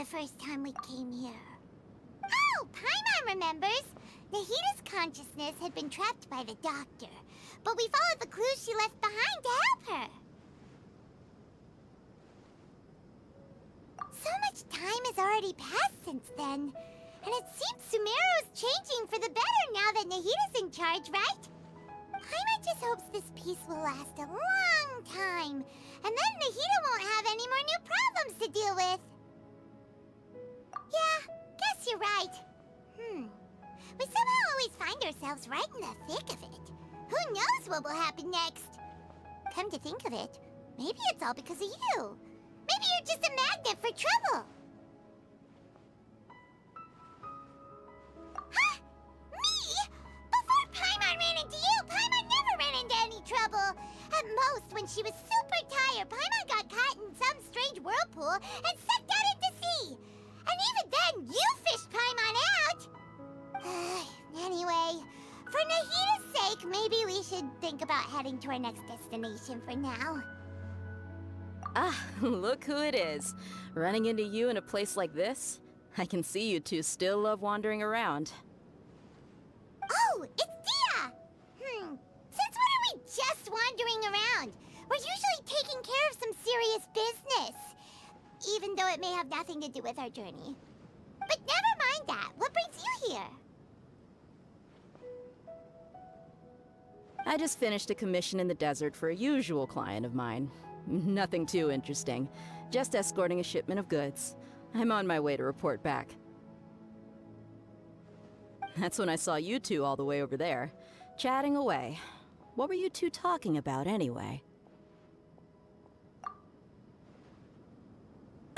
the first time we came here. Oh, Paimon remembers! Nahita's consciousness had been trapped by the doctor, but we followed the clues she left behind to help her. So much time has already passed since then, and it seems Sumeru's changing for the better now that Nahita's in charge, right? Paimon just hopes this peace will last a long time, and then Nahita won't have any more new problems to deal with. Yeah, guess you're right. We somehow always find ourselves right in the thick of it. Who knows what will happen next? Come to think of it, maybe it's all because of you. Maybe you're just a magnet for trouble. Huh? Me? Before Paimon ran into you, Paimon never ran into any trouble. At most, when she was super tired, Paimon got caught in some strange whirlpool and sucked out into sea. And even then, you fished Paimon out. Anyway, for Nahita's sake, maybe we should think about heading to our next destination for now. Ah, look who it is. Running into you in a place like this? I can see you two still love wandering around. Oh, it's Dia! Since when are we just wandering around? We're usually taking care of some serious business. Even though it may have nothing to do with our journey. But never mind that. What brings you here? I just finished a commission in the desert for a usual client of mine. Nothing too interesting. Just escorting a shipment of goods. I'm on my way to report back. That's when I saw you two all the way over there, chatting away. What were you two talking about anyway?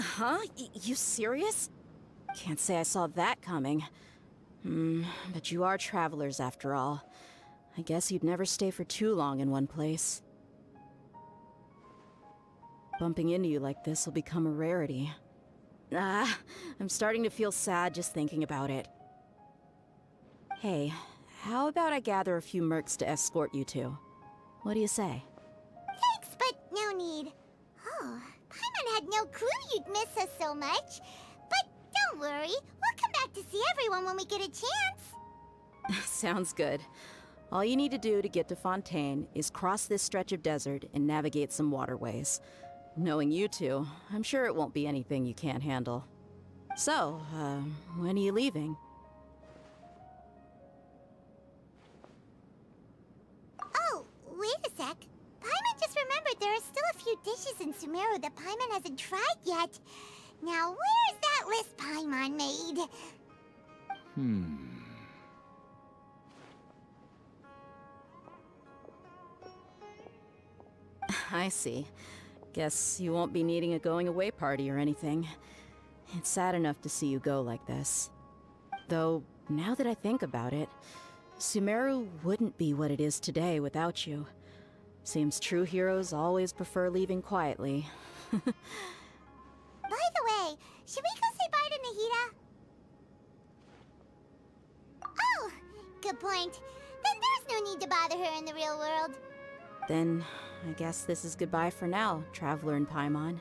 Huh? You serious? Can't say I saw that coming. But you are travelers after all. I guess you'd never stay for too long in one place. Bumping into you like this will become a rarity. I'm starting to feel sad just thinking about it. Hey, how about I gather a few mercs to escort you two? What do you say? Thanks, but no need. Oh, Paimon had no clue you'd miss us so much. But don't worry, we'll come back to see everyone when we get a chance. Sounds good. All you need to do to get to Fontaine is cross this stretch of desert and navigate some waterways. Knowing you two, I'm sure it won't be anything you can't handle. So, when are you leaving? Oh, wait a sec. Paimon just remembered there are still a few dishes in Sumeru that Paimon hasn't tried yet. Now, where's that list Paimon made? I see. Guess you won't be needing a going-away party or anything. It's sad enough to see you go like this. Though, now that I think about it, Sumeru wouldn't be what it is today without you. Seems true heroes always prefer leaving quietly. By the way, should we go say bye to Nahita? Oh, good point. Then there's no need to bother her in the real world. Then, I guess this is goodbye for now, Traveler in Paimon.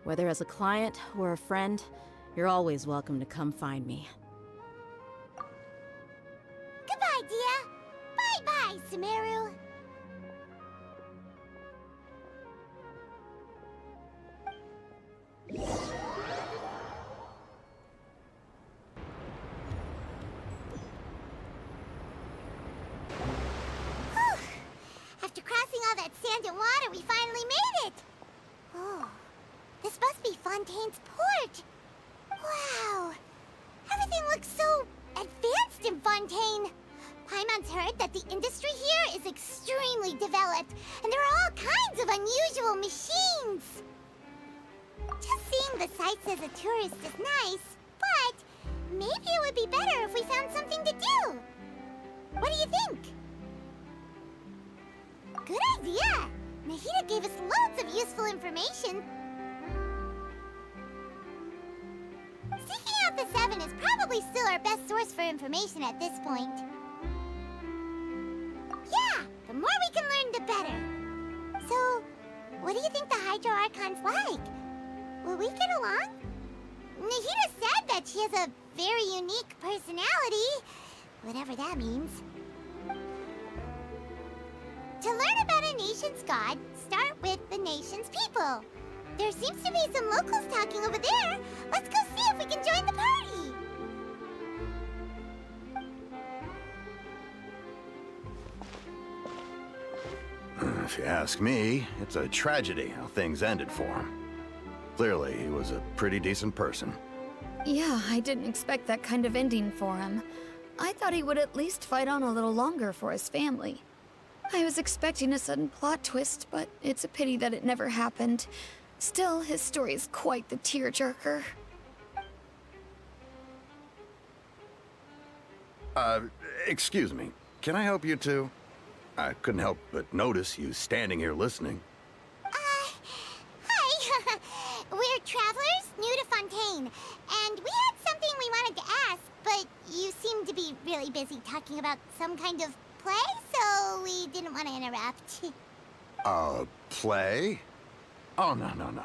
Whether as a client or a friend, you're always welcome to come find me. Goodbye, Dia. Bye-bye, Sumeru. After crossing all that sand and water, we finally made it! Oh, this must be Fontaine's port! Wow! Everything looks so advanced in Fontaine! Paimon's heard that the industry here is extremely developed, and there are all kinds of unusual machines! Just seeing the sights as a tourist is nice, but maybe it would be better if we found something to do! What do you think? Good idea! Nahita gave us loads of useful information. Seeking out the Seven is probably still our best source for information at this point. Yeah, the more we can learn, the better. So, what do you think the Hydro Archon's like? Will we get along? Nahida said that she has a very unique personality, whatever that means. To learn about a nation's god, start with the nation's people. There seems to be some locals talking over there. Let's go see if we can join the party. If you ask me, it's a tragedy how things ended for him. Clearly, he was a pretty decent person. Yeah, I didn't expect that kind of ending for him. I thought he would at least fight on a little longer for his family. I was expecting a sudden plot twist, but it's a pity that it never happened. Still, his story is quite the tearjerker. Excuse me. Can I help you two? I couldn't help but notice you standing here listening. Hi. We're travelers new to Fontaine, and we had something we wanted to ask, but you seem to be really busy talking about some kind of play, so we didn't want to interrupt. Play? Oh, no.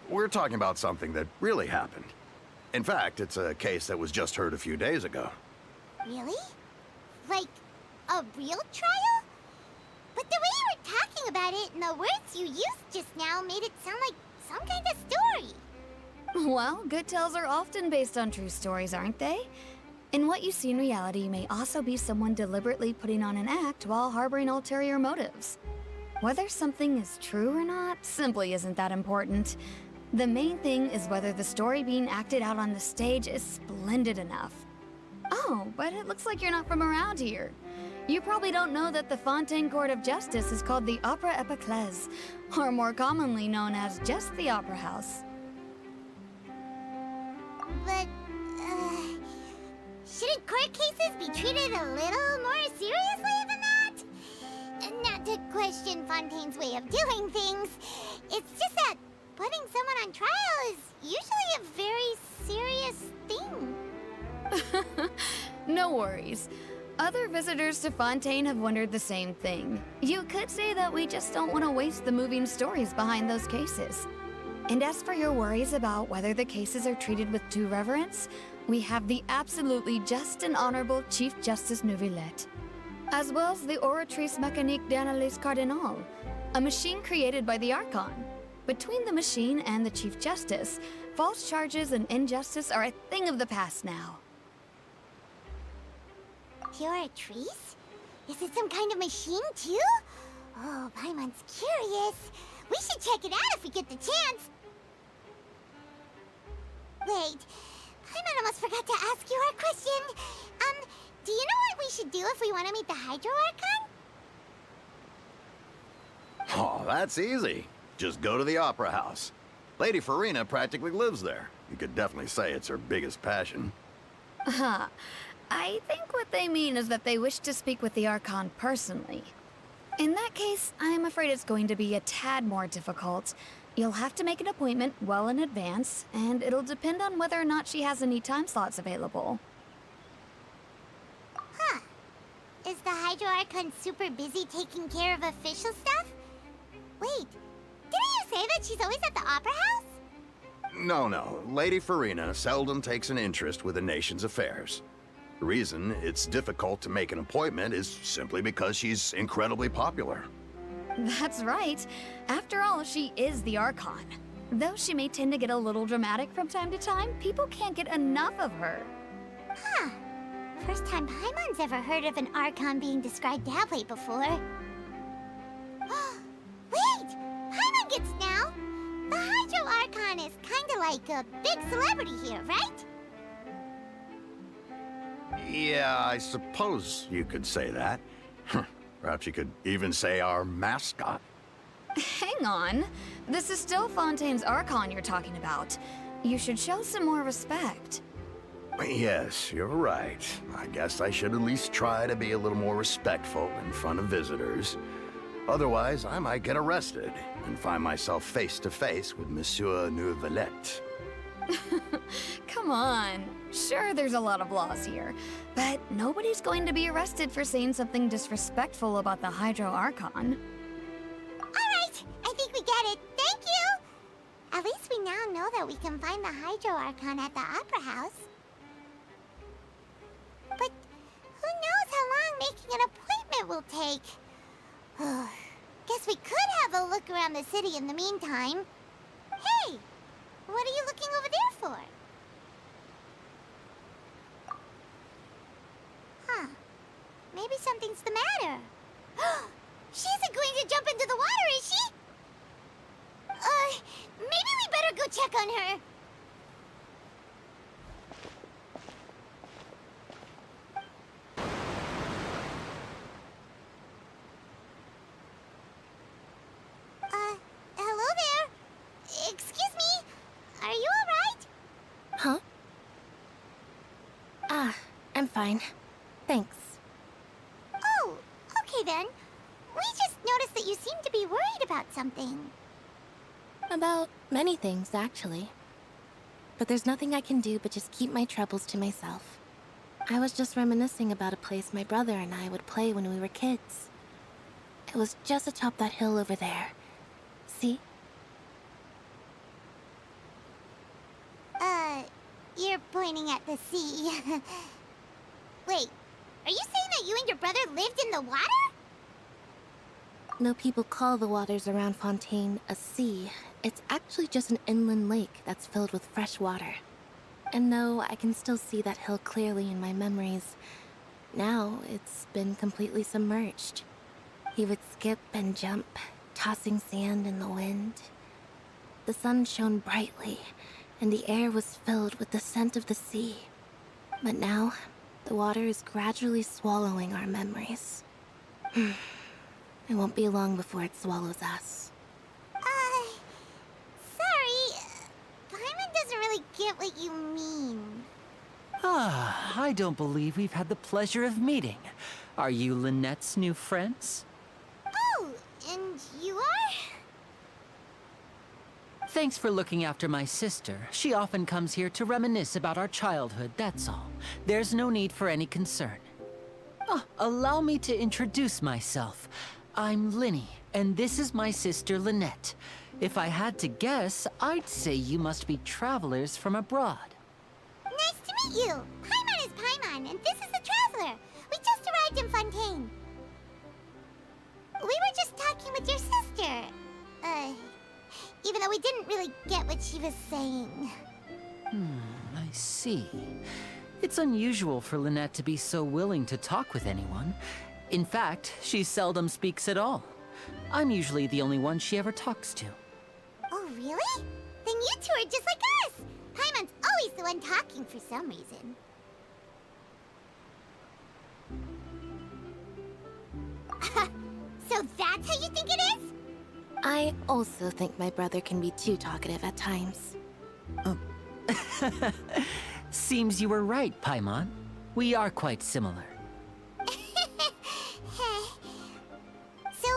We're talking about something that really happened. In fact, it's a case that was just heard a few days ago. Really? Like, a real trial? But the way you were talking about it and the words you used just now made it sound like some kind of story. Well, good tales are often based on true stories, aren't they? And what you see in reality may also be someone deliberately putting on an act while harboring ulterior motives. Whether something is true or not simply isn't that important. The main thing is whether the story being acted out on the stage is splendid enough. Oh, but it looks like you're not from around here. You probably don't know that the Fontaine Court of Justice is called the Opera Epiclese, or more commonly known as just the Opera House. But, shouldn't court cases be treated a little more seriously than that? Not to question Fontaine's way of doing things, it's just that putting someone on trial is usually a very serious thing. No worries. Other visitors to Fontaine have wondered the same thing. You could say that we just don't want to waste the moving stories behind those cases. And as for your worries about whether the cases are treated with due reverence, we have the absolutely just and honorable Chief Justice Neuvillette, as well as the Oratrice Mécanique d'Analyse Cardinal, a machine created by the Archon. Between the machine and the Chief Justice, false charges and injustice are a thing of the past now. Oratrice? Is it some kind of machine, too? Oh, Paimon's curious. We should check it out if we get the chance. Wait, Paimon almost forgot to ask you our question. Do you know what we should do if we want to meet the Hydro Archon? Oh, that's easy. Just go to the Opera House. Lady Farina practically lives there. You could definitely say it's her biggest passion. I think what they mean is that they wish to speak with the Archon personally. In that case, I'm afraid it's going to be a tad more difficult. You'll have to make an appointment well in advance, and it'll depend on whether or not she has any time slots available. Huh. Is the Hydro Archon super busy taking care of official stuff? Wait, didn't you say that she's always at the Opera House? No. Lady Farina seldom takes an interest with the nation's affairs. The reason it's difficult to make an appointment is simply because she's incredibly popular. That's right. After all, she is the Archon. Though she may tend to get a little dramatic from time to time, people can't get enough of her. Huh. First time Paimon's ever heard of an Archon being described that way before. Wait! Paimon gets now! The Hydro Archon is kinda like a big celebrity here, right? Yeah, I suppose you could say that. Perhaps you could even say our mascot. Hang on. This is still Fontaine's Archon you're talking about. You should show some more respect. Yes, you're right. I guess I should at least try to be a little more respectful in front of visitors. Otherwise, I might get arrested and find myself face to face with Monsieur Neuvillette. Come on. Sure, there's a lot of laws here, but nobody's going to be arrested for saying something disrespectful about the Hydro Archon. Alright, I think we get it. Thank you! At least we now know that we can find the Hydro Archon at the Opera House. But who knows how long making an appointment will take? Guess we could have a look around the city in the meantime. Hey! What are you looking over there for? Huh. Maybe something's the matter. She isn't going to jump into the water, is she? Maybe we better go check on her. Hello there. Excuse me. Are you alright? Huh? I'm fine. Thanks. Oh, okay then. We just noticed that you seem to be worried about something. About many things, actually. But there's nothing I can do but just keep my troubles to myself. I was just reminiscing about a place my brother and I would play when we were kids. It was just atop that hill over there. See? You're pointing at the sea. Wait, are you saying that you and your brother lived in the water? Though people call the waters around Fontaine a sea, it's actually just an inland lake that's filled with fresh water. And though I can still see that hill clearly in my memories, now it's been completely submerged. He would skip and jump, tossing sand in the wind. The sun shone brightly, and the air was filled with the scent of the sea. But now, the water is gradually swallowing our memories. It won't be long before it swallows us. Sorry. Paimon doesn't really get what you mean. I don't believe we've had the pleasure of meeting. Are you Lynette's new friends? Oh, and you are? Thanks for looking after my sister. She often comes here to reminisce about our childhood, that's all. There's no need for any concern. Allow me to introduce myself. I'm Linny, and this is my sister Lynette. If I had to guess, I'd say you must be travelers from abroad. Nice to meet you. Paimon is Paimon, and this is the Traveler. We just arrived in Fontaine. We were just talking with your sister. Even though we didn't really get what she was saying. I see. It's unusual for Lynette to be so willing to talk with anyone. In fact, she seldom speaks at all. I'm usually the only one she ever talks to. Oh, really? Then you two are just like us! Paimon's always the one talking for some reason. So that's how you think it is? I also think my brother can be too talkative at times. Seems you were right, Paimon. We are quite similar. So,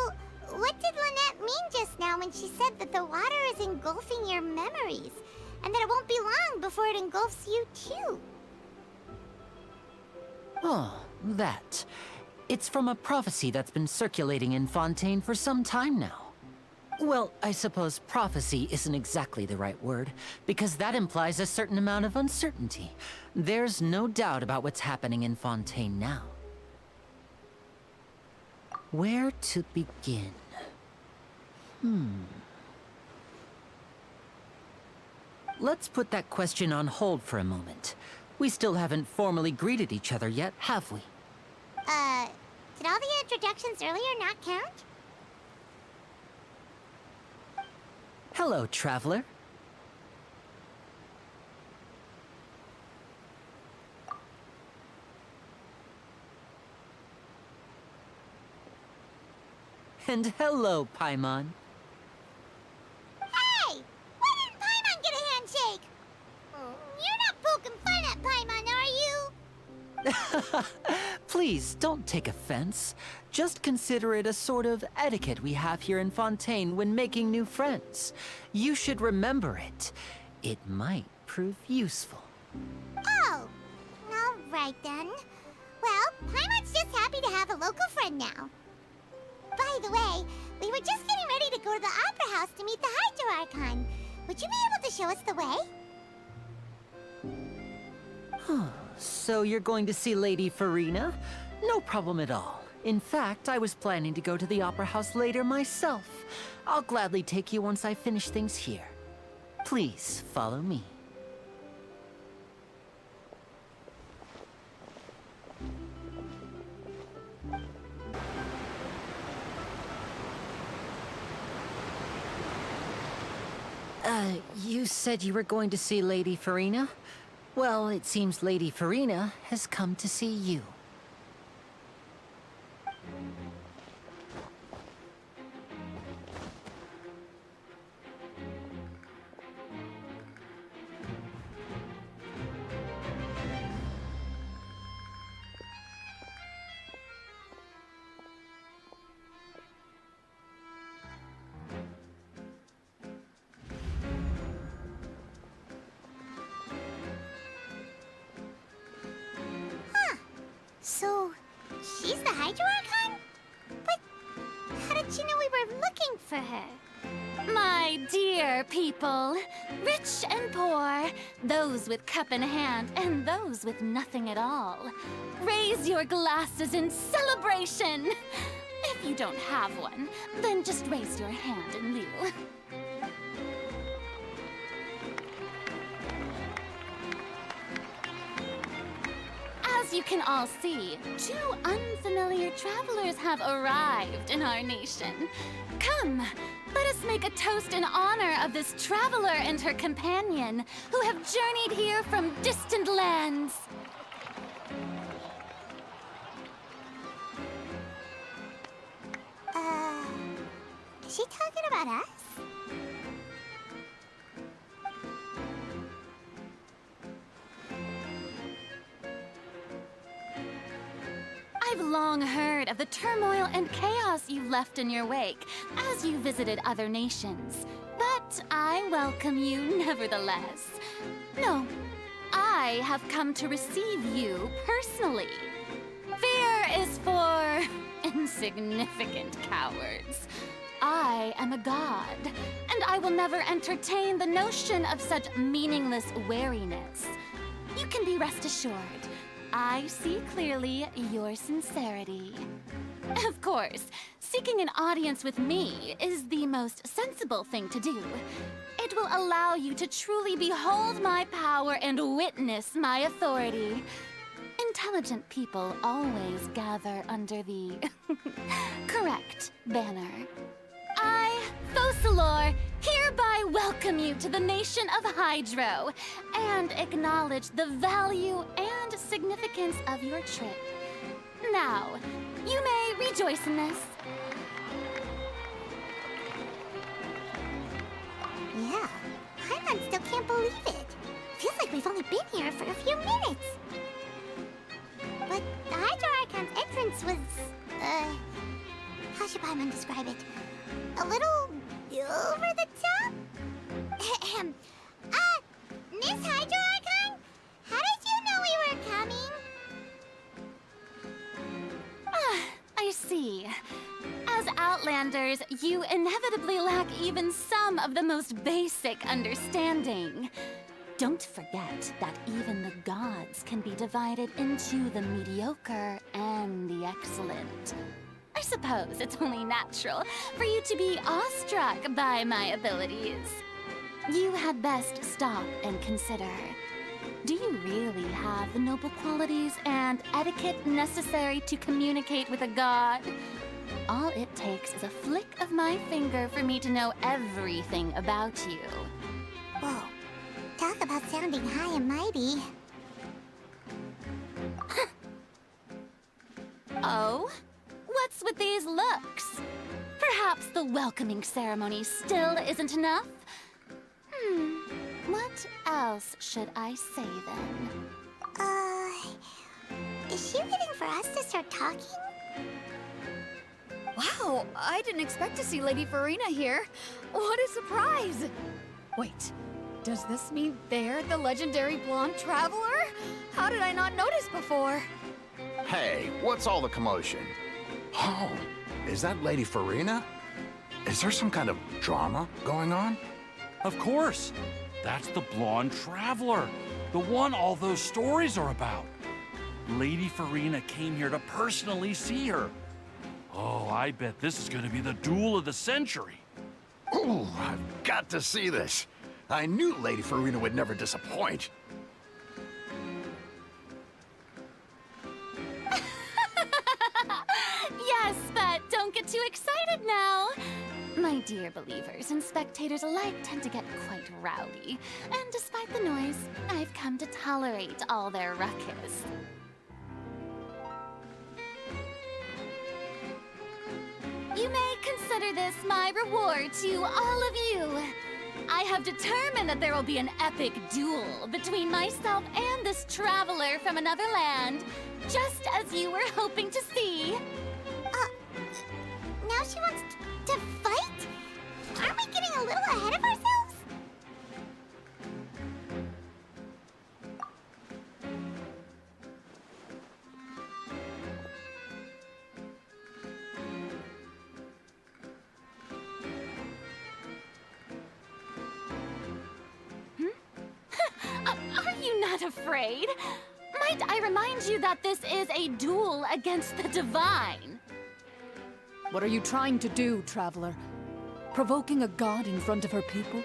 what did Lynette mean just now when she said that the water is engulfing your memories, and that it won't be long before it engulfs you too? Oh, that. It's from a prophecy that's been circulating in Fontaine for some time now. Well, I suppose prophecy isn't exactly the right word, because that implies a certain amount of uncertainty. There's no doubt about what's happening in Fontaine now. Where to begin? Let's put that question on hold for a moment. We still haven't formally greeted each other yet, have we? Did all the introductions earlier not count? Hello, traveler. And hello, Paimon. Hey! Why didn't Paimon get a handshake? You're not poking fun at Paimon, are you? Please, don't take offense. Just consider it a sort of etiquette we have here in Fontaine when making new friends. You should remember it. It might prove useful. Oh, all right then. Well, Paimon's just happy to have a local friend now. By the way, we were just getting ready to go to the Opera House to meet the Hydro Archon. Would you be able to show us the way? So you're going to see Lady Farina? No problem at all. In fact, I was planning to go to the Opera House later myself. I'll gladly take you once I finish things here. Please, follow me. You said you were going to see Lady Farina? Well, it seems Lady Farina has come to see you. So, she's the Hydro Archon? But how did she know we were looking for her? My dear people, rich and poor, those with cup in hand and those with nothing at all, raise your glasses in celebration. If you don't have one, then just raise your hand in lieu. As you can all see, two unfamiliar travelers have arrived in our nation. Come, let us make a toast in honor of this traveler and her companion who have journeyed here from distant lands. Is she talking about us? I've long heard of the turmoil and chaos you've left in your wake as you visited other nations. But I welcome you nevertheless. No, I have come to receive you personally. Fear is for insignificant cowards. I am a god, and I will never entertain the notion of such meaningless wariness. You can be rest assured. I see clearly your sincerity. Of course, seeking an audience with me is the most sensible thing to do. It will allow you to truly behold my power and witness my authority. Intelligent people always gather under the correct banner. I, Focalor, hereby welcome you to the nation of Hydro and acknowledge the value and significance of your trip. Now, you may rejoice in this. Yeah, Paimon still can't believe it. Feels like we've only been here for a few minutes. But the Hydro Archon's entrance was, how should Paimon describe it? A little over the top? Miss Hydro Archon? How did you know we were coming? I see. As Outlanders, you inevitably lack even some of the most basic understanding. Don't forget that even the gods can be divided into the mediocre and the excellent. I suppose it's only natural for you to be awestruck by my abilities. You had best stop and consider. Do you really have the noble qualities and etiquette necessary to communicate with a god? All it takes is a flick of my finger for me to know everything about you. Whoa, talk about sounding high and mighty. Oh? What's with these looks? Perhaps the welcoming ceremony still isn't enough? What else should I say then? Is she waiting for us to start talking? Wow, I didn't expect to see Lady Farina here. What a surprise! Wait, does this mean they're the legendary blonde traveler? How did I not notice before? Hey, what's all the commotion? Oh, is that Lady Farina? Is there some kind of drama going on? Of course. That's the blonde traveler. The one all those stories are about. Lady Farina came here to personally see her. Oh, I bet this is gonna be the duel of the century. Ooh, I've got to see this. I knew Lady Farina would never disappoint. Yes, but don't get too excited now. My dear believers and spectators alike tend to get quite rowdy, and despite the noise, I've come to tolerate all their ruckus. You may consider this my reward to all of you. I have determined that there will be an epic duel between myself and this traveler from another land, just as you were hoping to see. Now she wants to fight? Aren't we getting a little ahead of ourselves? Are you not afraid? Might I remind you that this is a duel against the divine? What are you trying to do, traveler? Provoking a god in front of her people?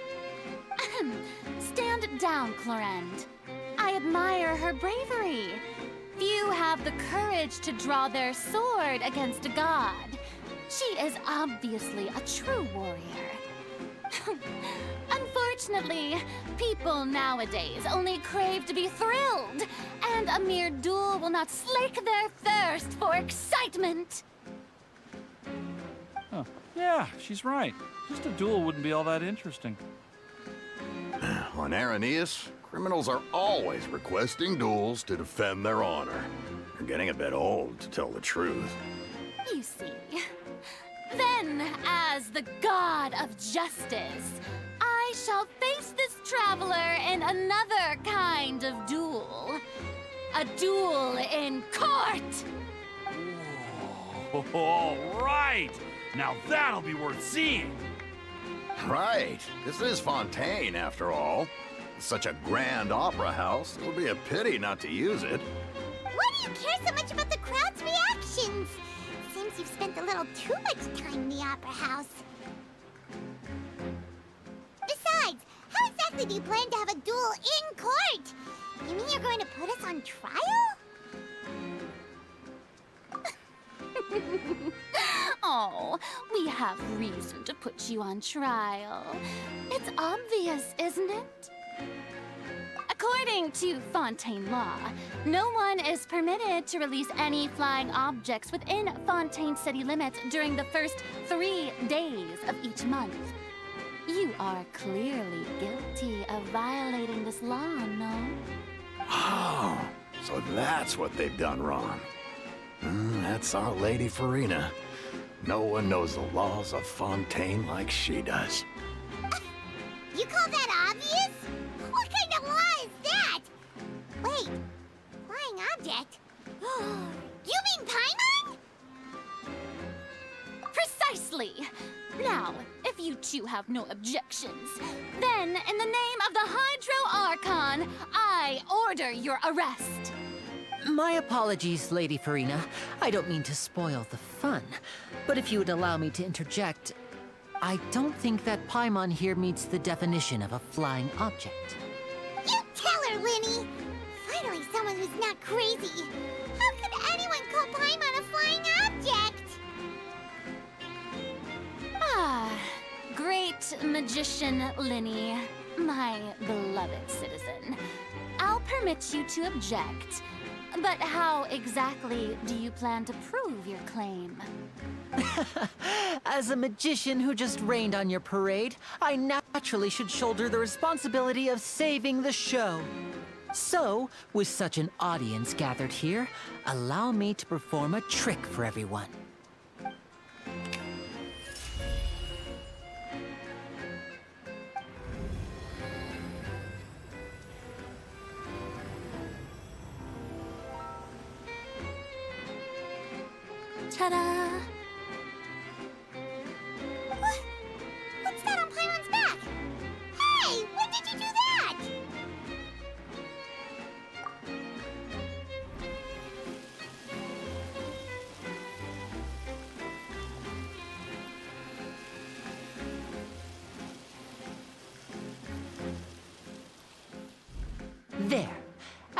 Stand down, Clorend. I admire her bravery. Few have the courage to draw their sword against a god. She is obviously a true warrior. Unfortunately, people nowadays only crave to be thrilled, and a mere duel will not slake their thirst for excitement. Huh. Yeah, she's right. Just a duel wouldn't be all that interesting. On Araneus, criminals are always requesting duels to defend their honor. They're getting a bit old, to tell the truth. You see. Then, as the god of justice, I shall face this traveler in another kind of duel. A duel in court! Oh, all right! Now that'll be worth seeing! Right. This is Fontaine, after all. It's such a grand opera house, it would be a pity not to use it. Why do you care so much about the crowd's reactions? Seems you've spent a little too much time in the opera house. Besides, how exactly do you plan to have a duel in court? You mean you're going to put us on trial? Oh, we have reason to put you on trial. It's obvious, isn't it? According to Fontaine law, no one is permitted to release any flying objects within Fontaine city limits during the first 3 days of each month. You are clearly guilty of violating this law, no? Oh, so that's what they've done wrong. That's our Lady Farina. No one knows the laws of Fontaine like she does. You call that obvious? What kind of law is that? Wait, flying object? You mean Paimon? Precisely! Now, if you two have no objections, then in the name of the Hydro Archon, I order your arrest. My apologies, Lady Farina. I don't mean to spoil the fun. But if you would allow me to interject, I don't think that Paimon here meets the definition of a flying object. You tell her, Linny! Finally someone who's not crazy. How could anyone call Paimon a flying object? Ah, great magician Linny, my beloved citizen. I'll permit you to object. But how exactly do you plan to prove your claim? As a magician who just rained on your parade, I naturally should shoulder the responsibility of saving the show. So, with such an audience gathered here, allow me to perform a trick for everyone. Ta-da! What? What's that on Paimon's back?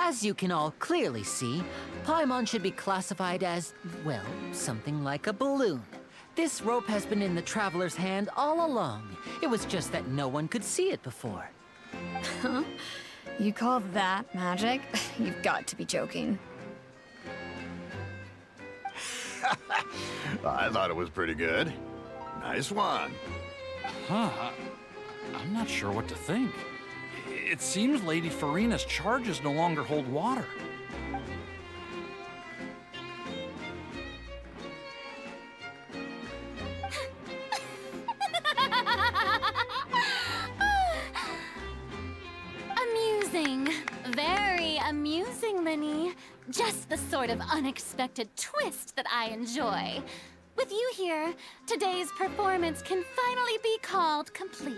As you can all clearly see, Paimon should be classified as, well, something like a balloon. This rope has been in the traveler's hand all along. It was just that no one could see it before. Huh? You call that magic? You've got to be joking. I thought it was pretty good. Nice one. Huh, I'm not sure what to think. It seems Lady Farina's charges no longer hold water. Amusing. Very amusing, Linny. Just the sort of unexpected twist that I enjoy. With you here, today's performance can finally be called complete.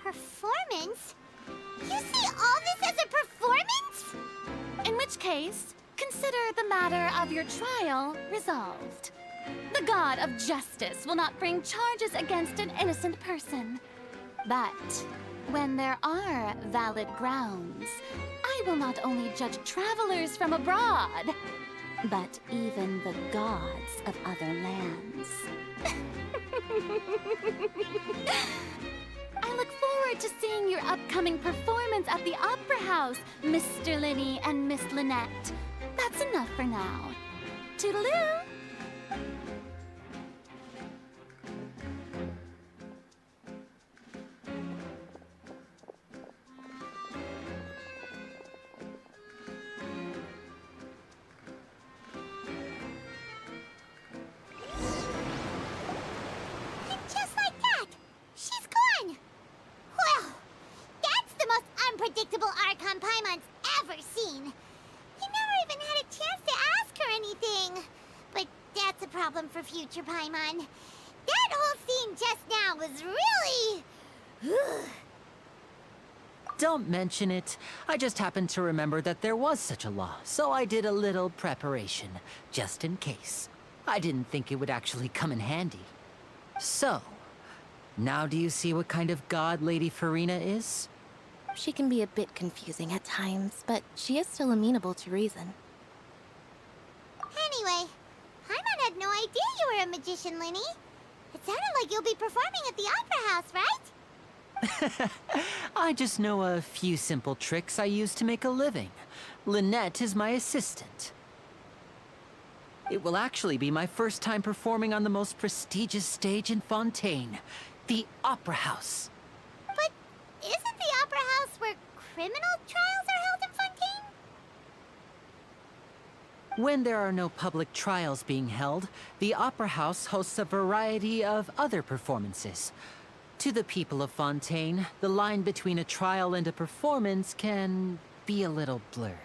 Performance? You see all this as a performance? In which case, consider the matter of your trial resolved. The god of justice will not bring charges against an innocent person. But when there are valid grounds, I will not only judge travelers from abroad, but even the gods of other lands. I look forward to seeing your upcoming performance at the Opera House, Mr. Linny and Miss Lynette. That's enough for now. Toodaloo! Unpredictable Archon Paimon's ever seen. You never even had a chance to ask her anything. But that's a problem for future Paimon. That whole scene just now was really... Don't mention it. I just happened to remember that there was such a law, so I did a little preparation, just in case. I didn't think it would actually come in handy. So, now do you see what kind of god Lady Farina is? She can be a bit confusing at times, but she is still amenable to reason. Anyway, Paimon had no idea you were a magician, Linny. It sounded like you'll be performing at the Opera House, right? I just know a few simple tricks I use to make a living. Lynette is my assistant. It will actually be my first time performing on the most prestigious stage in Fontaine, the Opera House. But isn't the Opera House where criminal trials are held in Fontaine? When there are no public trials being held, the Opera House hosts a variety of other performances. To the people of Fontaine, the line between a trial and a performance can be a little blurred.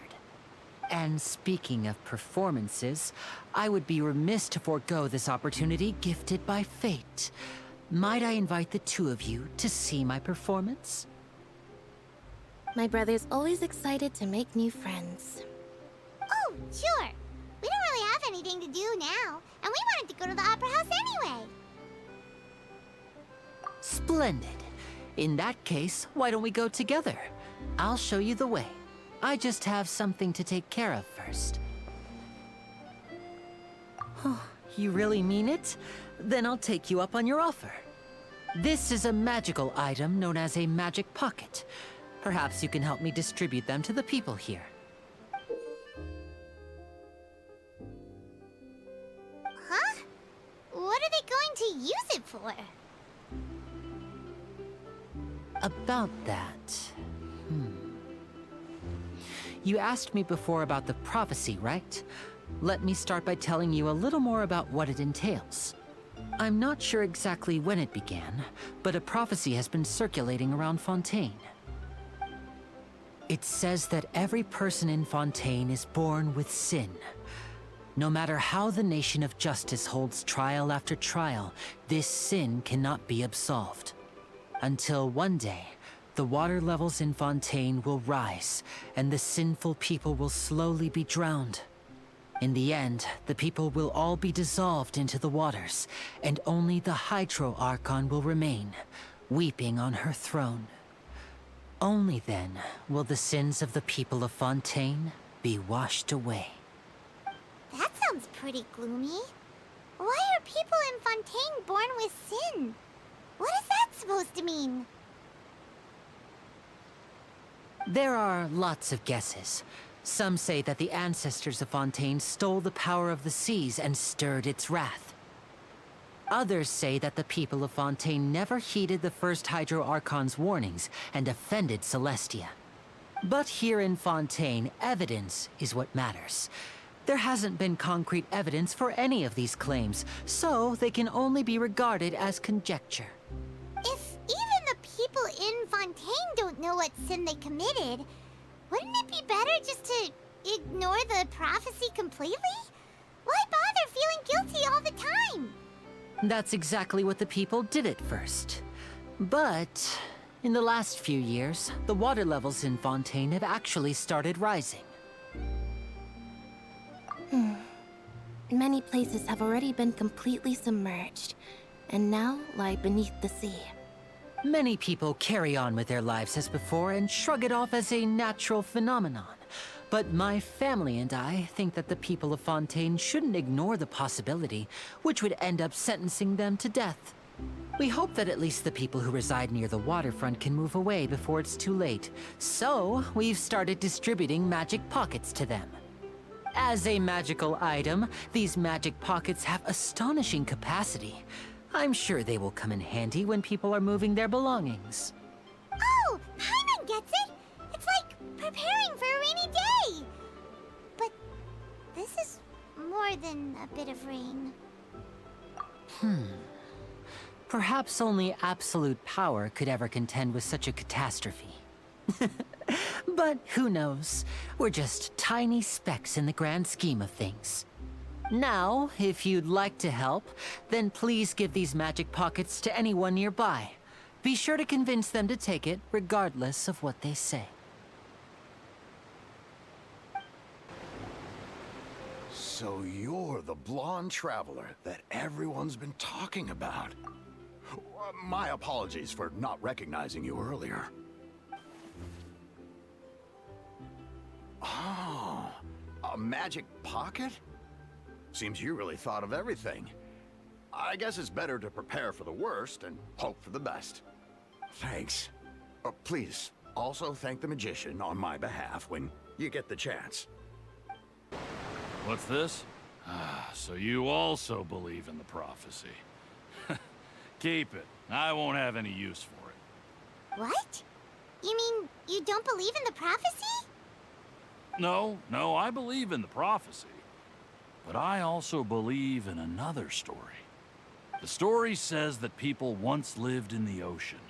And speaking of performances, I would be remiss to forego this opportunity gifted by fate. Might I invite the two of you to see my performance? My brother's always excited to make new friends. Oh, sure. We don't really have anything to do now, and we wanted to go to the Opera House anyway. Splendid. In that case, why don't we go together? I'll show you the way. I just have something to take care of first. You really mean it? Then I'll take you up on your offer. This is a magical item known as a magic pocket. Perhaps you can help me distribute them to the people here. Huh? What are they going to use it for? About that... You asked me before about the prophecy, right? Let me start by telling you a little more about what it entails. I'm not sure exactly when it began, but a prophecy has been circulating around Fontaine. It says that every person in Fontaine is born with sin. No matter how the nation of justice holds trial after trial, this sin cannot be absolved. Until one day, the water levels in Fontaine will rise, and the sinful people will slowly be drowned. In the end, the people will all be dissolved into the waters, and only the Hydro Archon will remain, weeping on her throne. Only then will the sins of the people of Fontaine be washed away. That sounds pretty gloomy. Why are people in Fontaine born with sin? What is that supposed to mean? There are lots of guesses. Some say that the ancestors of Fontaine stole the power of the seas and stirred its wrath. Others say that the people of Fontaine never heeded the first Hydro Archon's warnings and offended Celestia. But here in Fontaine, evidence is what matters. There hasn't been concrete evidence for any of these claims, so they can only be regarded as conjecture. If even the people in Fontaine don't know what sin they committed, wouldn't it be better just to ignore the prophecy completely? Why bother feeling guilty all the time? That's exactly what the people did at first. But in the last few years, the water levels in Fontaine have actually started rising. Many places have already been completely submerged, and now lie beneath the sea. Many people carry on with their lives as before and shrug it off as a natural phenomenon. But my family and I think that the people of Fontaine shouldn't ignore the possibility, which would end up sentencing them to death. We hope that at least the people who reside near the waterfront can move away before it's too late. So, we've started distributing magic pockets to them. As a magical item, these magic pockets have astonishing capacity. I'm sure they will come in handy when people are moving their belongings. Oh, Paimon gets it! It's like preparing for a rainy day! But this is more than a bit of rain. Perhaps only absolute power could ever contend with such a catastrophe. But who knows? We're just tiny specks in the grand scheme of things. Now, if you'd like to help, then please give these magic pockets to anyone nearby. Be sure to convince them to take it, regardless of what they say. So you're the blonde traveler that everyone's been talking about. My apologies for not recognizing you earlier. Oh, a magic pocket? Seems you really thought of everything. I guess it's better to prepare for the worst and hope for the best. Thanks. Please, also thank the magician on my behalf when you get the chance. What's this? So you also believe in the prophecy. Keep it. I won't have any use for it. What? You mean you don't believe in the prophecy? No, I believe in the prophecy. But I also believe in another story. The story says that people once lived in the ocean.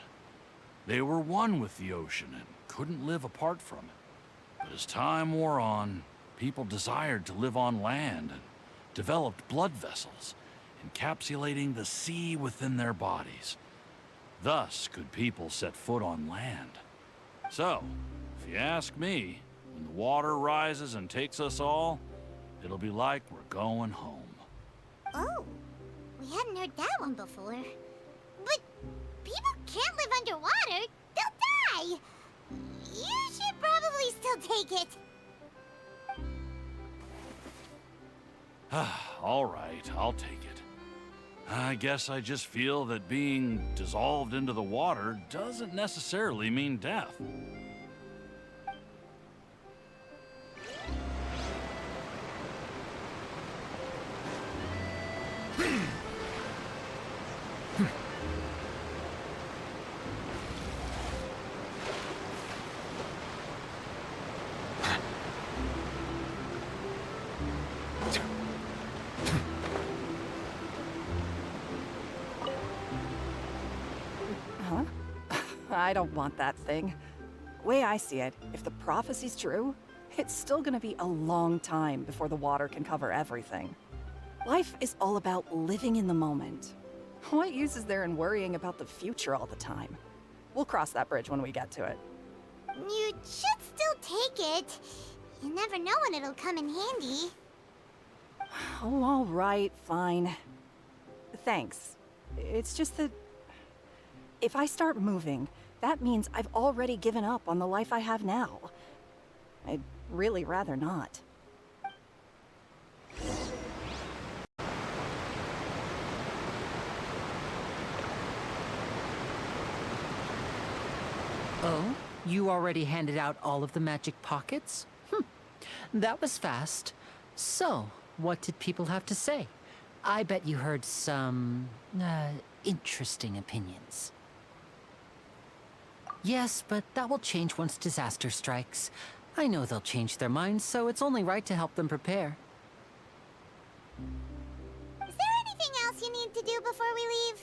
They were one with the ocean and couldn't live apart from it. But as time wore on, people desired to live on land and developed blood vessels, encapsulating the sea within their bodies. Thus could people set foot on land. So, if you ask me, when the water rises and takes us all, it'll be like we're going home. Oh, we hadn't heard that one before. But people can't live underwater. They'll die. You should probably still take it. All right, I'll take it. I guess I just feel that being dissolved into the water doesn't necessarily mean death. I don't want that thing. Way I see it, if the prophecy's true, it's still gonna be a long time before the water can cover everything. Life is all about living in the moment. What use is there in worrying about the future all the time? We'll cross that bridge when we get to it. You should still take it. You never know when it'll come in handy. Oh, all right, fine. Thanks. It's just that if I start moving, that means I've already given up on the life I have now. I'd really rather not. Oh? You already handed out all of the magic pockets? That was fast. So, what did people have to say? I bet you heard some, interesting opinions. Yes, but that will change once disaster strikes. I know they'll change their minds, so it's only right to help them prepare. Is there anything else you need to do before we leave?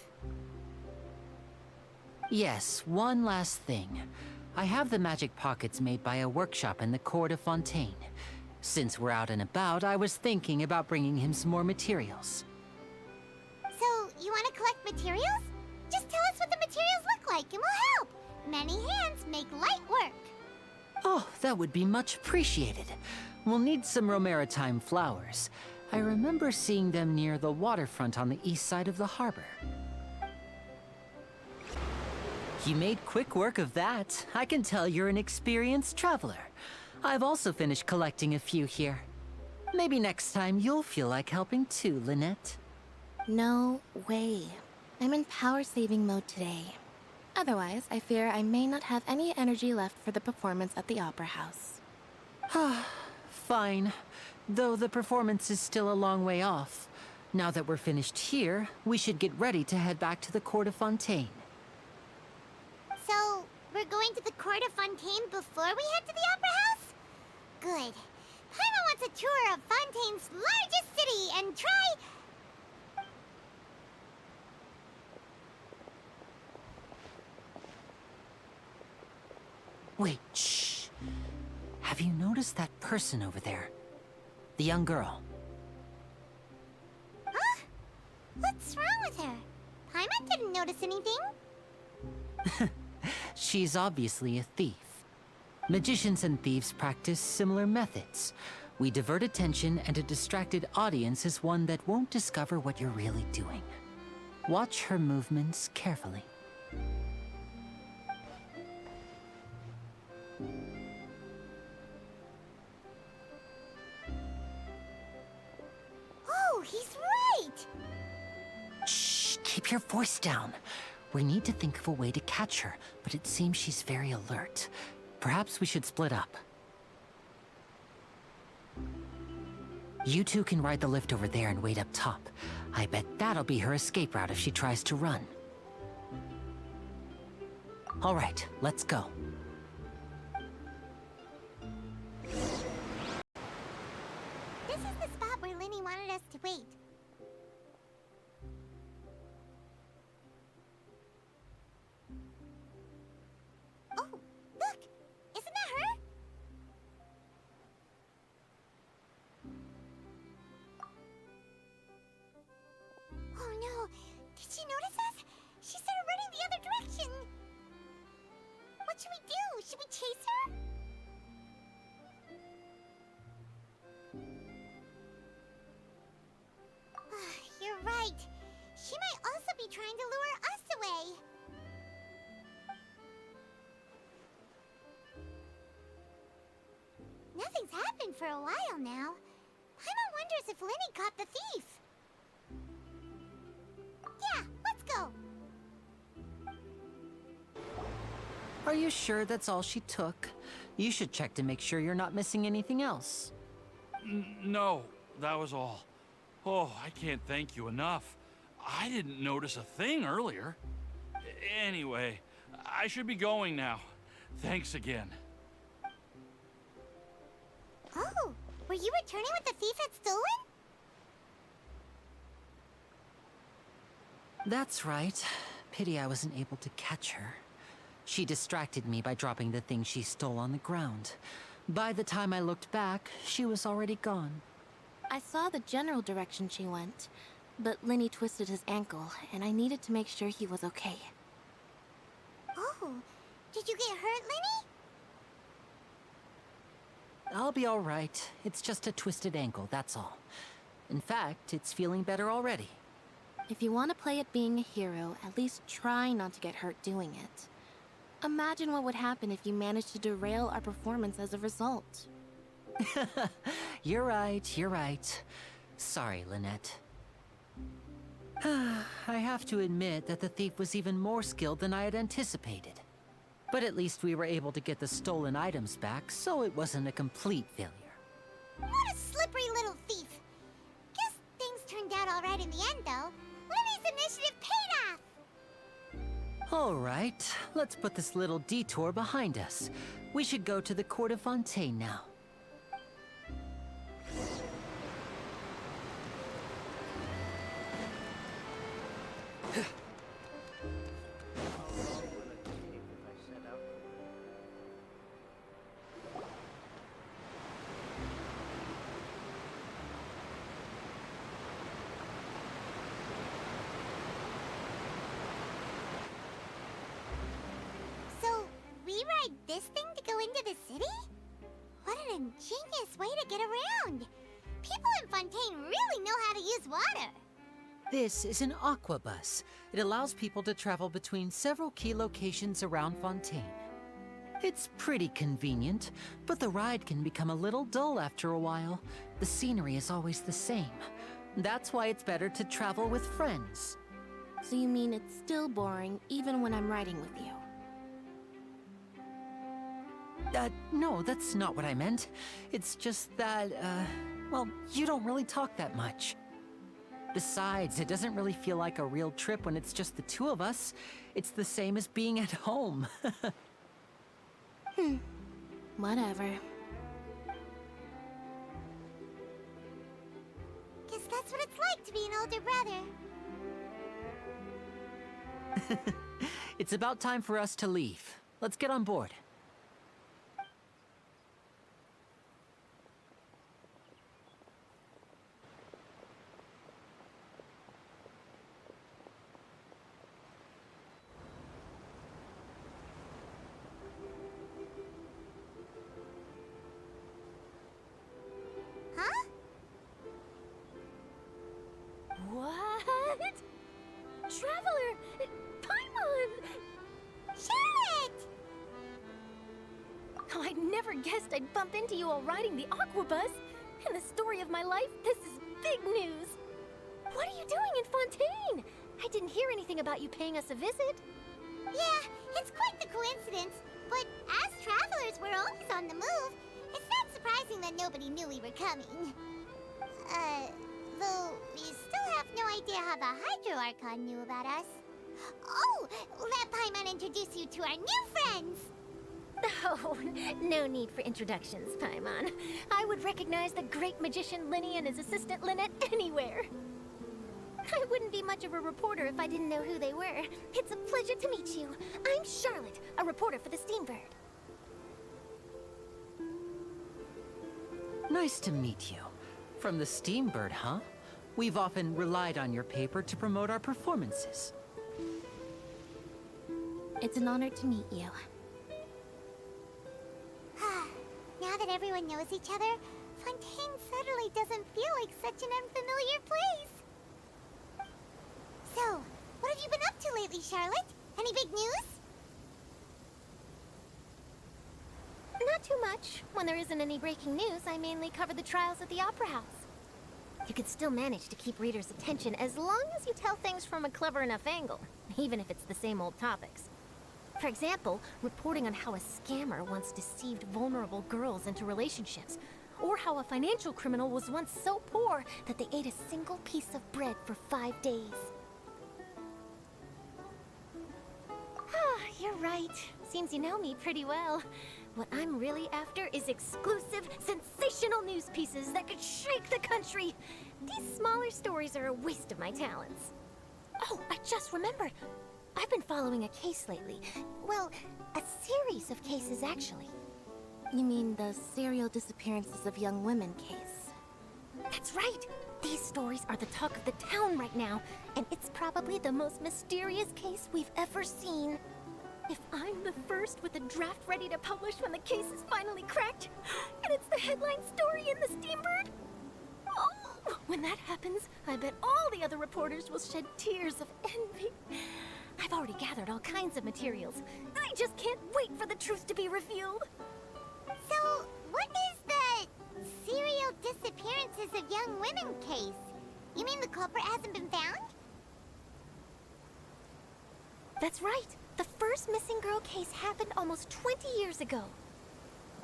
Yes, one last thing. I have the magic pockets made by a workshop in the court of Fontaine. Since we're out and about, I was thinking about bringing him some more materials. So, you want to collect materials? Just tell us what the materials look like and we'll help. Many hands make light work. Oh, that would be much appreciated. We'll need some Romaritime flowers. I remember seeing them near the waterfront on the east side of the harbor. You made quick work of that. I can tell you're an experienced traveler. I've also finished collecting a few here. Maybe next time you'll feel like helping too, Lynette. No way. I'm in power-saving mode today. Otherwise, I fear I may not have any energy left for the performance at the Opera House. Fine. Though the performance is still a long way off. Now that we're finished here, we should get ready to head back to the Court of Fontaine. So, we're going to the Court of Fontaine before we head to the Opera House? Good. Paimon wants a tour of Fontaine's largest city and try... Wait, shh. Have you noticed that person over there? The young girl. Huh? What's wrong with her? Paimon didn't notice anything. She's obviously a thief. Magicians and thieves practice similar methods. We divert attention, and a distracted audience is one that won't discover what you're really doing. Watch her movements carefully. Oh, he's right! Shh, keep your voice down. We need to think of a way to catch her, but it seems she's very alert. Perhaps we should split up. You two can ride the lift over there and wait up top. I bet that'll be her escape route if she tries to run. All right, let's go. This is the spot where Lyney wanted us to wait. Oh, look! Isn't that her? Oh no! Did she notice us? She started running the other direction! What should we do? Should we chase her? You're right. She might also be trying to lure us away. Nothing's happened for a while now. Paimon wonders if Lyney caught the thief. Yeah, let's go. Are you sure that's all she took? You should check to make sure you're not missing anything else. No, that was all. Oh, I can't thank you enough. I didn't notice a thing earlier. Anyway, I should be going now. Thanks again. Oh, were you returning what the thief had stolen? That's right. Pity I wasn't able to catch her. She distracted me by dropping the thing she stole on the ground. By the time I looked back, she was already gone. I saw the general direction she went, but Lyney twisted his ankle, and I needed to make sure he was okay. Oh, did you get hurt, Lyney? I'll be all right. It's just a twisted ankle, that's all. In fact, it's feeling better already. If you want to play at being a hero, at least try not to get hurt doing it. Imagine what would happen if you managed to derail our performance as a result. You're right. Sorry, Lynette. I have to admit that the thief was even more skilled than I had anticipated. But at least we were able to get the stolen items back, so it wasn't a complete failure. What a slippery little thief. Guess things turned out all right in the end, though. Lily's initiative paid off! All right, let's put this little detour behind us. We should go to the court of Fontaine now. So, we ride this thing to go into the city? What an ingenious way to get around! People in Fontaine really know how to use water! This is an aquabus. It allows people to travel between several key locations around Fontaine. It's pretty convenient, but the ride can become a little dull after a while. The scenery is always the same. That's why it's better to travel with friends. So you mean it's still boring even when I'm riding with you? No, that's not what I meant. It's just that, well, you don't really talk that much. Besides, it doesn't really feel like a real trip when it's just the two of us. It's the same as being at home. Whatever. Guess that's what it's like to be an older brother. It's about time for us to leave. Let's get on board. Huh? What? Traveler! Paimon! Charlotte! Oh, I never guessed I'd bump into you while riding the aquabus. In the story of my life, this is big news. What are you doing in Fontaine? I didn't hear anything about you paying us a visit. Yeah, it's quite the coincidence. But as travelers, we're always on the move. It's not surprising that nobody knew we were coming. Though we still have no idea how the Hydro Archon knew about us. Oh, let Paimon introduce you to our new friends. Oh, no need for introductions, Paimon. I would recognize the great magician Linny and his assistant Lynette anywhere. I wouldn't be much of a reporter if I didn't know who they were. It's a pleasure to meet you. I'm Charlotte, a reporter for the Steambird. Nice to meet you. From the Steambird, huh? We've often relied on your paper to promote our performances. It's an honor to meet you. Now that everyone knows each other, Fontaine suddenly doesn't feel like such an unfamiliar place. So, what have you been up to lately, Charlotte? Any big news? Not too much. When there isn't any breaking news, I mainly cover the trials at the Opera House. You can still manage to keep readers' attention as long as you tell things from a clever enough angle, even if it's the same old topics. For example, reporting on how a scammer once deceived vulnerable girls into relationships, or how a financial criminal was once so poor that they ate a single piece of bread for 5 days. You're right. Seems you know me pretty well. What I'm really after is exclusive, sensational news pieces that could shake the country. These smaller stories are a waste of my talents. Oh, I just remembered. I've been following a case lately. Well, a series of cases, actually. You mean the serial disappearances of young women case? That's right! These stories are the talk of the town right now, and it's probably the most mysterious case we've ever seen. If I'm the first with a draft ready to publish when the case is finally cracked, and it's the headline story in the Steambird, oh, when that happens, I bet all the other reporters will shed tears of envy. I've already gathered all kinds of materials. I just can't wait for the truth to be revealed. So, what is the serial disappearances of young women case? You mean the culprit hasn't been found? That's right. The first missing girl case happened almost 20 years ago.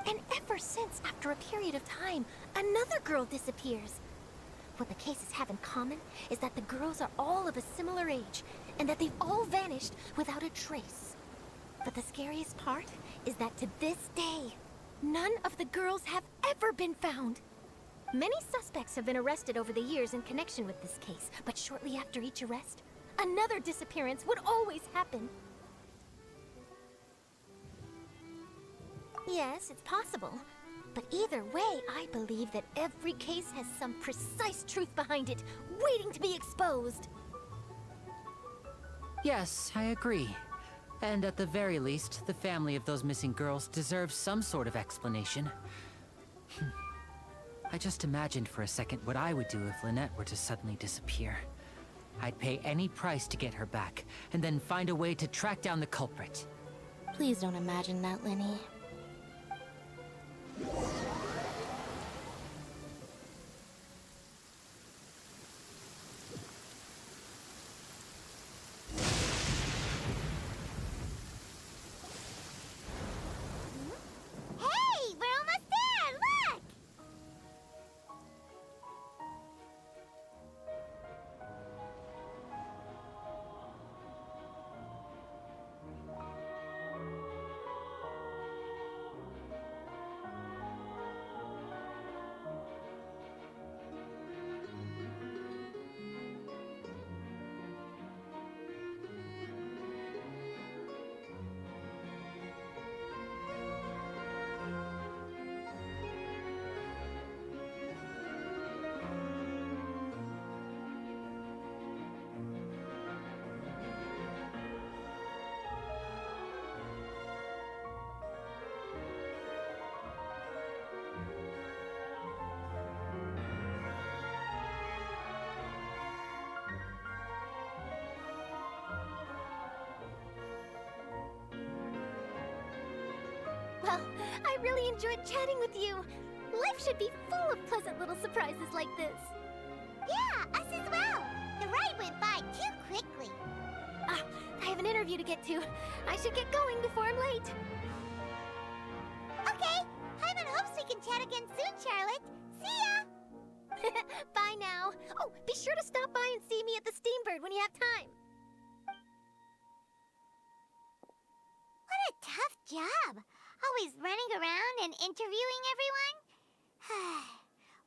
And ever since, after a period of time, another girl disappears. What the cases have in common is that the girls are all of a similar age, and that they've all vanished without a trace. But the scariest part is that to this day, none of the girls have ever been found. Many suspects have been arrested over the years in connection with this case, but shortly after each arrest, another disappearance would always happen. Yes, it's possible. But either way, I believe that every case has some precise truth behind it, waiting to be exposed. Yes, I agree. And at the very least, the family of those missing girls deserves some sort of explanation. I just imagined for a second what I would do if Lynette were to suddenly disappear. I'd pay any price to get her back, and then find a way to track down the culprit. Please don't imagine that, Lenny. Hey, we're almost there! Look! Well, I really enjoyed chatting with you. Life should be full of pleasant little surprises like this. Yeah, us as well. The ride went by too quickly. Ah, I have an interview to get to. I should get going before I'm late. Okay, Paimon hopes we can chat again soon, Charlotte. See ya! Bye now. Oh, be sure to stop by and see me at the Steambird when you have time. What a tough job. Always running around and interviewing everyone.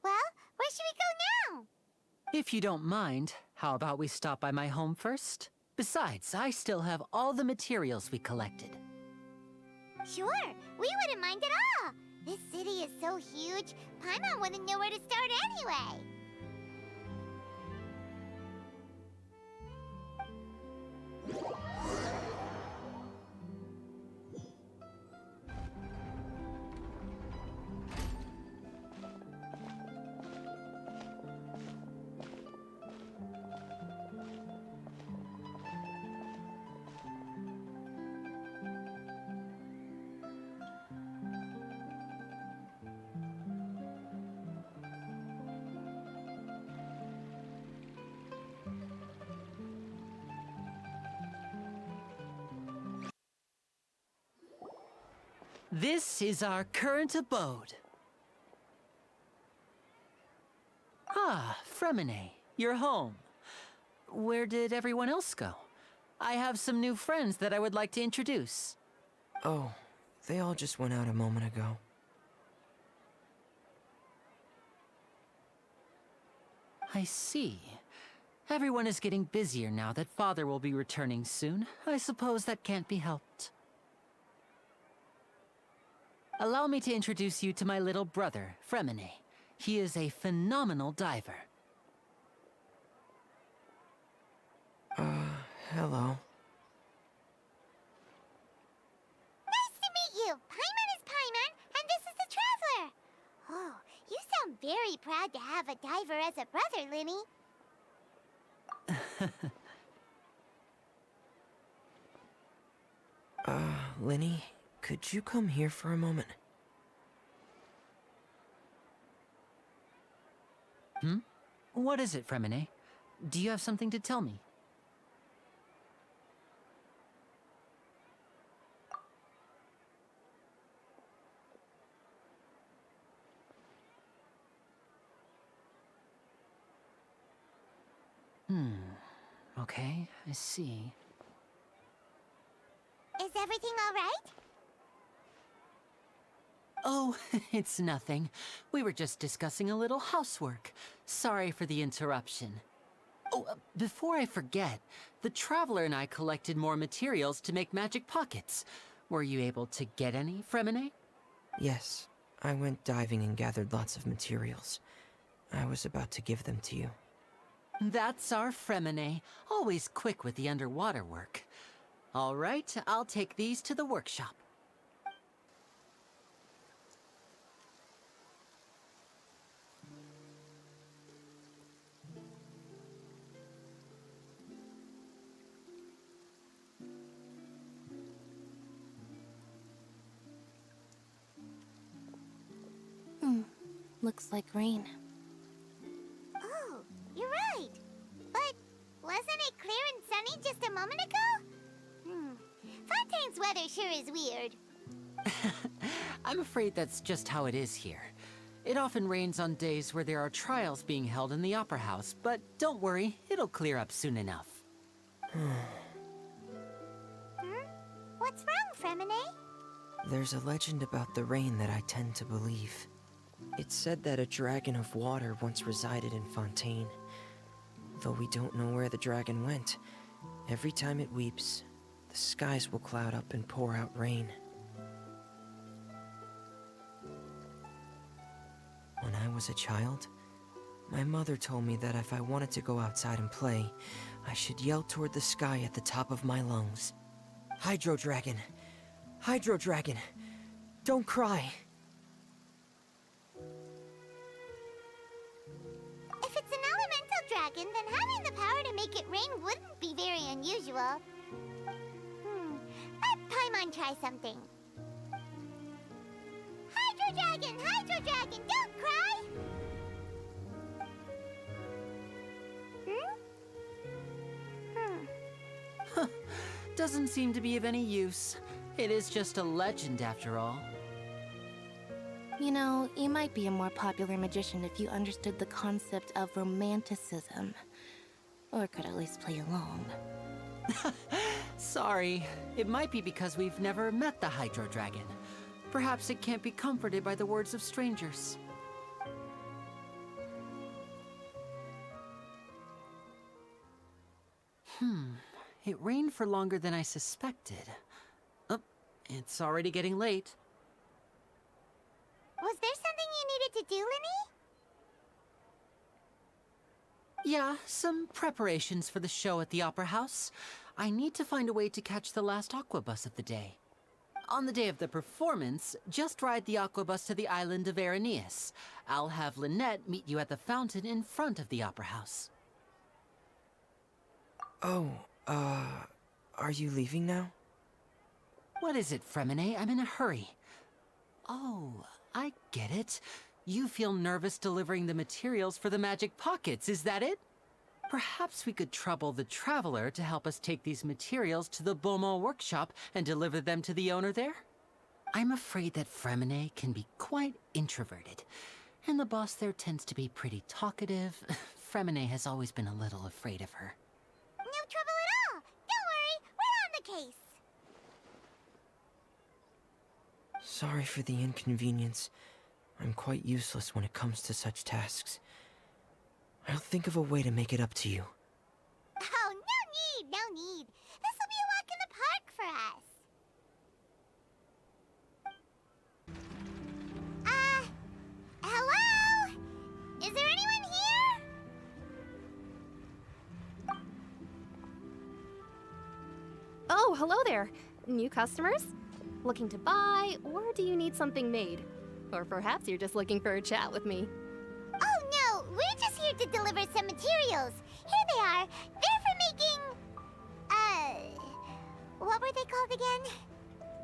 Well, where should we go now? If you don't mind, how about we stop by my home first? Besides, I still have all the materials we collected. Sure, we wouldn't mind at all. This city is so huge, Paimon wouldn't know where to start anyway. This is our current abode. Ah, Fremine, you're home. Where did everyone else go? I have some new friends that I would like to introduce. Oh, they all just went out a moment ago. I see. Everyone is getting busier now that Father will be returning soon. I suppose that can't be helped. Allow me to introduce you to my little brother, Fremine. He is a phenomenal diver. Hello. Nice to meet you. Paimon is Paimon, and this is the Traveler. Oh, you sound very proud to have a diver as a brother, Linny. Linny, could you come here for a moment? What is it, Fremine? Do you have something to tell me? Okay, I see. Is everything all right? Oh, it's nothing. We were just discussing a little housework. Sorry for the interruption. Oh, before I forget, the Traveler and I collected more materials to make magic pockets. Were you able to get any, Fremine? Yes, I went diving and gathered lots of materials. I was about to give them to you. That's our Fremine, always quick with the underwater work. All right, I'll take these to the workshop. Looks like rain. Oh, you're right. But wasn't it clear and sunny just a moment ago? Fontaine's weather sure is weird. I'm afraid that's just how it is here. It often rains on days where there are trials being held in the Opera House, but don't worry, it'll clear up soon enough. What's wrong, Fremine? There's a legend about the rain that I tend to believe. It's said that a dragon of water once resided in Fontaine. Though we don't know where the dragon went, every time it weeps, the skies will cloud up and pour out rain. When I was a child, my mother told me that if I wanted to go outside and play, I should yell toward the sky at the top of my lungs. Hydro Dragon! Hydro Dragon! Don't cry! If it's an elemental dragon, then having the power to make it rain wouldn't be very unusual. Let Paimon try something. Hydro Dragon, don't cry! Doesn't seem to be of any use. It is just a legend after all. You know, you might be a more popular magician if you understood the concept of romanticism. Or could at least play along. Sorry. It might be because we've never met the Hydro Dragon. Perhaps it can't be comforted by the words of strangers. It rained for longer than I suspected. Oh, it's already getting late. Was there something you needed to do, Linny? Yeah, some preparations for the show at the Opera House. I need to find a way to catch the last aqua bus of the day. On the day of the performance, just ride the aqua bus to the island of Araneus. I'll have Lynette meet you at the fountain in front of the Opera House. Oh, are you leaving now? What is it, Fremine? I'm in a hurry. Oh, I get it. You feel nervous delivering the materials for the magic pockets, is that it? Perhaps we could trouble the Traveler to help us take these materials to the Beaumont workshop and deliver them to the owner there? I'm afraid that Fremine can be quite introverted, and the boss there tends to be pretty talkative. Fremine has always been a little afraid of her. No trouble at all! Don't worry, we're on the case! Sorry for the inconvenience. I'm quite useless when it comes to such tasks. I'll think of a way to make it up to you. Oh, no need! This'll be a walk in the park for us! Hello? Is there anyone here? Oh, hello there. New customers? Looking to buy, or do you need something made? Or perhaps you're just looking for a chat with me. Oh no, we're just here to deliver some materials. Here they are. They're for making... what were they called again?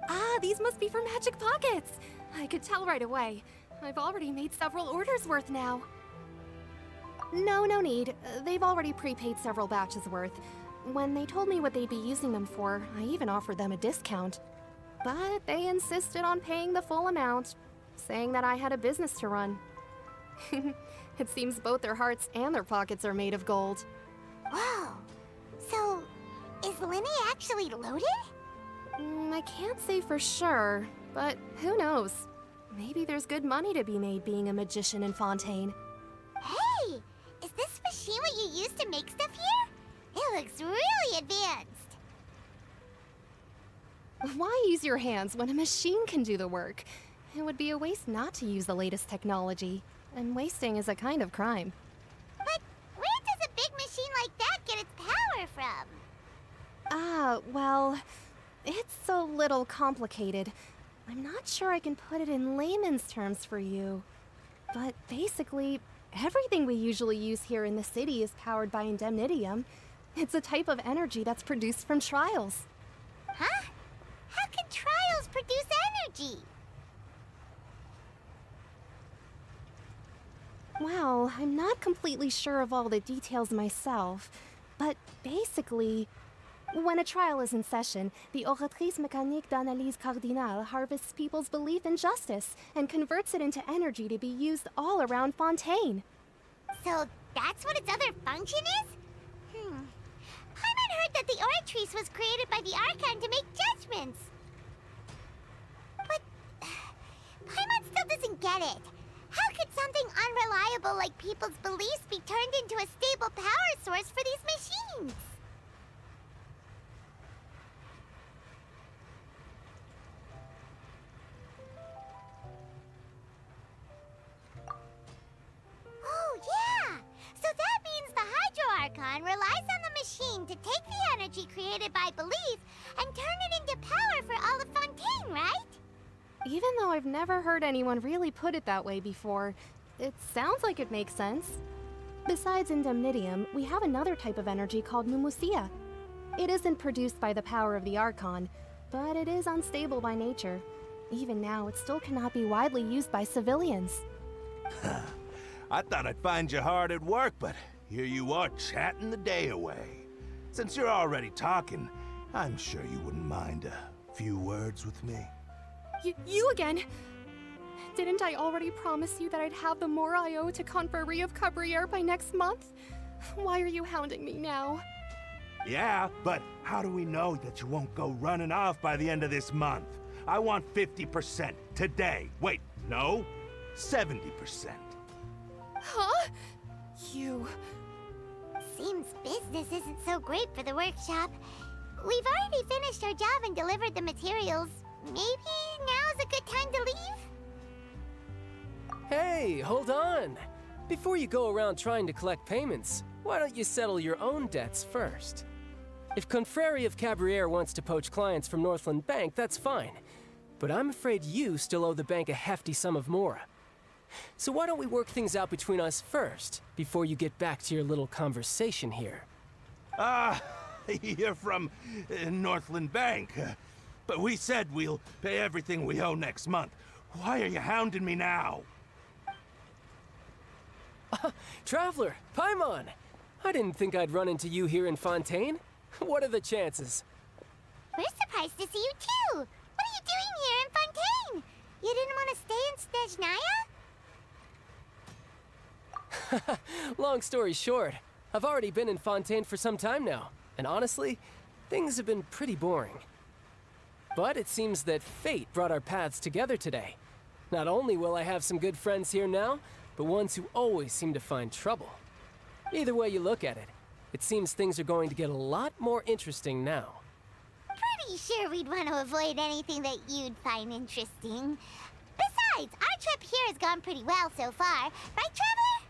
Ah, these must be for magic pockets. I could tell right away. I've already made several orders worth now. No need. They've already prepaid several batches worth. When they told me what they'd be using them for, I even offered them a discount. But they insisted on paying the full amount, saying that I had a business to run. It seems both their hearts and their pockets are made of gold. Whoa. So, is Linny actually loaded? I can't say for sure, but who knows? Maybe there's good money to be made being a magician in Fontaine. Hey! Is this machine what you use to make stuff here? It looks really advanced. Why use your hands when a machine can do the work? It would be a waste not to use the latest technology, and wasting is a kind of crime. But where does a big machine like that get its power from? Ah, well, it's a little complicated. I'm not sure I can put it in layman's terms for you. But basically, everything we usually use here in the city is powered by indemnitium. It's a type of energy that's produced from trials. Huh? How can trials produce energy? Well, I'm not completely sure of all the details myself, but basically, when a trial is in session, the oratrice mécanique d'analyse cardinale harvests people's belief in justice and converts it into energy to be used all around Fontaine. So that's what its other function is? Paimon heard that the oratrice was created by the Archon to make judgments. But Paimon still doesn't get it. How could something unreliable like people's beliefs be turned into a stable power source for these machines? Oh, yeah! So that means the Hydro Archon relies on the machine to take the energy created by belief and turn it into power for all of Fontaine, right? Even though I've never heard anyone really put it that way before, it sounds like it makes sense. Besides indemnitium, we have another type of energy called pneumosia. It isn't produced by the power of the Archon, but it is unstable by nature. Even now, it still cannot be widely used by civilians. I thought I'd find you hard at work, but here you are chatting the day away. Since you're already talking, I'm sure you wouldn't mind a few words with me. You again? Didn't I already promise you that I'd have the more I owe to Confrérie of Cabriere by next month? Why are you hounding me now? Yeah, but how do we know that you won't go running off by the end of this month? I want 50% today. Wait, no, 70%. Huh? You... Seems business isn't so great for the workshop. We've already finished our job and delivered the materials. Maybe now's a good time to leave? Hey, hold on! Before you go around trying to collect payments, why don't you settle your own debts first? If Confrérie of Cabriere wants to poach clients from Northland Bank, that's fine. But I'm afraid you still owe the bank a hefty sum of mora. So why don't we work things out between us first, before you get back to your little conversation here? You're from Northland Bank. But we said we'll pay everything we owe next month. Why are you hounding me now? Traveler, Paimon! I didn't think I'd run into you here in Fontaine. What are the chances? We're surprised to see you too! What are you doing here in Fontaine? You didn't want to stay in Snezhnaya? Long story short, I've already been in Fontaine for some time now, and honestly, things have been pretty boring. But it seems that fate brought our paths together today. Not only will I have some good friends here now, but ones who always seem to find trouble. Either way you look at it, it seems things are going to get a lot more interesting now. Pretty sure we'd want to avoid anything that you'd find interesting. Besides, our trip here has gone pretty well so far, right, Traveler?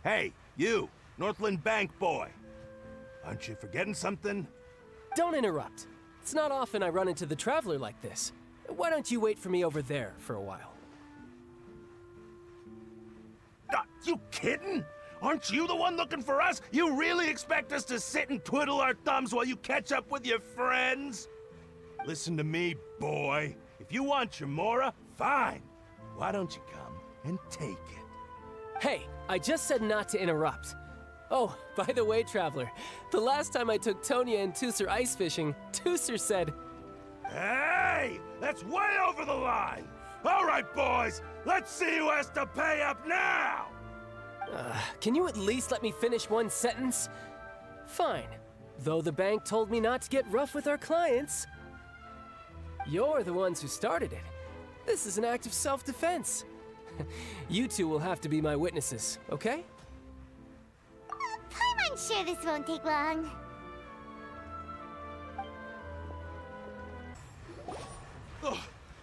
Hey, you, Northland Bank boy. Aren't you forgetting something? Don't interrupt. It's not often I run into the Traveler like this. Why don't you wait for me over there for a while? You kidding? Aren't you the one looking for us? You really expect us to sit and twiddle our thumbs while you catch up with your friends? Listen to me, boy. If you want your Mora, fine. Why don't you come and take it? Hey, I just said not to interrupt. Oh, by the way, Traveler, the last time I took Tonya and Tusser ice fishing, Tusser said... Hey! That's way over the line! All right, boys, let's see who has to pay up now! Can you at least let me finish one sentence? Fine. Though the bank told me not to get rough with our clients. You're the ones who started it. This is an act of self-defense. You two will have to be my witnesses, okay? I'm sure this won't take long. Ugh,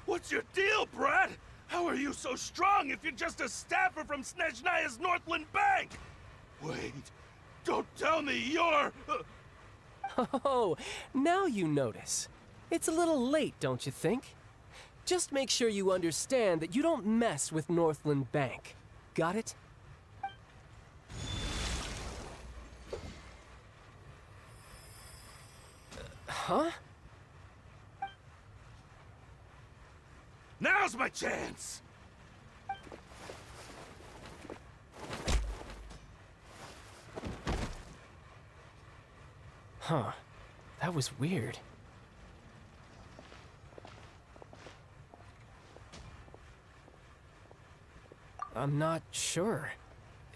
what's your deal, Brad? How are you so strong if you're just a staffer from Snezhnaya's Northland Bank? Wait, don't tell me you're... Oh, now you notice. It's a little late, don't you think? Just make sure you understand that you don't mess with Northland Bank. Got it? Huh? Now's my chance! Huh. That was weird. I'm not sure.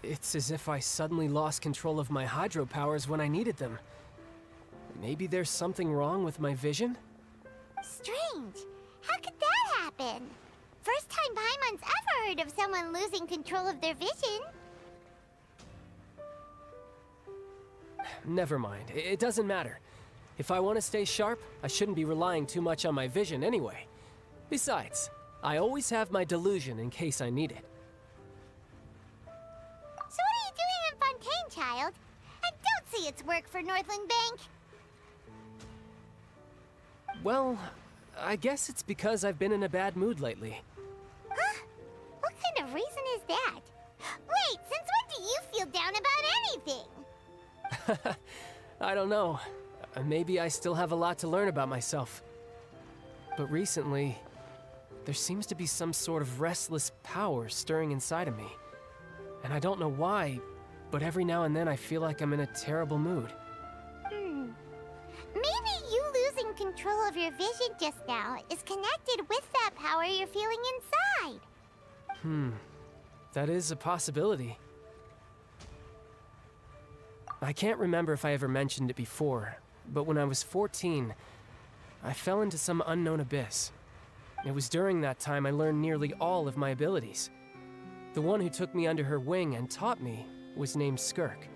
It's as if I suddenly lost control of my hydro powers when I needed them. Maybe there's something wrong with my vision? Strange. How could that happen? First time Paimon's ever heard of someone losing control of their vision. Never mind. It doesn't matter. If I want to stay sharp, I shouldn't be relying too much on my vision anyway. Besides, I always have my delusion in case I need it. So what are you doing in Fontaine, child? I don't see its work for Northland Bank. Well, I guess it's because I've been in a bad mood lately. Huh? What kind of reason is that? Wait, since when do you feel down about anything? I don't know. Maybe I still have a lot to learn about myself. But recently, there seems to be some sort of restless power stirring inside of me. And I don't know why, but every now and then I feel like I'm in a terrible mood. Maybe you losing control of your vision just now is connected with that power you're feeling inside. That is a possibility. I can't remember if I ever mentioned it before, but when I was 14, I fell into some unknown abyss. It was during that time I learned nearly all of my abilities. The one who took me under her wing and taught me was named Skirk.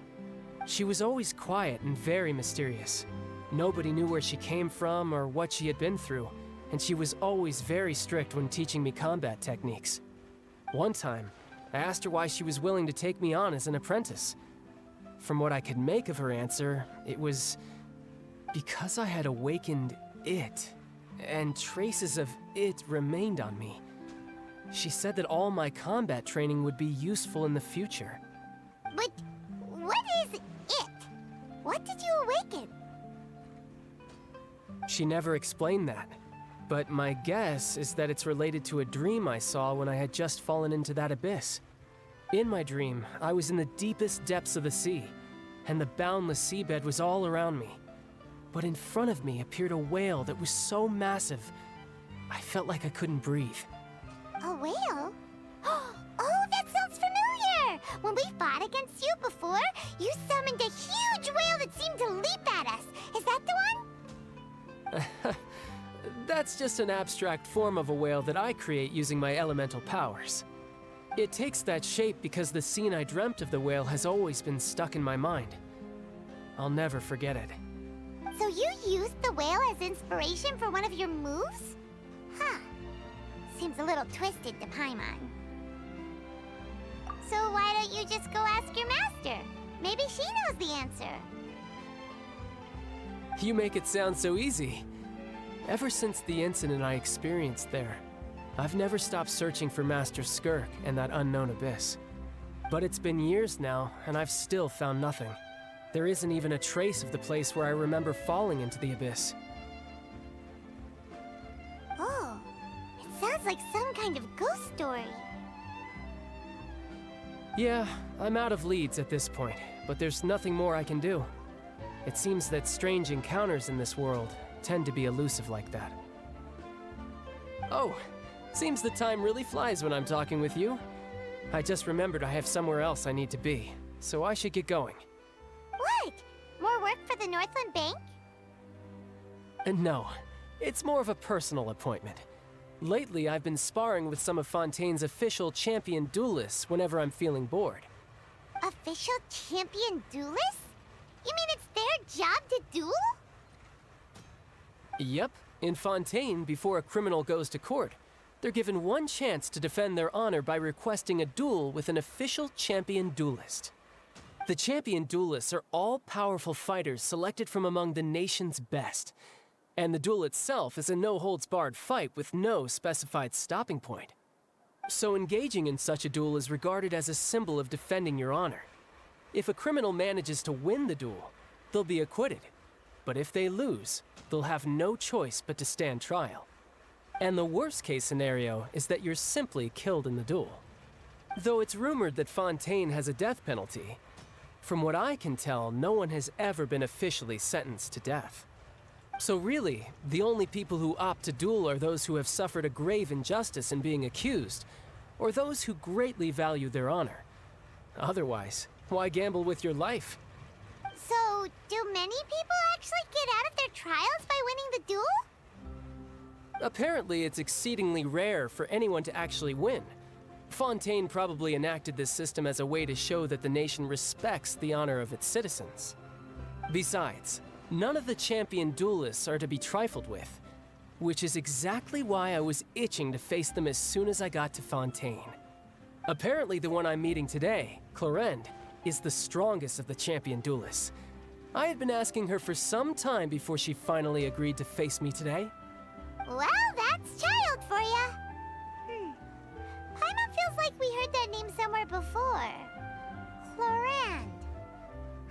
She was always quiet and very mysterious. Nobody knew where she came from or what she had been through, and she was always very strict when teaching me combat techniques. One time, I asked her why she was willing to take me on as an apprentice. From what I could make of her answer, it was because I had awakened it, and traces of it remained on me. She said that all my combat training would be useful in the future. But what is it? What did you awaken? She never explained that, but my guess is that it's related to a dream I saw when I had just fallen into that abyss. In my dream, I was in the deepest depths of the sea, and the boundless seabed was all around me. But in front of me appeared a whale that was so massive, I felt like I couldn't breathe. A whale? Oh, that sounds familiar! When we fought against you before, you summoned a huge whale that seemed to leap at us. Is that the one? That's just an abstract form of a whale that I create using my elemental powers. It takes that shape because the scene I dreamt of the whale has always been stuck in my mind. I'll never forget it. So you used the whale as inspiration for one of your moves? Huh. Seems a little twisted to Paimon. So why don't you just go ask your master? Maybe she knows the answer. You make it sound so easy. Ever since the incident I experienced there, I've never stopped searching for Master Skirk and that unknown abyss. But it's been years now, and I've still found nothing. There isn't even a trace of the place where I remember falling into the abyss. Oh, it sounds like some kind of ghost story. Yeah, I'm out of leads at this point, but there's nothing more I can do. It seems that strange encounters in this world tend to be elusive like that. Oh, seems the time really flies when I'm talking with you. I just remembered I have somewhere else I need to be, so I should get going. What? More work for the Northland Bank? No, it's more of a personal appointment. Lately, I've been sparring with some of Fontaine's official champion duelists whenever I'm feeling bored. Official champion duelists? You mean it's their job to duel? Yep. In Fontaine, before a criminal goes to court, they're given one chance to defend their honor by requesting a duel with an official champion duelist. The champion duelists are all-powerful fighters selected from among the nation's best. And the duel itself is a no-holds-barred fight with no specified stopping point. So engaging in such a duel is regarded as a symbol of defending your honor. If a criminal manages to win the duel, they'll be acquitted. But if they lose, they'll have no choice but to stand trial. And the worst-case scenario is that you're simply killed in the duel. Though it's rumored that Fontaine has a death penalty, from what I can tell, no one has ever been officially sentenced to death. So really, the only people who opt to duel are those who have suffered a grave injustice in being accused, or those who greatly value their honor. Otherwise, why gamble with your life? So, do many people actually get out of their trials by winning the duel? Apparently, it's exceedingly rare for anyone to actually win. Fontaine probably enacted this system as a way to show that the nation respects the honor of its citizens. Besides, none of the champion duelists are to be trifled with, which is exactly why I was itching to face them as soon as I got to Fontaine. Apparently, the one I'm meeting today, Clorinde, is the strongest of the champion duelists. I had been asking her for some time before she finally agreed to face me today. Well, that's child for ya. Paimon feels like we heard that name somewhere before. Clorinde.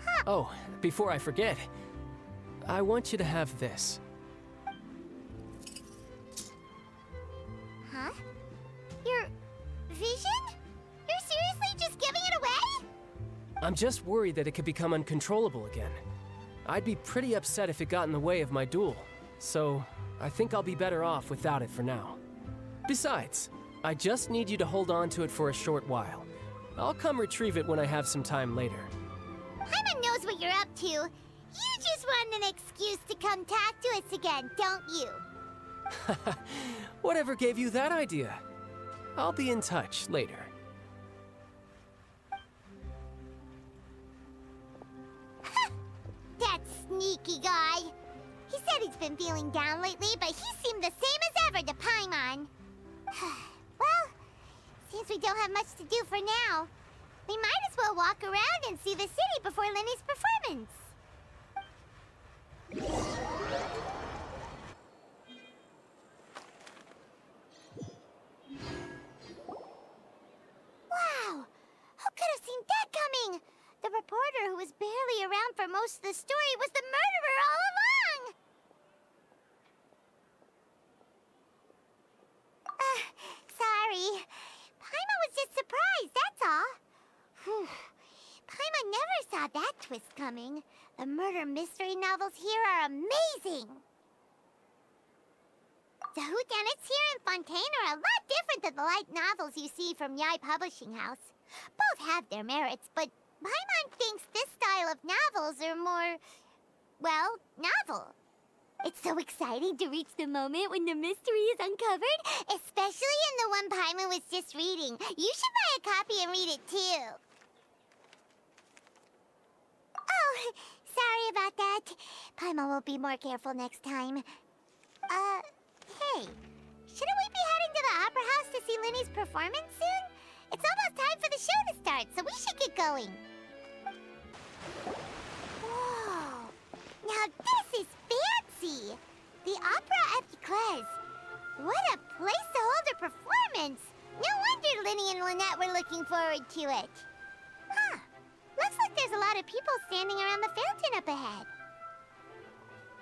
Huh. Oh, before I forget, I want you to have this. Huh? Your vision? You're seriously just giving it away? I'm just worried that it could become uncontrollable again. I'd be pretty upset if it got in the way of my duel, so I think I'll be better off without it for now. Besides, I just need you to hold on to it for a short while. I'll come retrieve it when I have some time later. Paimon knows what you're up to. You just want an excuse to come talk to us again, don't you? Whatever gave you that idea? I'll be in touch later. That sneaky guy. He said he's been feeling down lately, but he seemed the same as ever to Paimon. Well, since we don't have much to do for now, we might as well walk around and see the city before Lenny's performance. Wow! Who could have seen that coming? The reporter who was barely around for most of the story was the murderer all along! Sorry. Paimon was just surprised, that's all. Whew. Paimon never saw that twist coming. The murder mystery novels here are amazing! The whodunits here in Fontaine are a lot different than the light novels you see from Yai Publishing House. Both have their merits, but Paimon thinks this style of novels are more, well, novel. It's so exciting to reach the moment when the mystery is uncovered, especially in the one Paimon was just reading. You should buy a copy and read it too. Oh, sorry about that. Paimon will be more careful next time. Hey, shouldn't we be heading to the Opera House to see Lenny's performance soon? It's almost time for the show to start, so we should get going. Whoa, now this is fancy! The Opera Epiclese. What a place to hold a performance! No wonder Lenny and Lynette were looking forward to it. Looks like there's a lot of people standing around the fountain up ahead.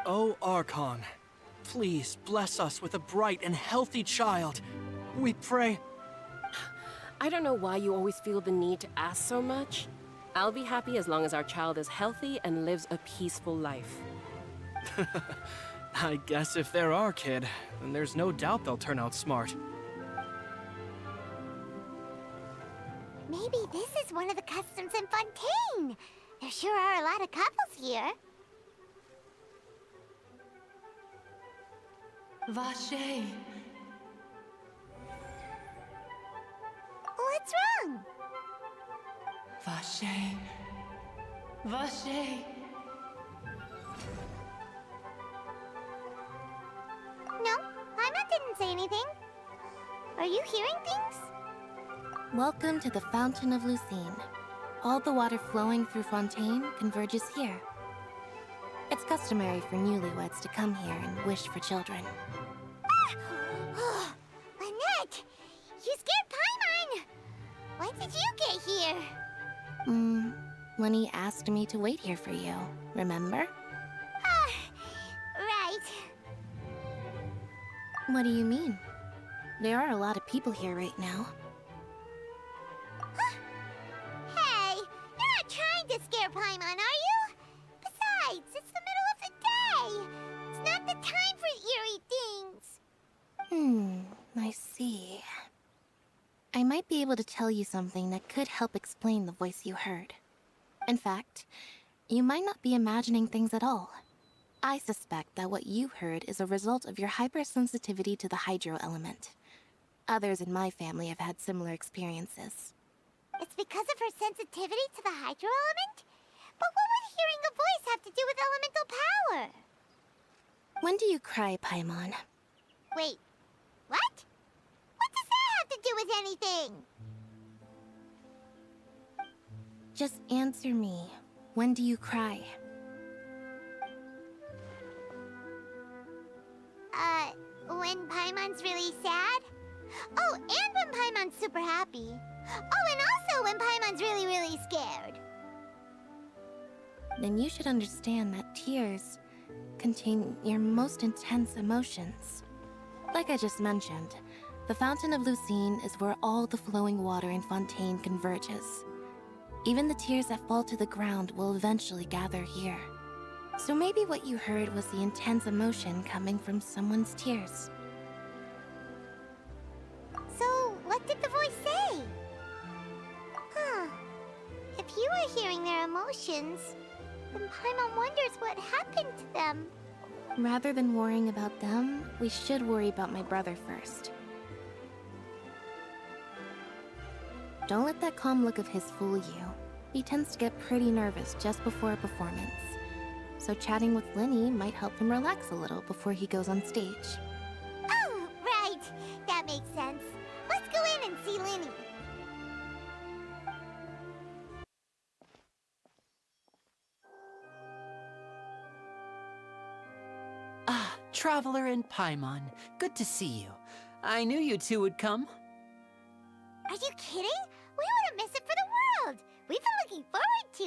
Oh, Archon, please bless us with a bright and healthy child. We pray. I don't know why you always feel the need to ask so much. I'll be happy as long as our child is healthy and lives a peaceful life. I guess if they're our kid, then there's no doubt they'll turn out smart. Maybe this is one of the customs in Fontaine. There sure are a lot of couples here. Vache. What's wrong? Vache. Vache. No, Paimon didn't say anything. Are you hearing things? Welcome to the Fountain of Lucine. All the water flowing through Fontaine converges here. It's customary for newlyweds to come here and wish for children. Ah! Lynette! You scared Paimon! When did you get here? Lenny asked me to wait here for you, remember? Right. What do you mean? There are a lot of people here right now. Hey, you're not trying to scare Paimon, are you? Besides, it's the middle of the day. It's not the time for eerie things. I see. I might be able to tell you something that could help explain the voice you heard. In fact, you might not be imagining things at all. I suspect that what you heard is a result of your hypersensitivity to the hydro element. Others in my family have had similar experiences. It's because of her sensitivity to the hydro element? But what would hearing a voice have to do with elemental power? When do you cry, Paimon? Wait, what? What does that have to do with anything? Just answer me. When do you cry? When Paimon's really sad? Oh, and when Paimon's super happy. Oh, and also when Paimon's really, really scared. Then you should understand that tears contain your most intense emotions. Like I just mentioned, the Fountain of Lucine is where all the flowing water in Fontaine converges. Even the tears that fall to the ground will eventually gather here. So maybe what you heard was the intense emotion coming from someone's tears. So, what did the voice say? If you were hearing their emotions, then Paimon wonders what happened to them. Rather than worrying about them, we should worry about my brother first. Don't let that calm look of his fool you. He tends to get pretty nervous just before a performance. So chatting with Lenny might help him relax a little before he goes on stage. Oh, right. That makes sense. Let's go in and see Lenny. Traveler and Paimon, good to see you. I knew you two would come. Are you kidding? We wouldn't miss it for the world. We've been looking forward to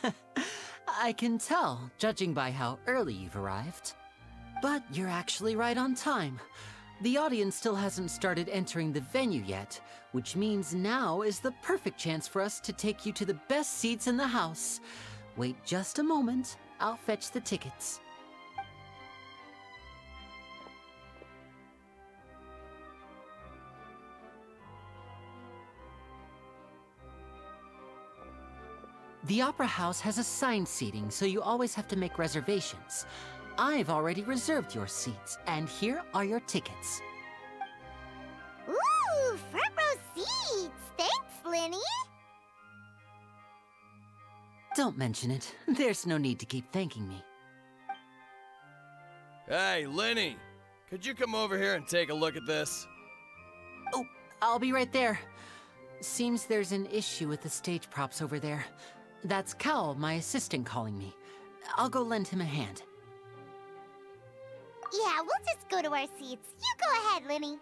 it. I can tell, judging by how early you've arrived. But you're actually right on time. The audience still hasn't started entering the venue yet, which means now is the perfect chance for us to take you to the best seats in the house. Wait just a moment. I'll fetch the tickets. The Opera House has assigned seating, so you always have to make reservations. I've already reserved your seats, and here are your tickets. Ooh, front row seats! Thanks, Lenny! Don't mention it. There's no need to keep thanking me. Hey, Lenny! Could you come over here and take a look at this? Oh, I'll be right there. Seems there's an issue with the stage props over there. That's Cal, my assistant, calling me. I'll go lend him a hand. Yeah, we'll just go to our seats. You go ahead, Lenny.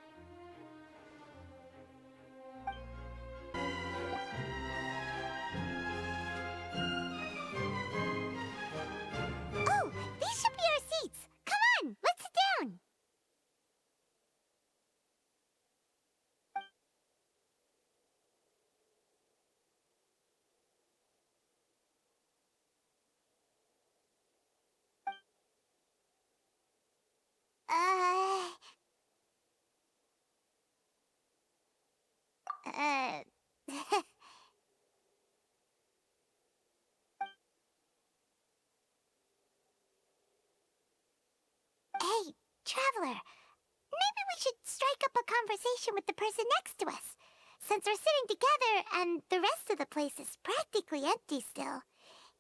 Hey, Traveler. Maybe we should strike up a conversation with the person next to us. Since we're sitting together and the rest of the place is practically empty still,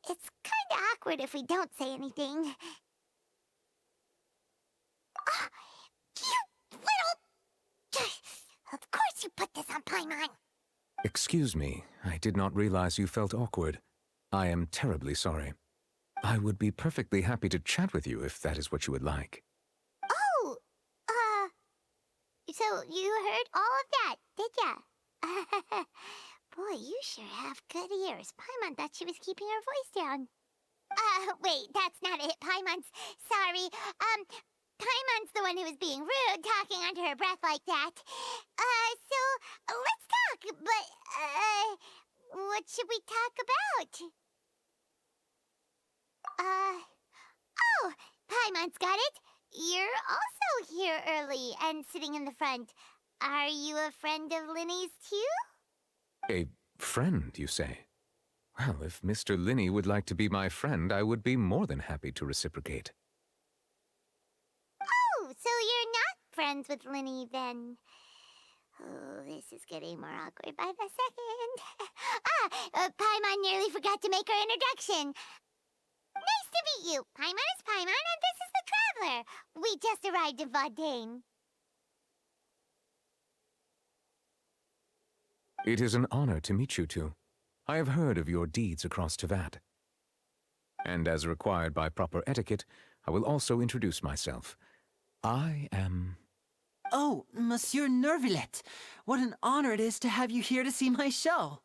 it's kinda awkward if we don't say anything. Oh, you little... Of course you put this on Paimon. Excuse me, I did not realize you felt awkward. I am terribly sorry. I would be perfectly happy to chat with you if that is what you would like. Oh, so you heard all of that, did ya? Boy, you sure have good ears. Paimon thought she was keeping her voice down. Wait, that's not it. Paimon's sorry. Paimon's the one who was being rude, talking under her breath like that. So, let's talk, but, what should we talk about? Oh, Paimon's got it. You're also here early and sitting in the front. Are you a friend of Linny's too? A friend, you say? Well, if Mr. Linney would like to be my friend, I would be more than happy to reciprocate. Oh, so you're not friends with Linny then? Oh, this is getting more awkward by the second. Paimon nearly forgot to make her introduction. Nice to meet you. Paimon is Paimon, and this is the Traveler. We just arrived in Fontaine. It is an honor to meet you two. I have heard of your deeds across Tevat. And as required by proper etiquette, I will also introduce myself. I am... Oh, Monsieur Nervillet. What an honor it is to have you here to see my show.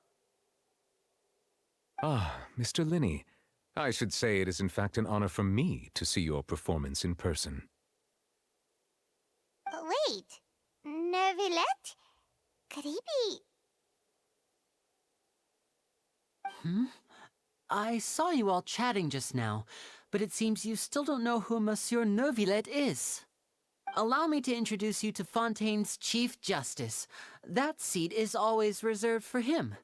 Ah, Mr. Linney. I should say it is in fact an honor for me to see your performance in person. Wait, Nervillet? Could he be... I saw you all chatting just now, but it seems you still don't know who Monsieur Nervillet is. Allow me to introduce you to Fontaine's Chief Justice. That seat is always reserved for him.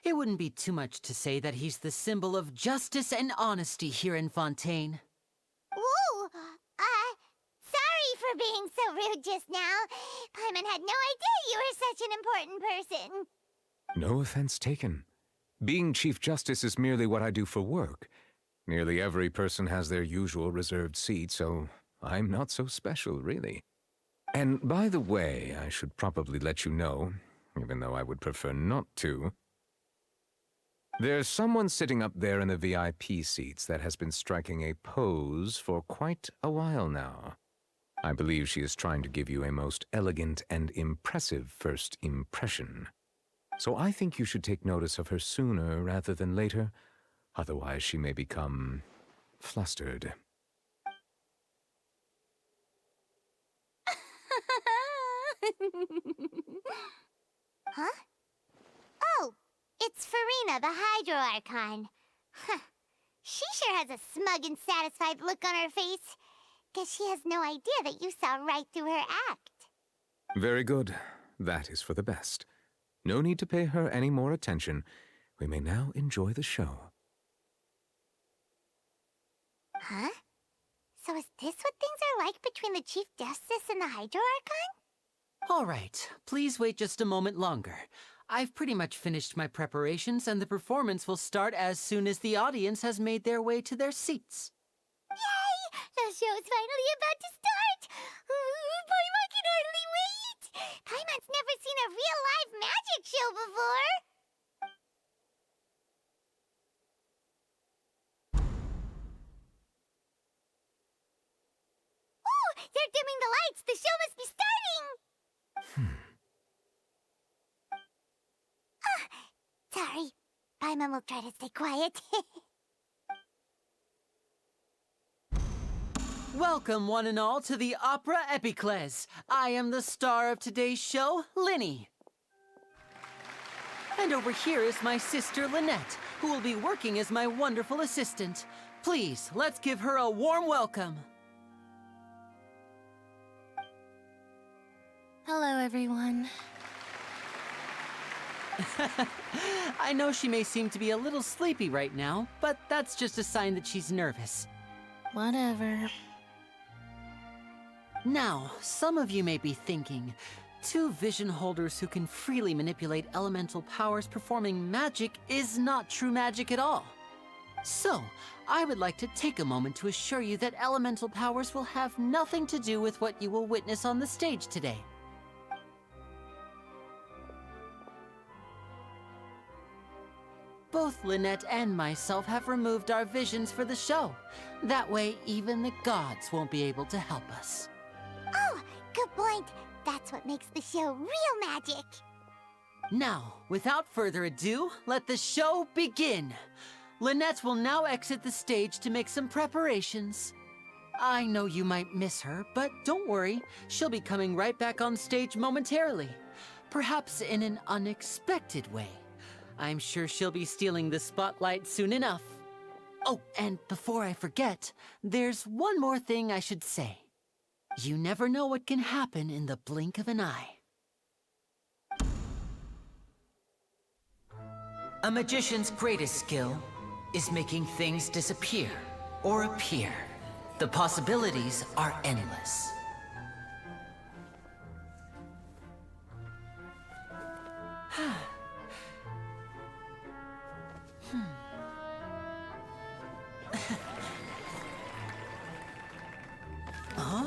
It wouldn't be too much to say that he's the symbol of justice and honesty here in Fontaine. Whoa! Sorry for being so rude just now. Paimon had no idea you were such an important person. No offense taken. Being Chief Justice is merely what I do for work. Nearly every person has their usual reserved seat, so I'm not so special, really. And by the way, I should probably let you know, even though I would prefer not to. There's someone sitting up there in the VIP seats that has been striking a pose for quite a while now. I believe she is trying to give you a most elegant and impressive first impression. So I think you should take notice of her sooner rather than later. Otherwise, she may become flustered. Huh? Oh, it's Farina, the Hydro Archon. Huh. She sure has a smug and satisfied look on her face. Guess she has no idea that you saw right through her act. Very good. That is for the best. No need to pay her any more attention. We may now enjoy the show. Huh? So is this what things are like between the Chief Justice and the Hydro Archon? All right, please wait just a moment longer. I've pretty much finished my preparations, and the performance will start as soon as the audience has made their way to their seats. Yay! The show's finally about to start! Paimon can hardly wait! Paimon's never seen a real live magic show before! Ooh! They're dimming the lights! The show must be starting! Sorry. Paimon will try to stay quiet. Welcome, one and all, to the Opera Epiclese. I am the star of today's show, Linny. And over here is my sister, Lynette, who will be working as my wonderful assistant. Please, let's give her a warm welcome. Hello, everyone. I know she may seem to be a little sleepy right now, but that's just a sign that she's nervous. Whatever. Now, some of you may be thinking, two vision holders who can freely manipulate elemental powers performing magic is not true magic at all. So, I would like to take a moment to assure you that elemental powers will have nothing to do with what you will witness on the stage today. Both Lynette and myself have removed our visions for the show. That way, even the gods won't be able to help us. Oh, good point. That's what makes the show real magic. Now, without further ado, let the show begin. Lynette will now exit the stage to make some preparations. I know you might miss her, but don't worry. She'll be coming right back on stage momentarily. Perhaps in an unexpected way. I'm sure she'll be stealing the spotlight soon enough. Oh, and before I forget, there's one more thing I should say. You never know what can happen in the blink of an eye. A magician's greatest skill is making things disappear or appear. The possibilities are endless. Huh?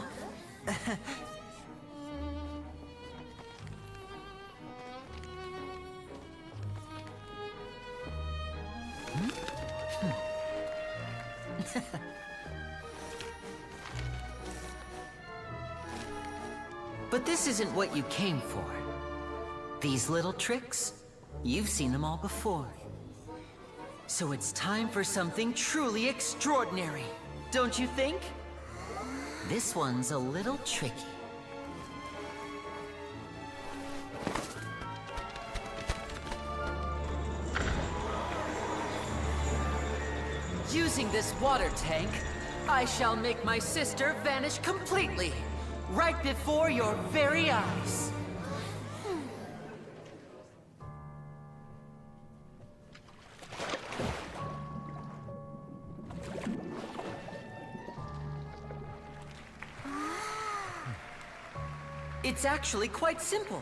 But this isn't what you came for. These little tricks, you've seen them all before. So it's time for something truly extraordinary, don't you think? This one's a little tricky. Using this water tank, I shall make my sister vanish completely, right before your very eyes. It's actually quite simple.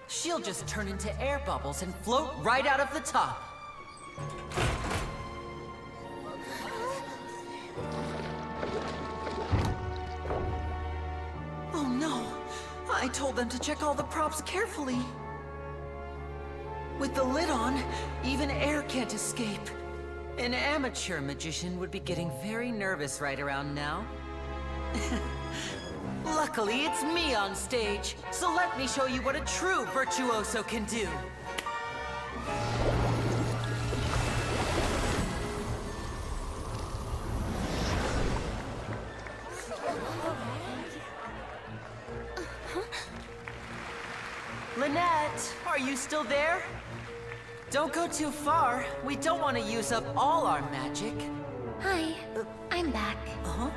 She'll just turn into air bubbles and float right out of the top. Oh no! I told them to check all the props carefully. With the lid on, even air can't escape. An amateur magician would be getting very nervous right around now. Luckily, it's me on stage, so let me show you what a true virtuoso can do. Lynette, are you still there? Don't go too far. We don't want to use up all our magic. Hi, I'm back. Uh-huh.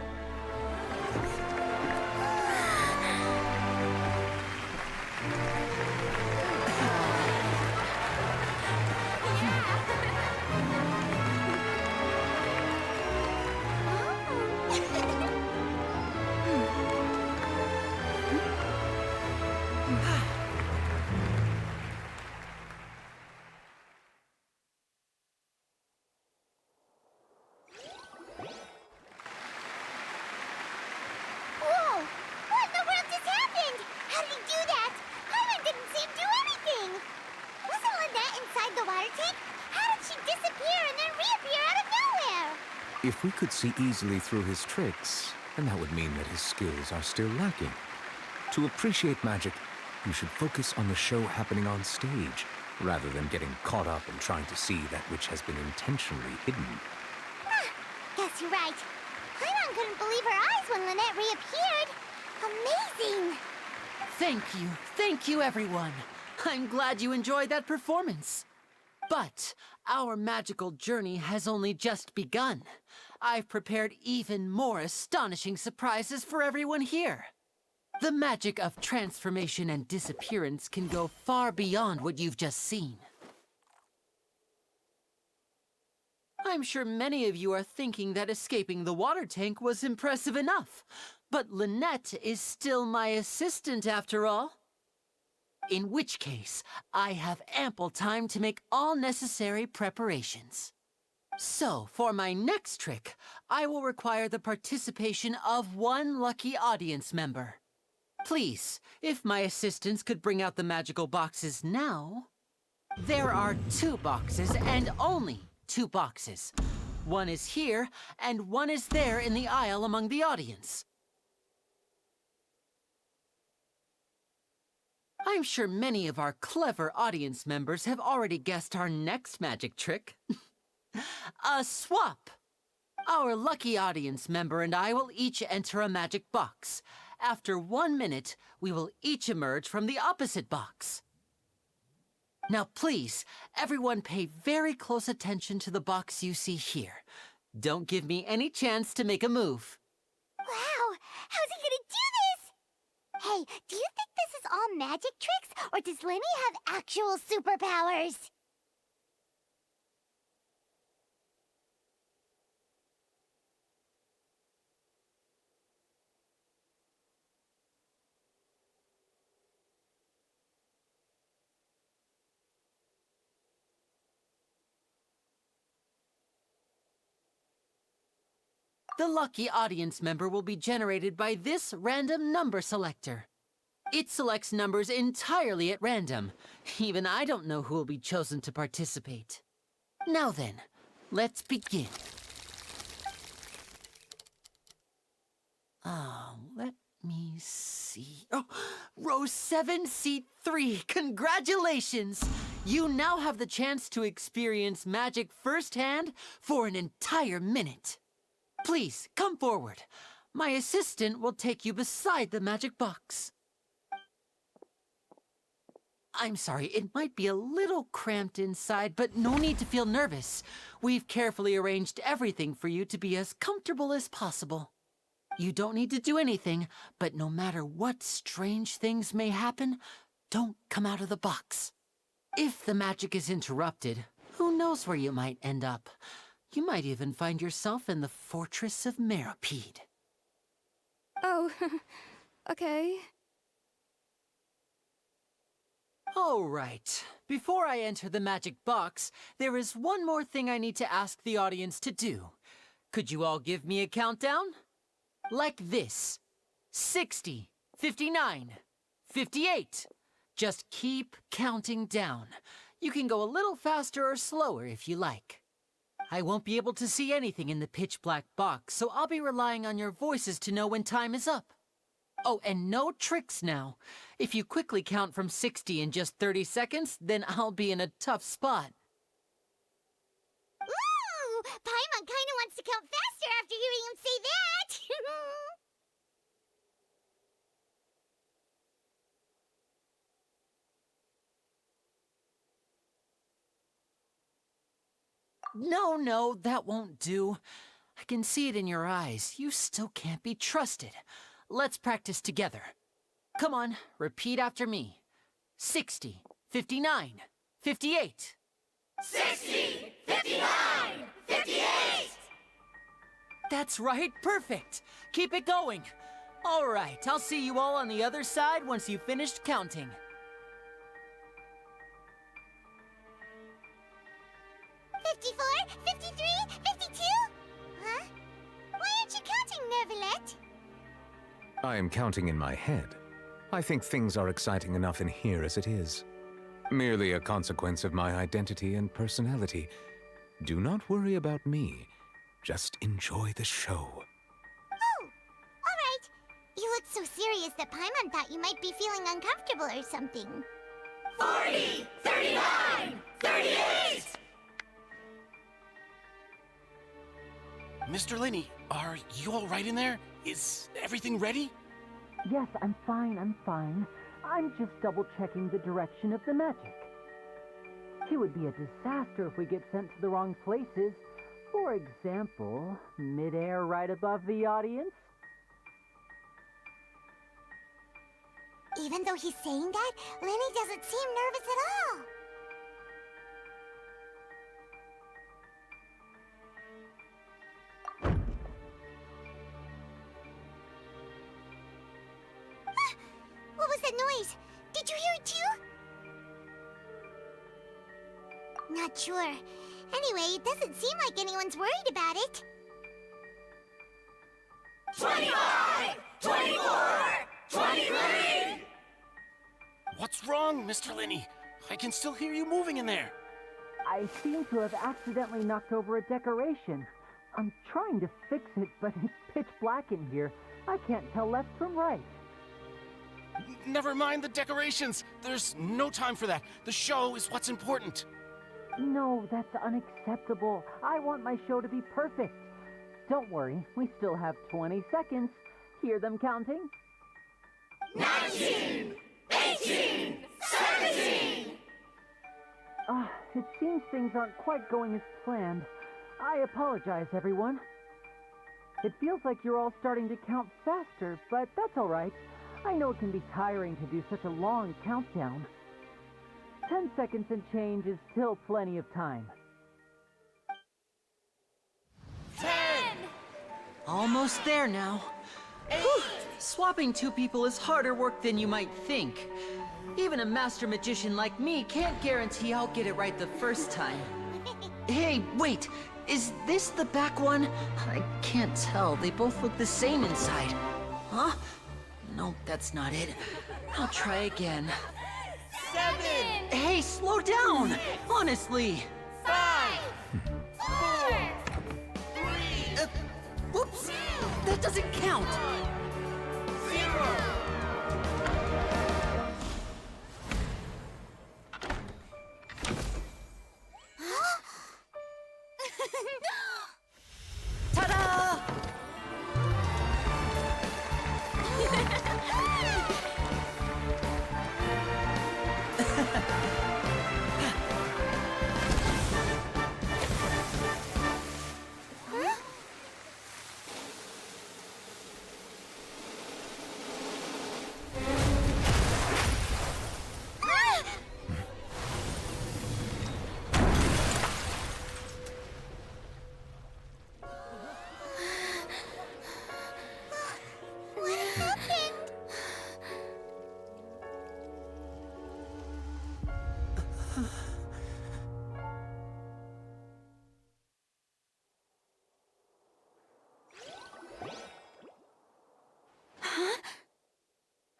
If we could see easily through his tricks, then that would mean that his skills are still lacking. To appreciate magic, you should focus on the show happening on stage, rather than getting caught up in trying to see that which has been intentionally hidden. Guess you're right. Paimon couldn't believe her eyes when Lynette reappeared. Amazing! Thank you everyone. I'm glad you enjoyed that performance. But our magical journey has only just begun. I've prepared even more astonishing surprises for everyone here. The magic of transformation and disappearance can go far beyond what you've just seen. I'm sure many of you are thinking that escaping the water tank was impressive enough, but Lynette is still my assistant after all. In which case, I have ample time to make all necessary preparations. So, for my next trick, I will require the participation of one lucky audience member. Please, if my assistants could bring out the magical boxes now. There are 2 boxes and only 2 boxes. One is here and one is there in the aisle among the audience. I'm sure many of our clever audience members have already guessed our next magic trick. A swap! Our lucky audience member and I will each enter a magic box. After 1 minute, we will each emerge from the opposite box. Now please, everyone pay very close attention to the box you see here. Don't give me any chance to make a move. Wow! How's he gonna do this? Hey, do you think this is all magic tricks, or does Lenny have actual superpowers? The lucky audience member will be generated by this random number selector. It selects numbers entirely at random. Even I don't know who will be chosen to participate. Now then, let's begin. Let me see. Oh, row 7, seat 3. Congratulations! You now have the chance to experience magic firsthand for an entire minute. Please, come forward. My assistant will take you beside the magic box. I'm sorry, it might be a little cramped inside, but no need to feel nervous. We've carefully arranged everything for you to be as comfortable as possible. You don't need to do anything, but no matter what strange things may happen, don't come out of the box. If the magic is interrupted, who knows where you might end up? You might even find yourself in the Fortress of Meropide. Oh, okay. All right. Before I enter the magic box, there is one more thing I need to ask the audience to do. Could you all give me a countdown? Like this. 60, 59, 58. Just keep counting down. You can go a little faster or slower if you like. I won't be able to see anything in the pitch-black box, so I'll be relying on your voices to know when time is up. Oh, and no tricks now. If you quickly count from 60 in just 30 seconds, then I'll be in a tough spot. Ooh! Paimon kinda wants to count faster after hearing him say that! No, that won't do. I can see it in your eyes. You still can't be trusted. Let's practice together. Come on, repeat after me. 60, 59, 58. 60, 59, 58! That's right, perfect. Keep it going. All right, I'll see you all on the other side once you've finished counting. 54, 53, 52? Huh? Why aren't you counting, Neuvillette? I am counting in my head. I think things are exciting enough in here as it is. Merely a consequence of my identity and personality. Do not worry about me. Just enjoy the show. Oh, alright. You look so serious that Paimon thought you might be feeling uncomfortable or something. 40, 39, 38! Mr. Linney, are you all right in there? Is everything ready? Yes, I'm fine. I'm just double-checking the direction of the magic. It would be a disaster if we get sent to the wrong places. For example, mid-air right above the audience. Even though he's saying that, Lenny doesn't seem nervous at all. What was that noise? Did you hear it too? Not sure. Anyway, it doesn't seem like anyone's worried about it. 25! 24! 23! What's wrong, Mr. Linney? I can still hear you moving in there. I seem to have accidentally knocked over a decoration. I'm trying to fix it, but it's pitch black in here. I can't tell left from right. Never mind the decorations. There's no time for that. The show is what's important. No, that's unacceptable. I want my show to be perfect. Don't worry, we still have 20 seconds. Hear them counting? 19! 18! 17! It seems things aren't quite going as planned. I apologize, everyone. It feels like you're all starting to count faster, but that's all right. I know it can be tiring to do such a long countdown. 10 seconds and change is still plenty of time. 10! Almost there now. Whew. Swapping two people is harder work than you might think. Even a master magician like me can't guarantee I'll get it right the first time. Hey, wait! Is this the back one? I can't tell. They both look the same inside. Huh? No, that's not it. I'll try again. 7! Hey, slow down! Honestly! 5! 4! 3! Whoops! That doesn't count! 0! Ta-da!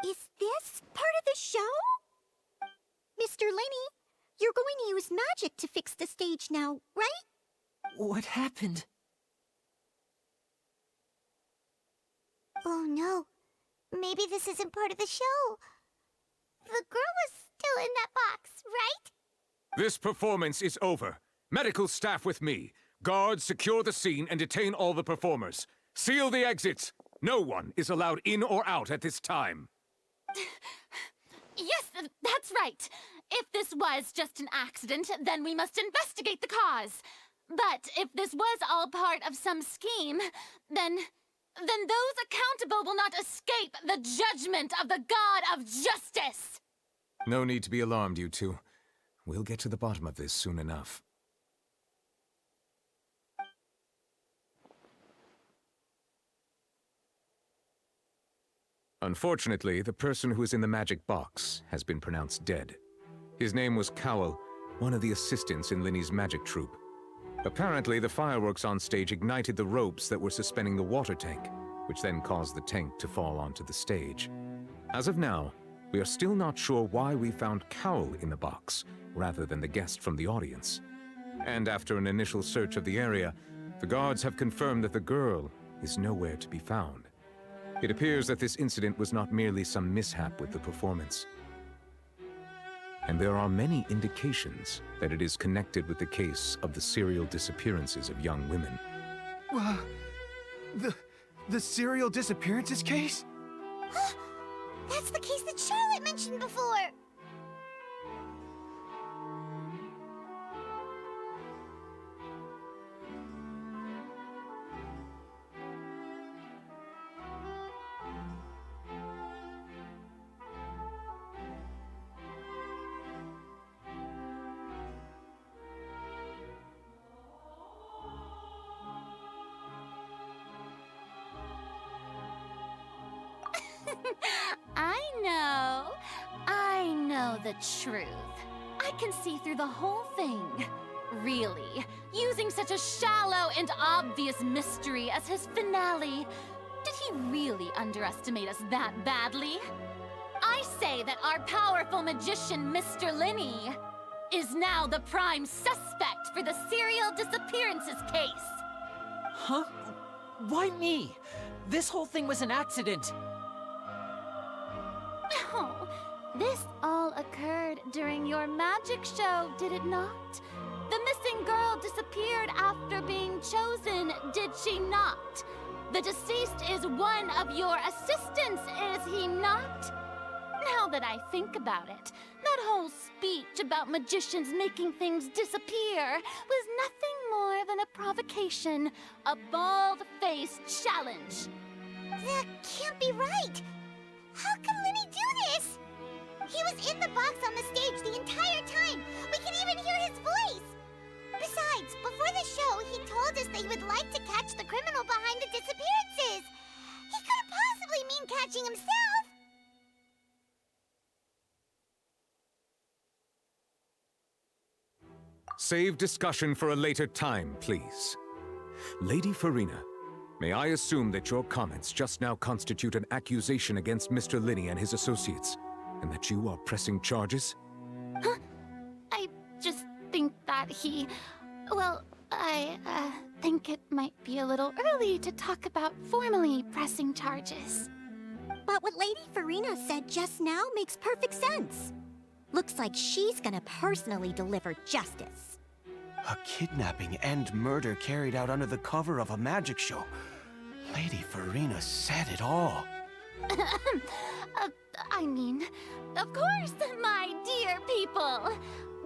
Is this part of the show? Mr. Lenny, you're going to use magic to fix the stage now, right? What happened? Oh no. Maybe this isn't part of the show. The girl was still in that box, right? This performance is over. Medical staff with me. Guards, secure the scene and detain all the performers. Seal the exits. No one is allowed in or out at this time. Yes, that's right. If this was just an accident, then we must investigate the cause. But if this was all part of some scheme, then those accountable will not escape the judgment of the God of Justice. No need to be alarmed, you two. We'll get to the bottom of this soon enough. Unfortunately, the person who is in the magic box has been pronounced dead. His name was Cowell, one of the assistants in Linny's magic troupe. Apparently, the fireworks on stage ignited the ropes that were suspending the water tank, which then caused the tank to fall onto the stage. As of now, we are still not sure why we found Cowell in the box, rather than the guest from the audience. And after an initial search of the area, the guards have confirmed that the girl is nowhere to be found. It appears that this incident was not merely some mishap with the performance. And there are many indications that it is connected with the case of the serial disappearances of young women. The serial disappearances case? That's the case that Charlotte mentioned before! I know the truth. I can see through the whole thing. Really, using such a shallow and obvious mystery as his finale. Did he really underestimate us that badly? I say that our powerful magician, Mr. Linney, is now the prime suspect for the serial disappearances case. Huh? Why me? This whole thing was an accident. Oh, this all occurred during your magic show, did it not? The missing girl disappeared after being chosen, did she not? The deceased is one of your assistants, is he not? Now that I think about it, that whole speech about magicians making things disappear was nothing more than a provocation, a bald-faced challenge. That can't be right. How can Linney do this? He was in the box on the stage the entire time. We can even hear his voice. Besides, before the show, he told us that he would like to catch the criminal behind the disappearances. He couldn't possibly mean catching himself. Save discussion for a later time, please. Lady Farina, may I assume that your comments just now constitute an accusation against Mr. Linney and his associates, and that you are pressing charges? Huh? I just think that he... Well, I think it might be a little early to talk about formally pressing charges. But what Lady Farina said just now makes perfect sense. Looks like she's gonna personally deliver justice. A kidnapping and murder carried out under the cover of a magic show. Lady Farina said it all. I mean, of course, my dear people.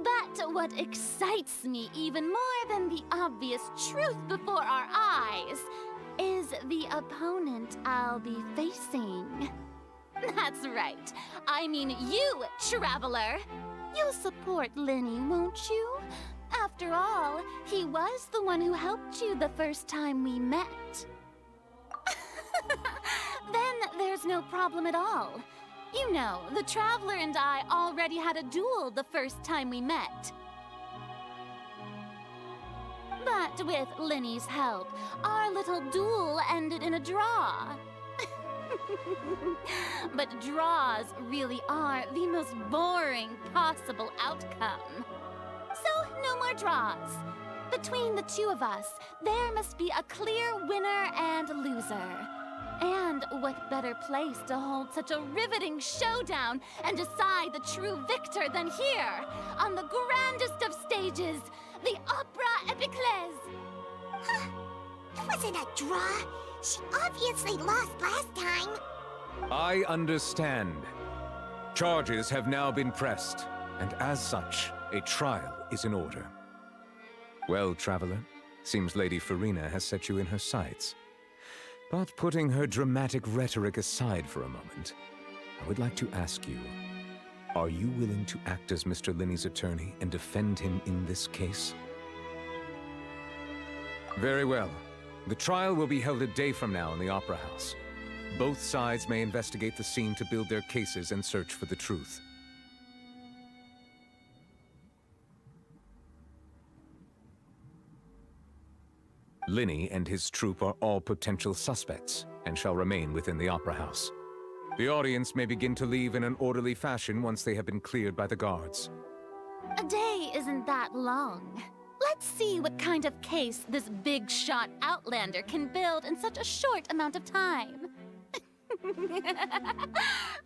But what excites me even more than the obvious truth before our eyes is the opponent I'll be facing. That's right. I mean you, Traveler. You'll support Linney, won't you? After all, he was the one who helped you the first time we met. Then there's no problem at all. You know, the Traveler and I already had a duel the first time we met. But with Linney's help, our little duel ended in a draw. But draws really are the most boring possible outcome. So, no more draws. Between the two of us, there must be a clear winner and loser. And what better place to hold such a riveting showdown and decide the true victor than here, on the grandest of stages, the Opera Epiclese. Huh? It wasn't a draw. She obviously lost last time. I understand. Charges have now been pressed, and as such, a trial is in order. Well, Traveler, seems Lady Farina has set you in her sights. But putting her dramatic rhetoric aside for a moment, I would like to ask you, are you willing to act as Mr. Linney's attorney and defend him in this case? Very well. The trial will be held a day from now in the Opera House. Both sides may investigate the scene to build their cases and search for the truth. Linney and his troupe are all potential suspects, and shall remain within the Opera House. The audience may begin to leave in an orderly fashion once they have been cleared by the guards. A day isn't that long. Let's see what kind of case this big-shot Outlander can build in such a short amount of time.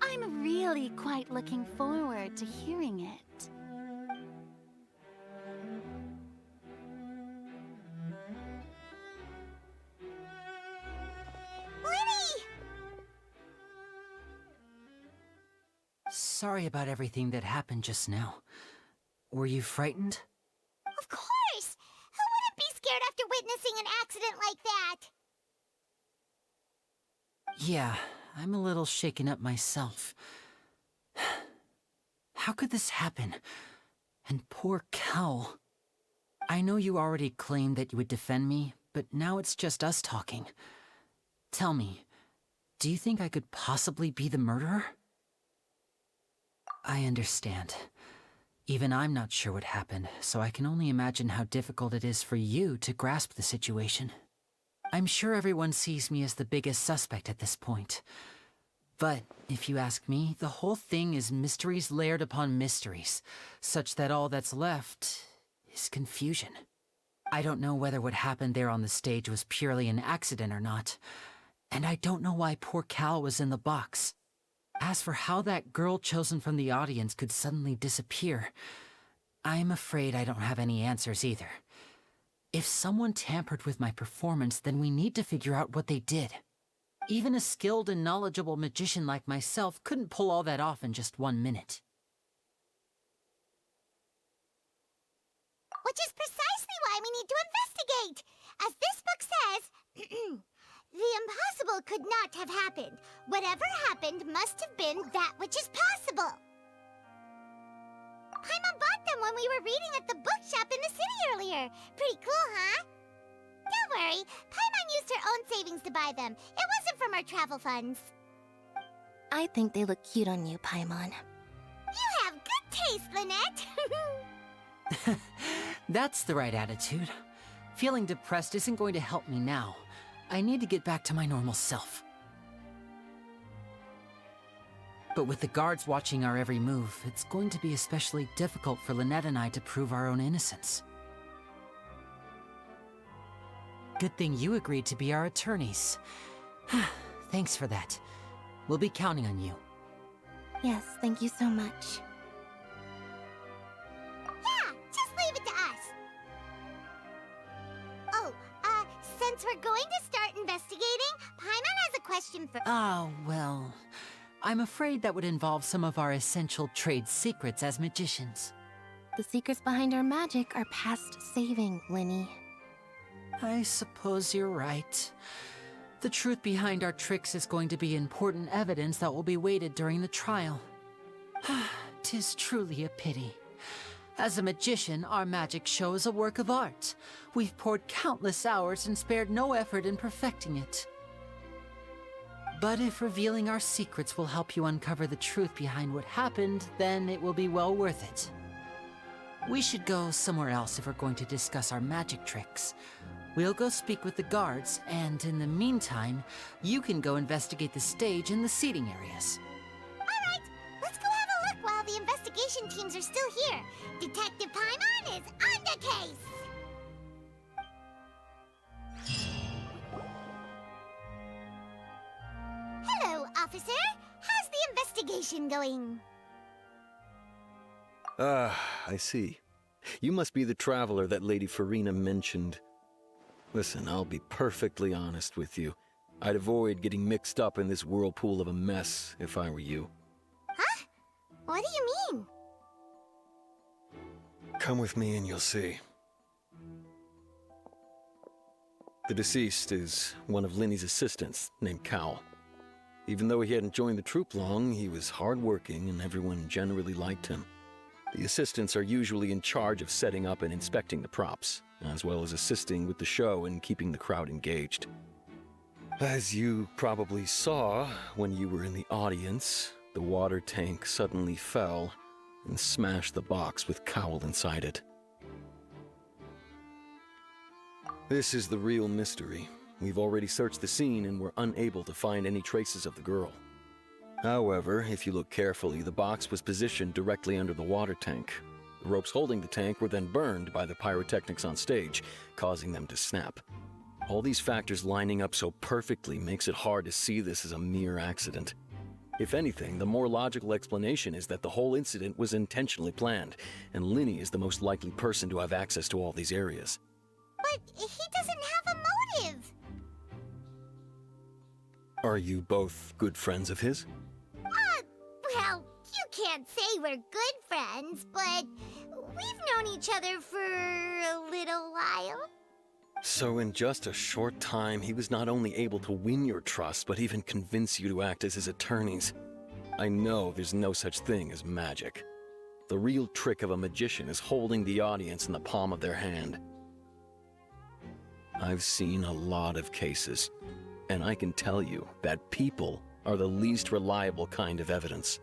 I'm really quite looking forward to hearing it. Sorry about everything that happened just now. Were you frightened? Of course! Who wouldn't be scared after witnessing an accident like that? Yeah, I'm a little shaken up myself. How could this happen? And poor Cal. I know you already claimed that you would defend me, but now it's just us talking. Tell me, Do you think I could possibly be the murderer? I understand. Even I'm not sure what happened, so I can only imagine how difficult it is for you to grasp the situation. I'm sure everyone sees me as the biggest suspect at this point. But, if you ask me, the whole thing is mysteries layered upon mysteries, such that all that's left is confusion. I don't know whether what happened there on the stage was purely an accident or not, and I don't know why poor Cal was in the box. As for how that girl chosen from the audience could suddenly disappear, I'm afraid I don't have any answers either. If someone tampered with my performance, then we need to figure out what they did. Even a skilled and knowledgeable magician like myself couldn't pull all that off in just 1 minute. Which is precisely why we need to investigate! As this book says, the impossible could not have happened. Whatever happened must have been that which is possible. Paimon bought them when we were reading at the bookshop in the city earlier. Pretty cool, huh? Don't worry, Paimon used her own savings to buy them. It wasn't from our travel funds. I think they look cute on you, Paimon. You have good taste, Lynette! That's the right attitude. Feeling depressed isn't going to help me now. I need to get back to my normal self. But with the guards watching our every move, it's going to be especially difficult for Lynette and I to prove our own innocence. Good thing you agreed to be our attorneys. Thanks for that. We'll be counting on you. Yes, thank you so much. Yeah, just leave it to us. Oh, since we're going to start investigating, Paimon has a question for— Oh, well, I'm afraid that would involve some of our essential trade secrets as magicians. The secrets behind our magic are past saving, Lynnie. I suppose you're right. The truth behind our tricks is going to be important evidence that will be weighted during the trial. 'Tis truly a pity. As a magician, our magic show is a work of art. We've poured countless hours and spared no effort in perfecting it. But if revealing our secrets will help you uncover the truth behind what happened, then it will be well worth it. We should go somewhere else if we're going to discuss our magic tricks. We'll go speak with the guards, and in the meantime, you can go investigate the stage and the seating areas. Alright, let's go have a look while the investigation teams are still here. Detective Paimon is on the case! Hello, officer. How's the investigation going? I see. You must be the traveler that Lady Farina mentioned. Listen, I'll be perfectly honest with you. I'd avoid getting mixed up in this whirlpool of a mess if I were you. Huh? What do you mean? Come with me and you'll see. The deceased is one of Lynnie's assistants, named Cal. Even though he hadn't joined the troupe long, he was hardworking and everyone generally liked him. The assistants are usually in charge of setting up and inspecting the props, as well as assisting with the show and keeping the crowd engaged. As you probably saw when you were in the audience, the water tank suddenly fell and smashed the box with Cowl inside it. This is the real mystery. We've already searched the scene and were unable to find any traces of the girl. However, if you look carefully, the box was positioned directly under the water tank. The ropes holding the tank were then burned by the pyrotechnics on stage, causing them to snap. All these factors lining up so perfectly makes it hard to see this as a mere accident. If anything, the more logical explanation is that the whole incident was intentionally planned, and Lynnie is the most likely person to have access to all these areas. But he doesn't have a motive! Are you both good friends of his? Well, you can't say we're good friends, but we've known each other for a little while. So in just a short time, he was not only able to win your trust, but even convince you to act as his attorneys. I know there's no such thing as magic. The real trick of a magician is holding the audience in the palm of their hand. I've seen a lot of cases. And I can tell you that people are the least reliable kind of evidence.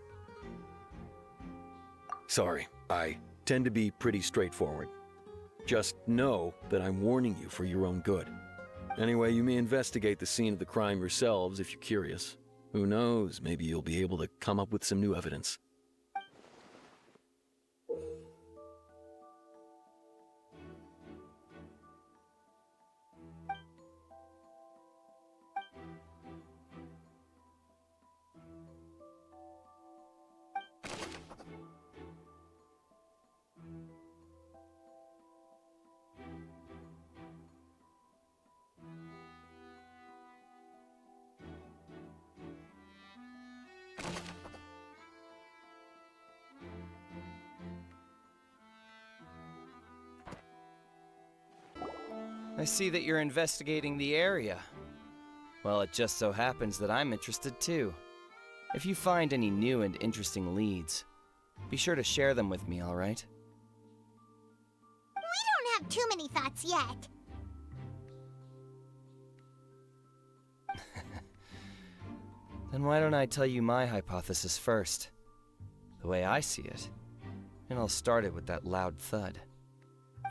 Sorry, I tend to be pretty straightforward. Just know that I'm warning you for your own good. Anyway, you may investigate the scene of the crime yourselves if you're curious. Who knows, maybe you'll be able to come up with some new evidence. I see that you're investigating the area. Well, it just so happens that I'm interested too. If you find any new and interesting leads, be sure to share them with me, all right? We don't have too many thoughts yet. Then why don't I tell you my hypothesis first? The way I see it. And I'll start it with that loud thud.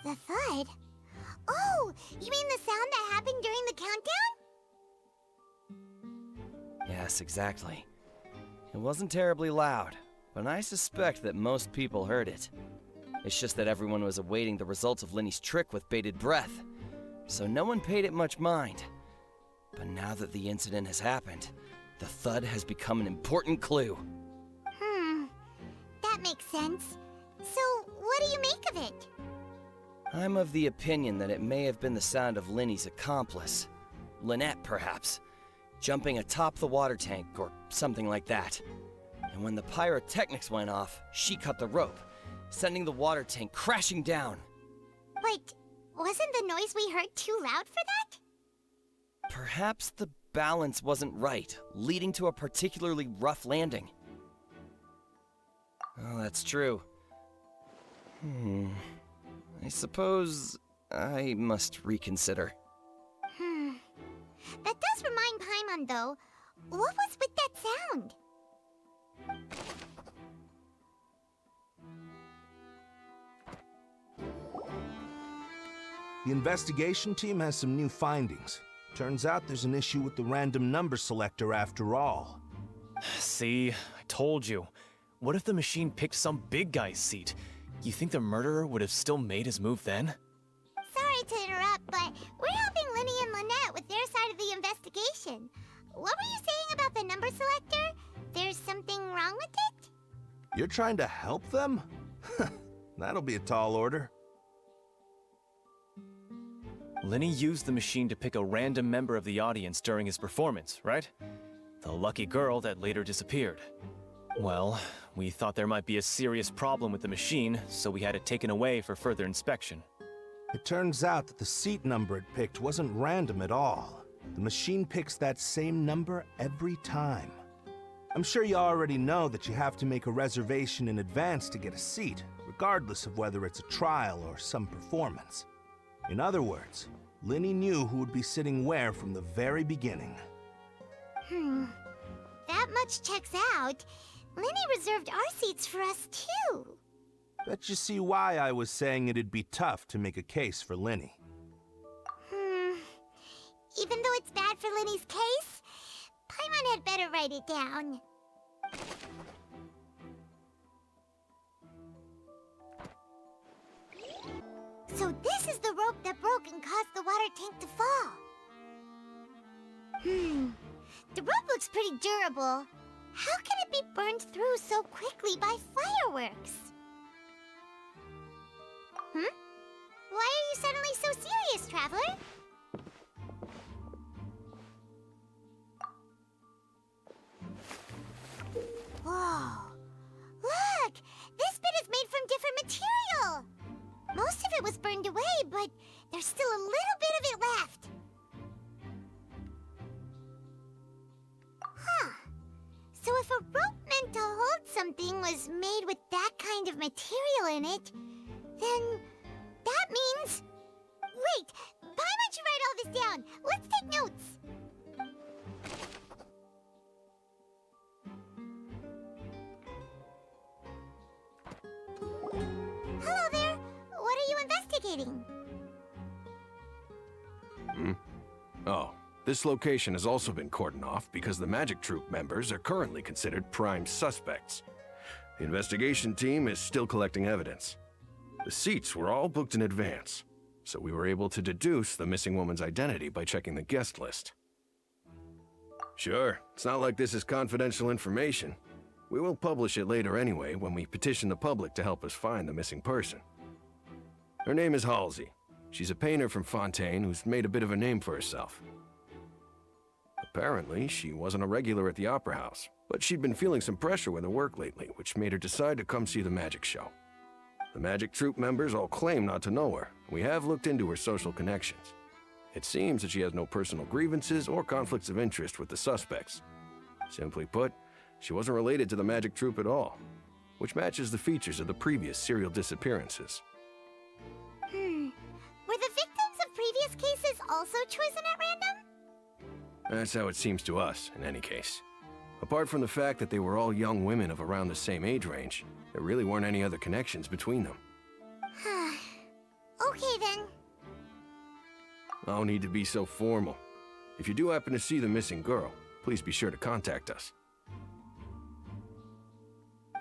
The thud? Oh, you mean the sound that happened during the countdown? Yes, exactly. It wasn't terribly loud, but I suspect that most people heard it. It's just that everyone was awaiting the results of Linny's trick with bated breath, so no one paid it much mind. But now that the incident has happened, the thud has become an important clue. That makes sense. So, what do you make of it? I'm of the opinion that it may have been the sound of Linny's accomplice. Lynette, perhaps. Jumping atop the water tank, or something like that. And when the pyrotechnics went off, she cut the rope, sending the water tank crashing down. But wasn't the noise we heard too loud for that? Perhaps the balance wasn't right, leading to a particularly rough landing. Oh, that's true. I suppose I must reconsider. That does remind Paimon, though. What was with that sound? The investigation team has some new findings. Turns out there's an issue with the random number selector after all. See, I told you. What if the machine picked some big guy's seat? You think the murderer would have still made his move then? Sorry to interrupt, but we're helping Linny and Lynette with their side of the investigation. What were you saying about the number selector? There's something wrong with it? You're trying to help them? That'll be a tall order. Linny used the machine to pick a random member of the audience during his performance, right? The lucky girl that later disappeared. Well, we thought there might be a serious problem with the machine, so we had it taken away for further inspection. It turns out that the seat number it picked wasn't random at all. The machine picks that same number every time. I'm sure you already know that you have to make a reservation in advance to get a seat, regardless of whether it's a trial or some performance. In other words, Linny knew who would be sitting where from the very beginning. That much checks out. Linny reserved our seats for us, too. Bet you see why I was saying it'd be tough to make a case for Linny. Even though it's bad for Linny's case, Paimon had better write it down. So this is the rope that broke and caused the water tank to fall. The rope looks pretty durable. How can it be burned through so quickly by fireworks? Why are you suddenly so serious, Traveler? Whoa. Look! This bit is made from different material! Most of it was burned away, but there's still a little bit of it left. So if a rope meant to hold something was made with that kind of material in it, then that means... Wait! Paimon should write all this down! Let's take notes! kidding. Oh, this location has also been cordoned off because the Magic Troupe members are currently considered prime suspects. The investigation team is still collecting evidence. The seats were all booked in advance, so we were able to deduce the missing woman's identity by checking the guest list. Sure, it's not like this is confidential information. We will publish it later anyway when we petition the public to help us find the missing person. Her name is Halsey. She's a painter from Fontaine who's made a bit of a name for herself. Apparently, she wasn't a regular at the Opera House, but she'd been feeling some pressure with her work lately, which made her decide to come see the magic show. The Magic Troupe members all claim not to know her. We have looked into her social connections. It seems that she has no personal grievances or conflicts of interest with the suspects. Simply put, she wasn't related to the Magic Troupe at all, which matches the features of the previous serial disappearances. Were the victims of previous cases also chosen at random? That's how it seems to us, in any case. Apart from the fact that they were all young women of around the same age range, there really weren't any other connections between them. Okay then. No need to be so formal. If you do happen to see the missing girl, please be sure to contact us.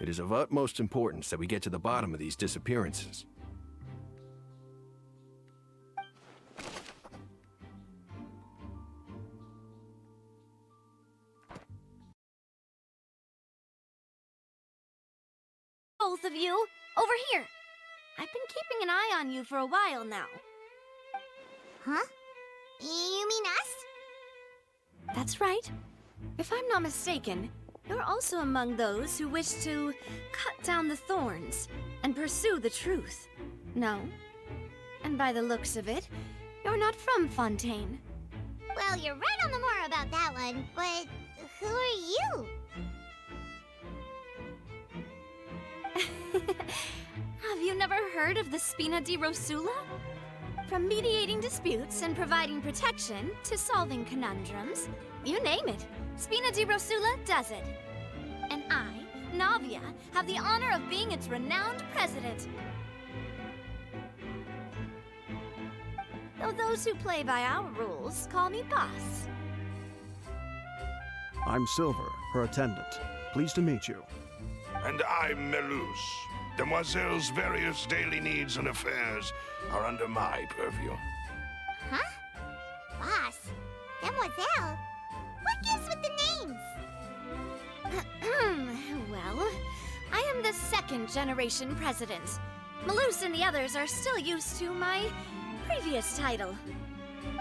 It is of utmost importance that we get to the bottom of these disappearances. Both of you, over here. I've been keeping an eye on you for a while now. Huh? You mean us? That's right. If I'm not mistaken, you're also among those who wish to cut down the thorns and pursue the truth. No? And by the looks of it, you're not from Fontaine. Well, you're right on the mark about that one, but who are you? Have you never heard of the Spina di Rosula? From mediating disputes and providing protection to solving conundrums, you name it, Spina di Rosula does it. And I, Navia, have the honor of being its renowned president. Though those who play by our rules call me boss. I'm Silver, her attendant. Pleased to meet you. And I'm Melus. Demoiselle's various daily needs and affairs are under my purview. Huh? Boss? Demoiselle? What gives with the names? Well, I am the second generation president. Melus and the others are still used to my previous title.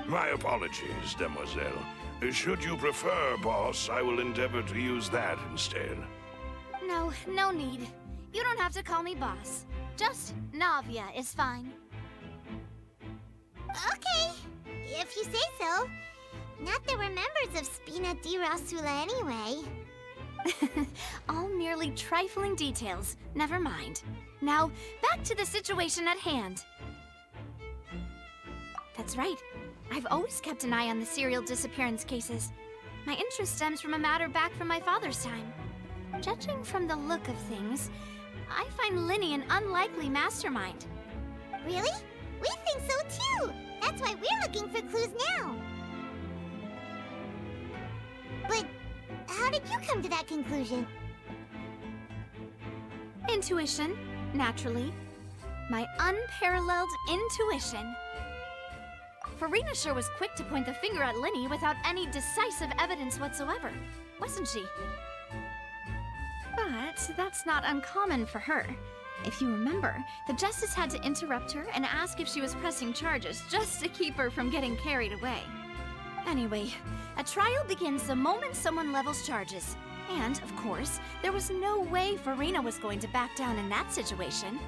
My apologies, Demoiselle. Should you prefer, boss, I will endeavor to use that instead. No, no need. You don't have to call me boss. Just Navia is fine. Okay, if you say so. Not that we're members of Spina di Rosula anyway. All merely trifling details. Never mind. Now, back to the situation at hand. That's right. I've always kept an eye on the serial disappearance cases. My interest stems from a matter back from my father's time. Judging from the look of things, I find Lini an unlikely mastermind. Really? We think so too! That's why we're looking for clues now. But how did you come to that conclusion? Intuition, naturally. My unparalleled intuition. Farina sure was quick to point the finger at Lini without any decisive evidence whatsoever, wasn't she? But that's not uncommon for her. If you remember, the Justice had to interrupt her and ask if she was pressing charges just to keep her from getting carried away. Anyway, a trial begins the moment someone levels charges. And, of course, there was no way Farina was going to back down in that situation.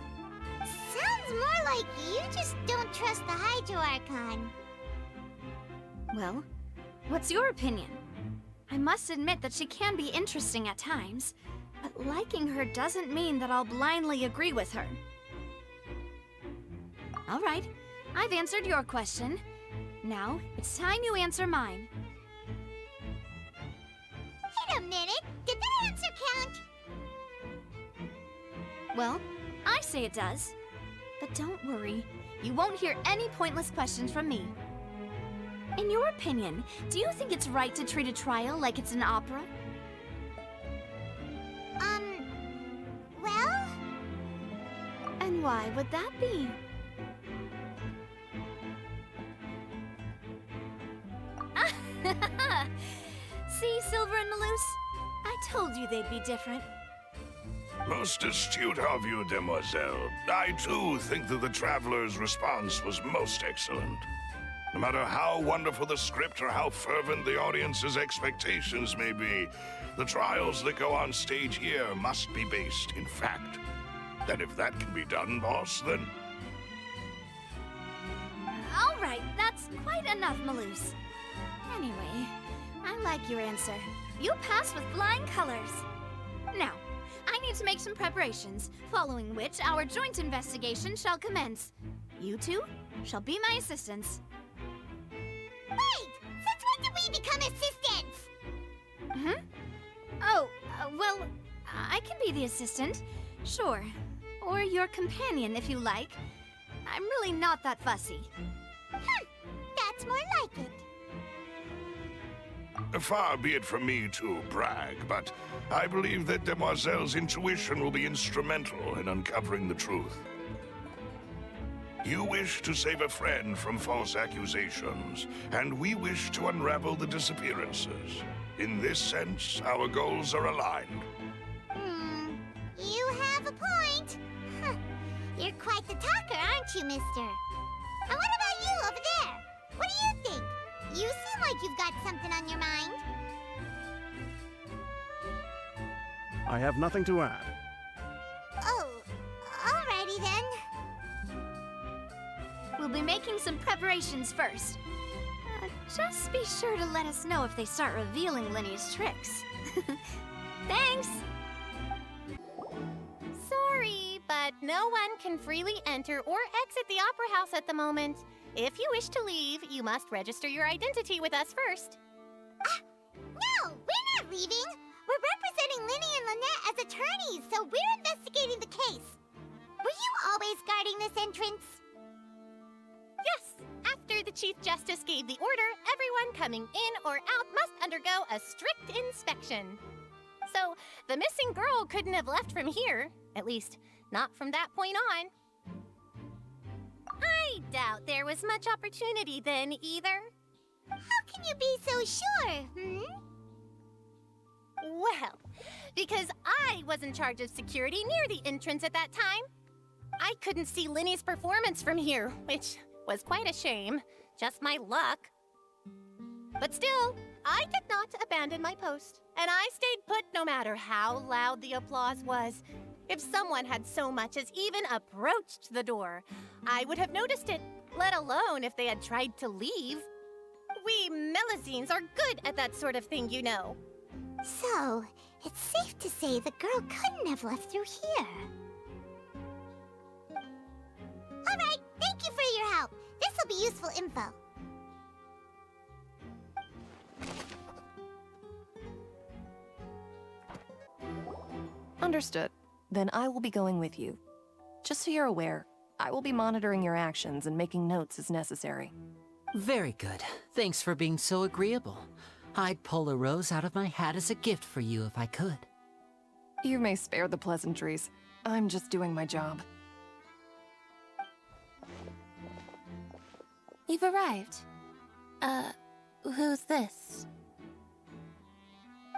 Sounds more like you just don't trust the Hydro Archon. Well, what's your opinion? I must admit that she can be interesting at times, but liking her doesn't mean that I'll blindly agree with her. All right, I've answered your question. Now, it's time you answer mine. Wait a minute, did that answer count? Well, I say it does. But don't worry, You won't hear any pointless questions from me. In your opinion, do you think it's right to treat a trial like it's an opera? Well? And why would that be? See, Silver and Maloose? I told you they'd be different. Most astute of you, demoiselle. I too think that the traveler's response was most excellent. No matter how wonderful the script or how fervent the audience's expectations may be, the trials that go on stage here must be based in fact. And if that can be done, boss, then... All right, that's quite enough, Maloose. Anyway, I like your answer. You passed with flying colors. Now, I need to make some preparations, following which our joint investigation shall commence. You two shall be my assistants. Wait! Since when did we become assistants? Oh, well, I can be the assistant. Sure. Or your companion, if you like. I'm really not that fussy. That's more like it. Far be it from me to brag, but I believe that Demoiselle's intuition will be instrumental in uncovering the truth. You wish to save a friend from false accusations, and we wish to unravel the disappearances. In this sense, our goals are aligned. You have a point. You're quite the talker, aren't you, mister? And what about you over there? What do you think? You seem like you've got something on your mind. I have nothing to add. Oh, alrighty then. We'll be making some preparations first. Just be sure to let us know if they start revealing Linney's tricks. Thanks! Sorry, but no one can freely enter or exit the Opera House at the moment. If you wish to leave, you must register your identity with us first. No, we're not leaving. We're representing Linny and Lynette as attorneys, so we're investigating the case. Were you always guarding this entrance? Yes, after the Chief Justice gave the order, everyone coming in or out must undergo a strict inspection. So, the missing girl couldn't have left from here. At least, not from that point on. I doubt there was much opportunity then, either. How can you be so sure, Well, because I was in charge of security near the entrance at that time. I couldn't see Linny's performance from here, which was quite a shame. Just my luck. But still, I did not abandon my post, and I stayed put no matter how loud the applause was. If someone had so much as even approached the door, I would have noticed it, let alone if they had tried to leave. We Melusines are good at that sort of thing, you know. So, it's safe to say the girl couldn't have left through here. Alright, thank you for your help. This'll be useful info. Understood. Then I will be going with you. Just so you're aware, I will be monitoring your actions and making notes as necessary. Very good. Thanks for being so agreeable. I'd pull a rose out of my hat as a gift for you if I could. You may spare the pleasantries. I'm just doing my job. You've arrived. Who's this?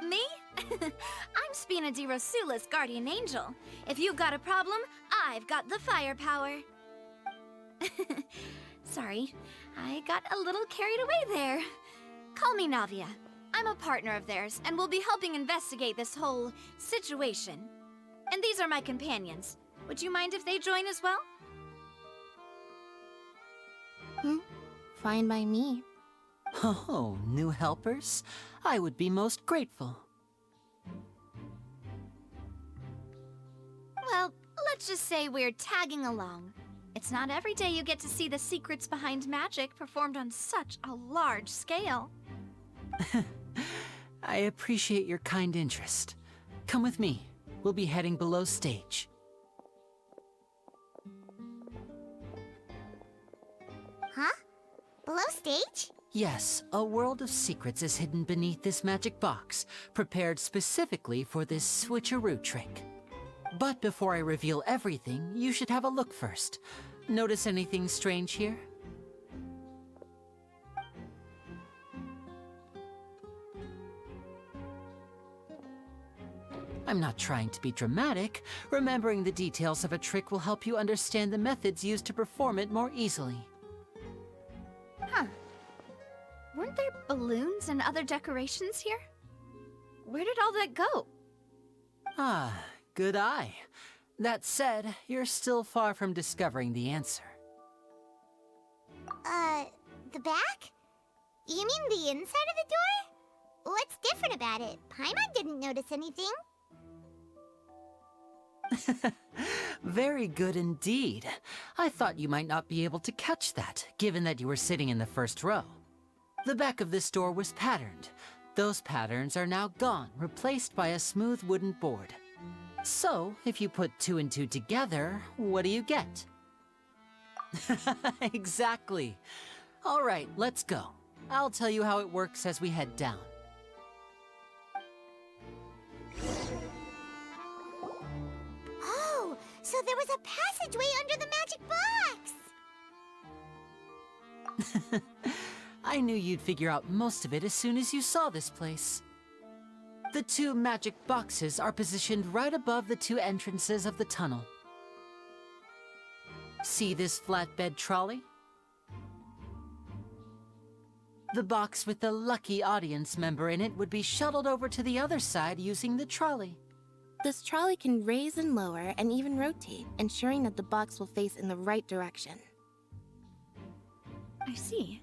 Me? I'm Spina di Rosula's guardian angel. If you've got a problem, I've got the firepower. Sorry, I got a little carried away there. Call me Navia. I'm a partner of theirs, and will be helping investigate this whole situation. And these are my companions. Would you mind if they join as well? Fine by me. Oh, new helpers? I would be most grateful. Well, let's just say we're tagging along. It's not every day you get to see the secrets behind magic performed on such a large scale. I appreciate your kind interest. Come with me. We'll be heading below stage. Huh? Below stage? Yes, a world of secrets is hidden beneath this magic box, prepared specifically for this switcheroo trick. But before I reveal everything, you should have a look first. Notice anything strange here? I'm not trying to be dramatic. Remembering the details of a trick will help you understand the methods used to perform it more easily. Huh. Weren't there balloons and other decorations here? Where did all that go? Ah, good eye. That said, you're still far from discovering the answer. The back? You mean the inside of the door? What's different about it? Paimon didn't notice anything. Very good indeed. I thought you might not be able to catch that, given that you were sitting in the first row. The back of this door was patterned. Those patterns are now gone, replaced by a smooth wooden board. So, if you put 2 and 2 together, what do you get? Exactly. All right, let's go. I'll tell you how it works as we head down. Oh, so there was a passageway under the magic box! I knew you'd figure out most of it as soon as you saw this place. The 2 magic boxes are positioned right above the 2 entrances of the tunnel. See this flatbed trolley? The box with the lucky audience member in it would be shuttled over to the other side using the trolley. This trolley can raise and lower and even rotate, ensuring that the box will face in the right direction. I see.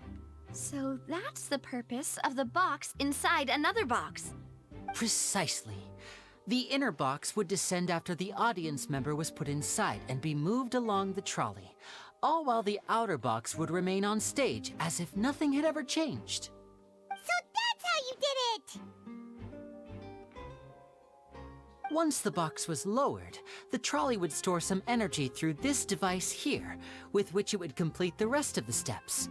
So that's the purpose of the box inside another box. Precisely. The inner box would descend after the audience member was put inside and be moved along the trolley, all while the outer box would remain on stage as if nothing had ever changed. So that's how you did it! Once the box was lowered, the trolley would store some energy through this device here, with which it would complete the rest of the steps.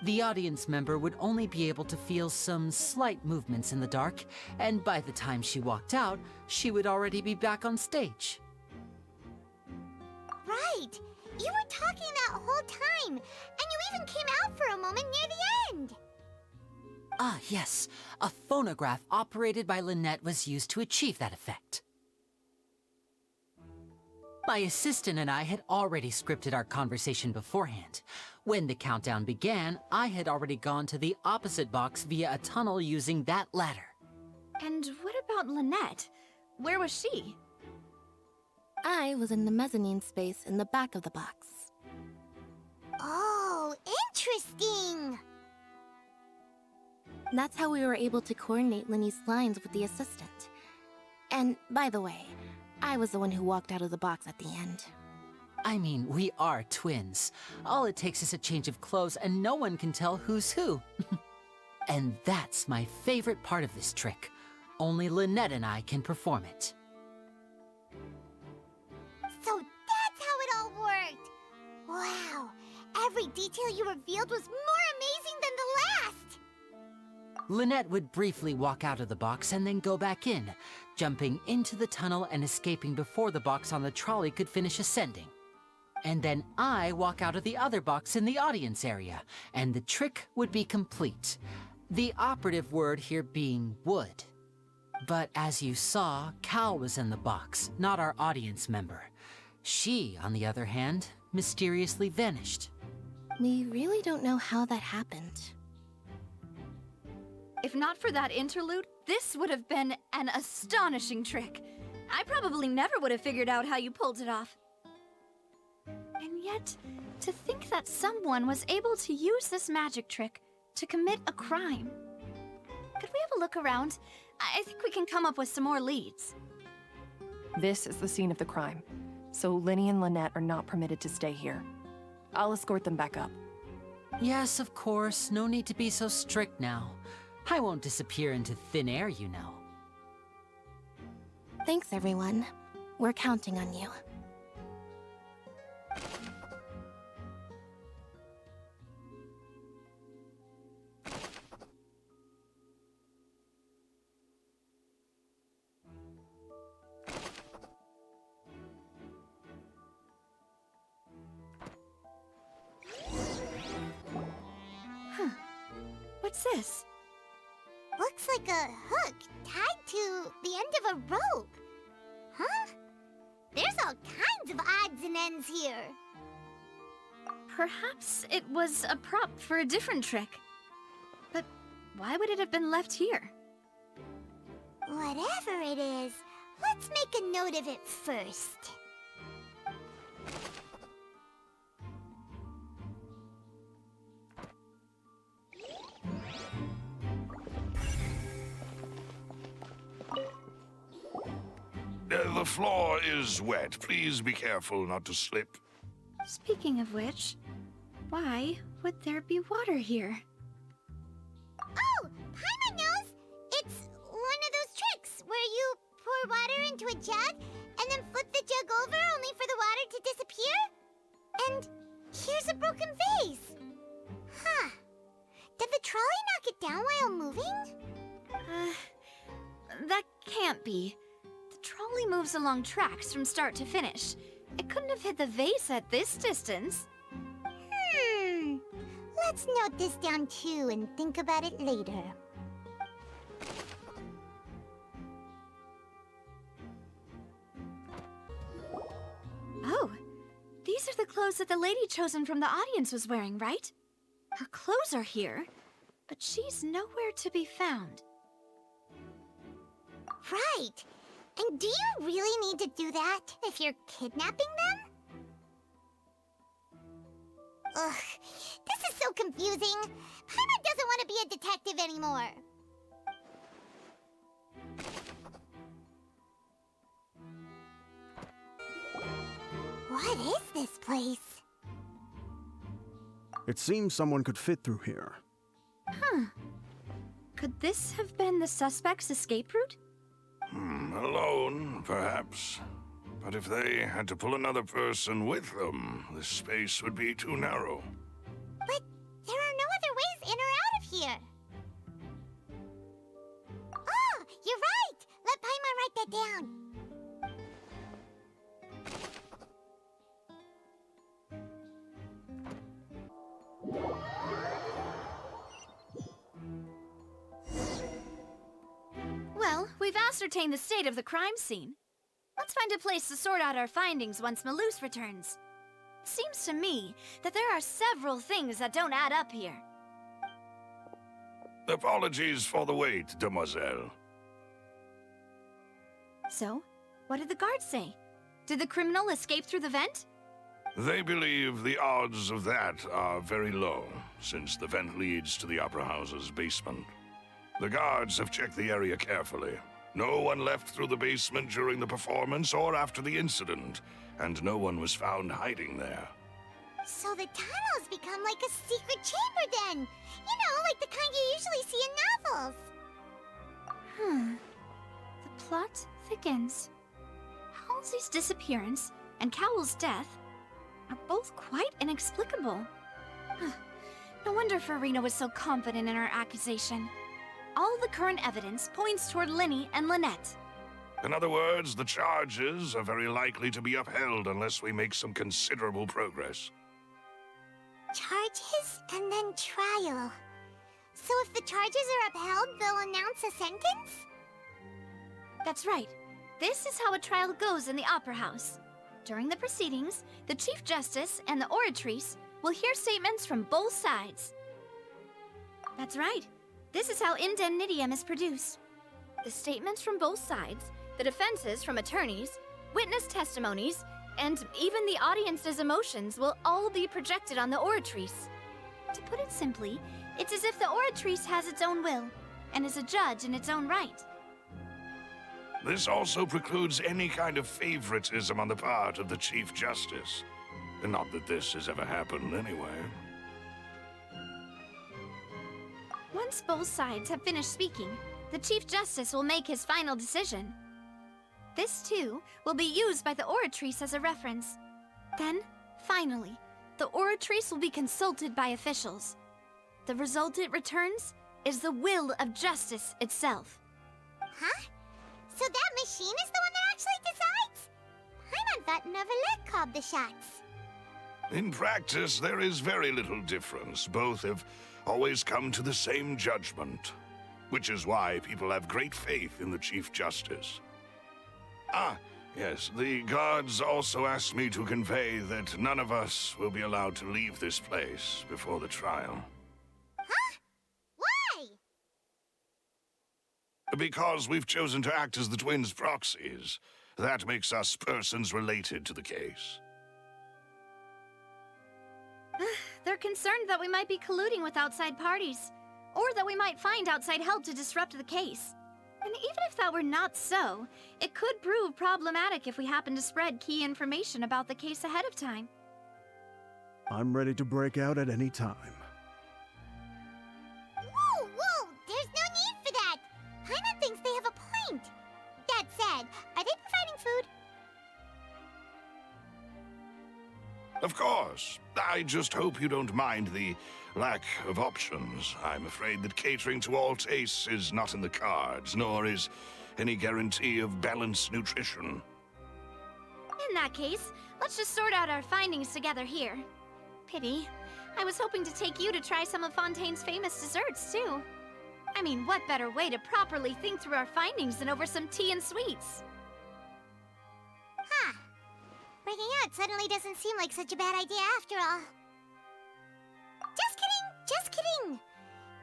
The audience member would only be able to feel some slight movements in the dark, and by the time she walked out, she would already be back on stage. Right! You were talking that whole time, and you even came out for a moment near the end! Ah, yes. A phonograph operated by Lynette was used to achieve that effect. My assistant and I had already scripted our conversation beforehand. When the countdown began, I had already gone to the opposite box via a tunnel using that ladder. And what about Lynette? Where was she? I was in the mezzanine space in the back of the box. Oh, interesting! That's how we were able to coordinate Linny's lines with the assistant. And, by the way, I was the one who walked out of the box at the end. I mean, we are twins. All it takes is a change of clothes and no one can tell who's who. And that's my favorite part of this trick. Only Lynette and I can perform it. So that's how it all worked! Wow, every detail you revealed was more amazing than the last! Lynette would briefly walk out of the box and then go back in, jumping into the tunnel and escaping before the box on the trolley could finish ascending. And then I walk out of the other box in the audience area, and the trick would be complete. The operative word here being would. But as you saw, Cal was in the box, not our audience member. She, on the other hand, mysteriously vanished. We really don't know how that happened. If not for that interlude, this would have been an astonishing trick. I probably never would have figured out how you pulled it off. And yet, to think that someone was able to use this magic trick to commit a crime. Could we have a look around? I think we can come up with some more leads. This is the scene of the crime, so Linny and Lynette are not permitted to stay here. I'll escort them back up. Yes, of course. No need to be so strict now. I won't disappear into thin air, you know. Thanks, everyone. We're counting on you. What's this? Looks like a hook tied to the end of a rope. Huh? There's all kinds of odds and ends here. Perhaps it was a prop for a different trick. But why would it have been left here? Whatever it is, let's make a note of it first. The floor is wet. Please be careful not to slip. Speaking of which, why would there be water here? Oh, Paimon knows! It's one of those tricks where you pour water into a jug and then flip the jug over only for the water to disappear? And here's a broken vase. Huh. Did the trolley knock it down while moving? That can't be. The trolley moves along tracks from start to finish. It couldn't have hit the vase at this distance. Let's note this down too and think about it later. Oh, these are the clothes that the lady chosen from the audience was wearing, right? Her clothes are here, but she's nowhere to be found. Right. And do you really need to do that if you're kidnapping them? Ugh, this is so confusing. Paimon doesn't want to be a detective anymore. What is this place? It seems someone could fit through here. Huh. Could this have been the suspect's escape route? Alone, perhaps. But if they had to pull another person with them, the space would be too narrow. But there are no other ways in or out of here. Oh, you're right! Let Paimon write that down. Well, we've ascertained the state of the crime scene. Let's find a place to sort out our findings once Malouse returns. Seems to me that there are several things that don't add up here. Apologies for the wait, demoiselle. So, what did the guards say? Did the criminal escape through the vent? They believe the odds of that are very low, since the vent leads to the Opera House's basement. The guards have checked the area carefully. No one left through the basement during the performance or after the incident, and no one was found hiding there. So the tunnels become like a secret chamber then! You know, like the kind you usually see in novels. The plot thickens. Halsey's disappearance and Cowell's death are both quite inexplicable. No wonder Farina was so confident in her accusation. All the current evidence points toward Lini and Lynette. In other words, the charges are very likely to be upheld unless we make some considerable progress. Charges and then trial. So if the charges are upheld, they'll announce a sentence? That's right. This is how a trial goes in the Opera House. During the proceedings, the Chief Justice and the Oratrice will hear statements from both sides. That's right. This is how indemnitium is produced. The statements from both sides, the defenses from attorneys, witness testimonies, and even the audience's emotions will all be projected on the Oratrice. To put it simply, it's as if the Oratrice has its own will, and is a judge in its own right. This also precludes any kind of favoritism on the part of the Chief Justice. Not that this has ever happened anyway. Once both sides have finished speaking, the Chief Justice will make his final decision. This, too, will be used by the Oratrice as a reference. Then, finally, the Oratrice will be consulted by officials. The result it returns is the will of justice itself. Huh? So that machine is the one that actually decides? Paimon thought Neverlet called the shots. In practice, there is very little difference. Both have always come to the same judgment, which is why people have great faith in the Chief Justice. Ah, yes, the guards also asked me to convey that none of us will be allowed to leave this place before the trial. Huh? Why? Because we've chosen to act as the twins' proxies. That makes us persons related to the case. They're concerned that we might be colluding with outside parties, or that we might find outside help to disrupt the case. And even if that were not so, it could prove problematic if we happen to spread key information about the case ahead of time. I'm ready to break out at any time. Whoa, whoa! There's no need for that! Paimon thinks they have a point. That said, are they providing food? Of course. I just hope you don't mind the lack of options. I'm afraid that catering to all tastes is not in the cards, nor is any guarantee of balanced nutrition. In that case, let's just sort out our findings together here. Pity. I was hoping to take you to try some of Fontaine's famous desserts, too. I mean, what better way to properly think through our findings than over some tea and sweets? Huh. Breaking out suddenly doesn't seem like such a bad idea after all. Just kidding, just kidding.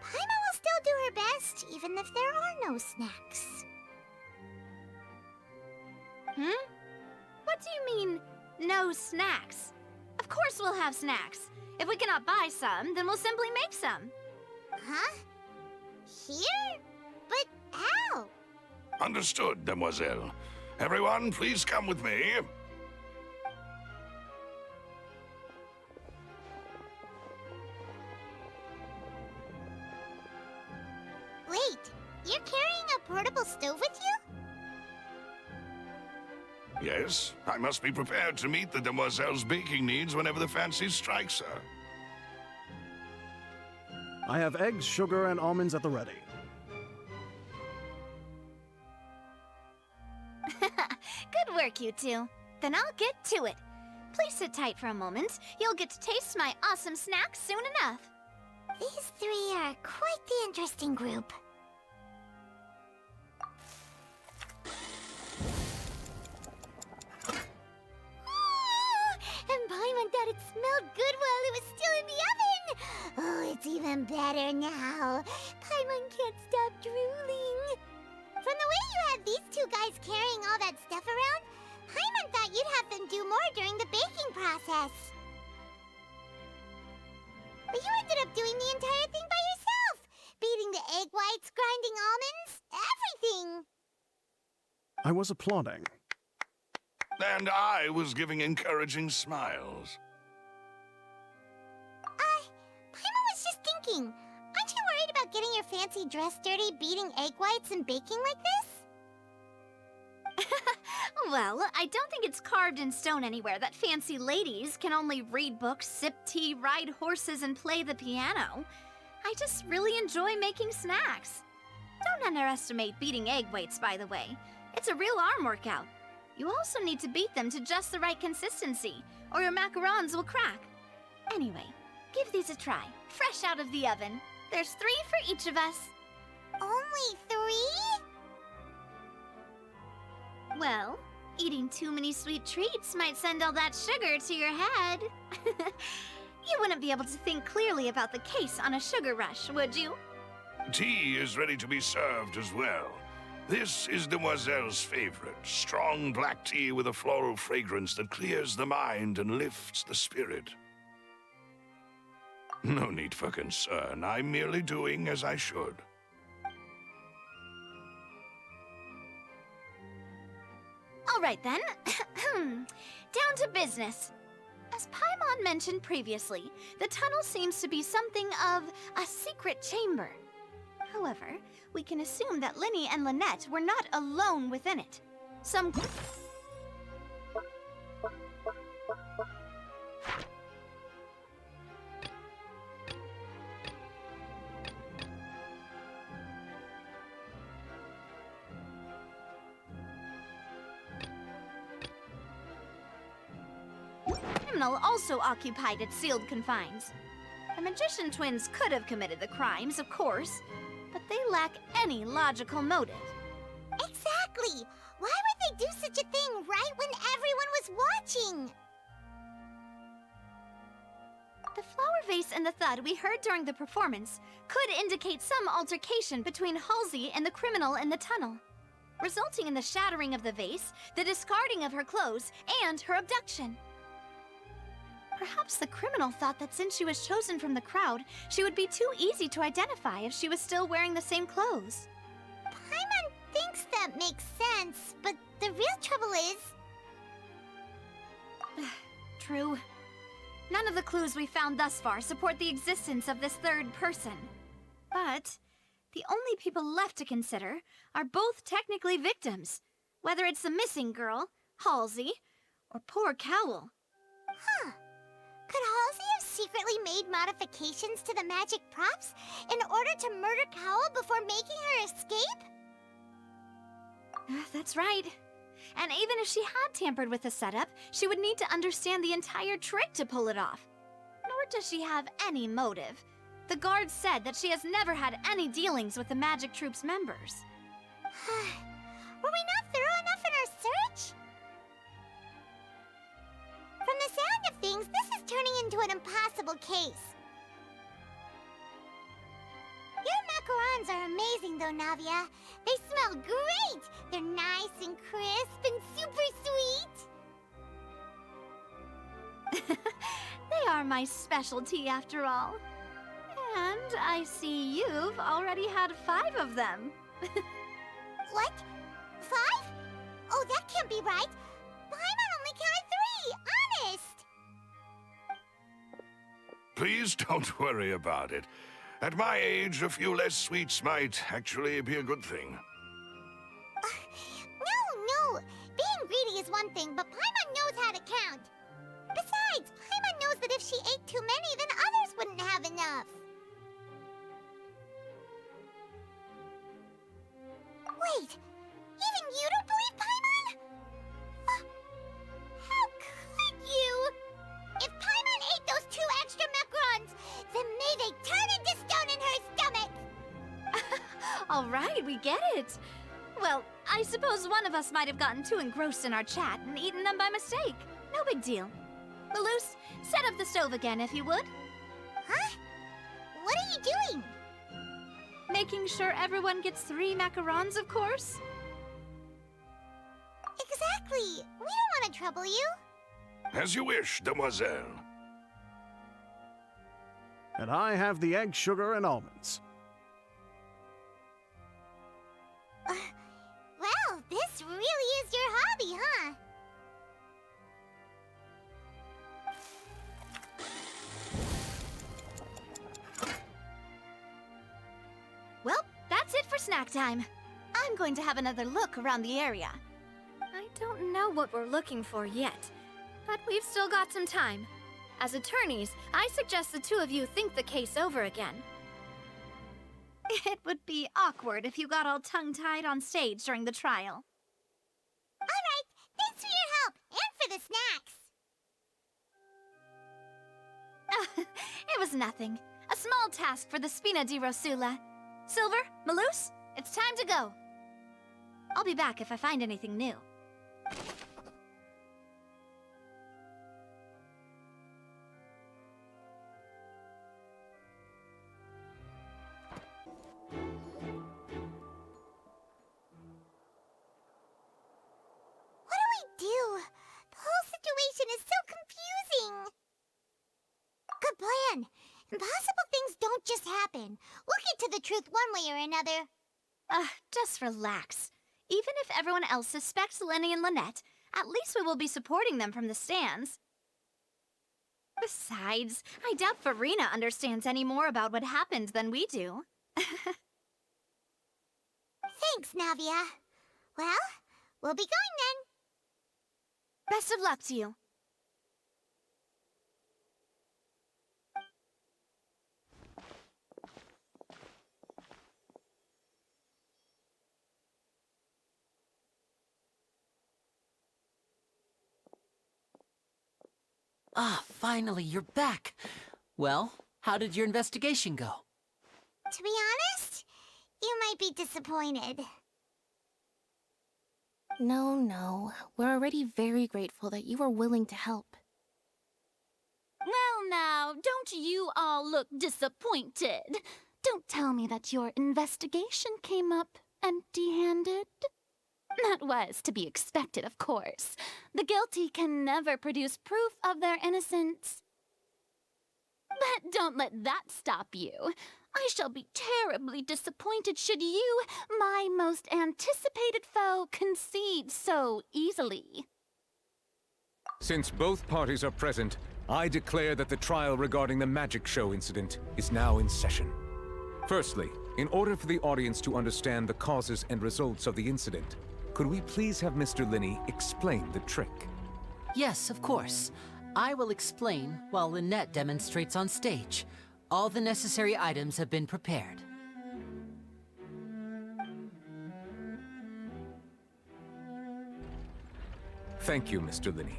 Paimon will still do her best, even if there are no snacks. What do you mean, no snacks? Of course we'll have snacks. If we cannot buy some, then we'll simply make some. Huh? Here? But how? Understood, demoiselle. Everyone, please come with me. Wait, you're carrying a portable stove with you? Yes, I must be prepared to meet the demoiselle's baking needs whenever the fancy strikes her. I have eggs, sugar, and almonds at the ready. Good work, you two. Then I'll get to it. Please sit tight for a moment. You'll get to taste my awesome snacks soon enough. These three are quite the interesting group. And Paimon thought it smelled good while it was still in the oven! Oh, it's even better now. Paimon can't stop drooling. From the way you had these two guys carrying all that stuff around, Paimon thought you'd have them do more during the baking process. But you ended up doing the entire thing by yourself! Beating the egg whites, grinding almonds, everything! I was applauding. And I was giving encouraging smiles. Paimon was just thinking, aren't you worried about getting your fancy dress dirty beating egg whites and baking like this? Well, I don't think it's carved in stone anywhere that fancy ladies can only read books, sip tea, ride horses, and play the piano. I just really enjoy making snacks. Don't underestimate beating egg whites, by the way. It's a real arm workout. You also need to beat them to just the right consistency, or your macarons will crack. Anyway, give these a try, fresh out of the oven. There's 3 for each of us. Only 3? Well, eating too many sweet treats might send all that sugar to your head. You wouldn't be able to think clearly about the case on a sugar rush, would you? Tea is ready to be served as well. This is Demoiselle's favorite, strong black tea with a floral fragrance that clears the mind and lifts the spirit. No need for concern. I'm merely doing as I should. All right then. Down to business. As Paimon mentioned previously, the tunnel seems to be something of a secret chamber. However, we can assume that Lini and Lynette were not alone within it. Some... criminal also occupied its sealed confines. The magician twins could have committed the crimes, of course, but they lack any logical motive. Exactly! Why would they do such a thing right when everyone was watching? The flower vase and the thud we heard during the performance could indicate some altercation between Halsey and the criminal in the tunnel, resulting in the shattering of the vase, the discarding of her clothes, and her abduction. Perhaps the criminal thought that since she was chosen from the crowd, she would be too easy to identify if she was still wearing the same clothes. Paimon thinks that makes sense, but the real trouble is... True. None of the clues we found thus far support the existence of this third person. But the only people left to consider are both technically victims, whether it's the missing girl, Halsey, or poor Cowl. Huh. Could Halsey have secretly made modifications to the magic props in order to murder Cowl before making her escape? That's right. And even if she had tampered with the setup, she would need to understand the entire trick to pull it off. Nor does she have any motive. The guard said that she has never had any dealings with the magic troop's members. Were we not thorough enough in our search? From the sound of things, this is turning into an impossible case. Your macarons are amazing though, Navia. They smell great! They're nice and crisp and super sweet! They are my specialty after all. And I see you've already had 5 of them. What? 5? Oh, that can't be right. Paimon only counted 3, honest! Please don't worry about it. At my age, a few less sweets might actually be a good thing. No. Being greedy is one thing, but Paimon knows how to count. Besides, Paimon knows that if she ate too many, then others wouldn't have enough. Wait, even you don't believe Paimon? How could you? If Paimon ate those 2 extra macarons, then may they turn into stone in her stomach! All right, we get it. Well, I suppose one of us might have gotten too engrossed in our chat and eaten them by mistake. No big deal. Lelouch, set up the stove again, if you would. Huh? What are you doing? Making sure everyone gets 3 macarons, of course. Exactly. We don't want to trouble you. As you wish, demoiselle. And I have the egg, sugar, and almonds. Well, this really is your hobby, huh? Well, that's it for snack time. I'm going to have another look around the area. I don't know what we're looking for yet, but we've still got some time. As attorneys, I suggest the 2 of you think the case over again. It would be awkward if you got all tongue-tied on stage during the trial. All right, thanks for your help, and for the snacks. It was nothing. A small task for the Spina di Rosula. Silver, Malouse, it's time to go. I'll be back if I find anything new. What do we do? The whole situation is so confusing. Good plan. Impossible things don't just happen. We'll get to the truth one way or another. Just relax. Even if everyone else suspects Lenny and Lynette, at least we will be supporting them from the stands. Besides, I doubt Farina understands any more about what happened than we do. Thanks, Navia. Well, we'll be going then. Best of luck to you. Ah, finally, you're back. Well, How did your investigation go? To be honest, you might be disappointed. No. We're already very grateful that you were willing to help. Well now, don't you all look disappointed. Don't tell me that your investigation came up empty-handed. That was to be expected, of course. The guilty can never produce proof of their innocence. But don't let that stop you. I shall be terribly disappointed should you, my most anticipated foe, concede so easily. Since both parties are present, I declare that the trial regarding the magic show incident is now in session. Firstly, in order for the audience to understand the causes and results of the incident, could we please have Mr. Linney explain the trick? Yes, of course. I will explain while Lynette demonstrates on stage. All the necessary items have been prepared. Thank you, Mr. Linney.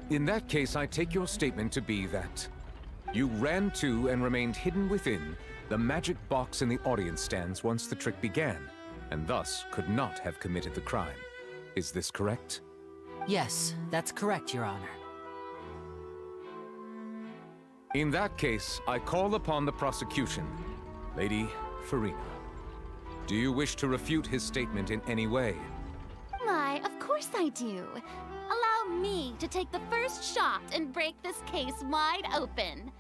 In that case, I take your statement to be that you ran to and remained hidden within the magic box in the audience stands once the trick began, and thus could not have committed the crime. Is this correct? Yes, that's correct, Your Honor. In that case, I call upon the prosecution. Lady Farina, do you wish to refute his statement in any way? Why, of course I do. Allow me to take the first shot and break this case wide open.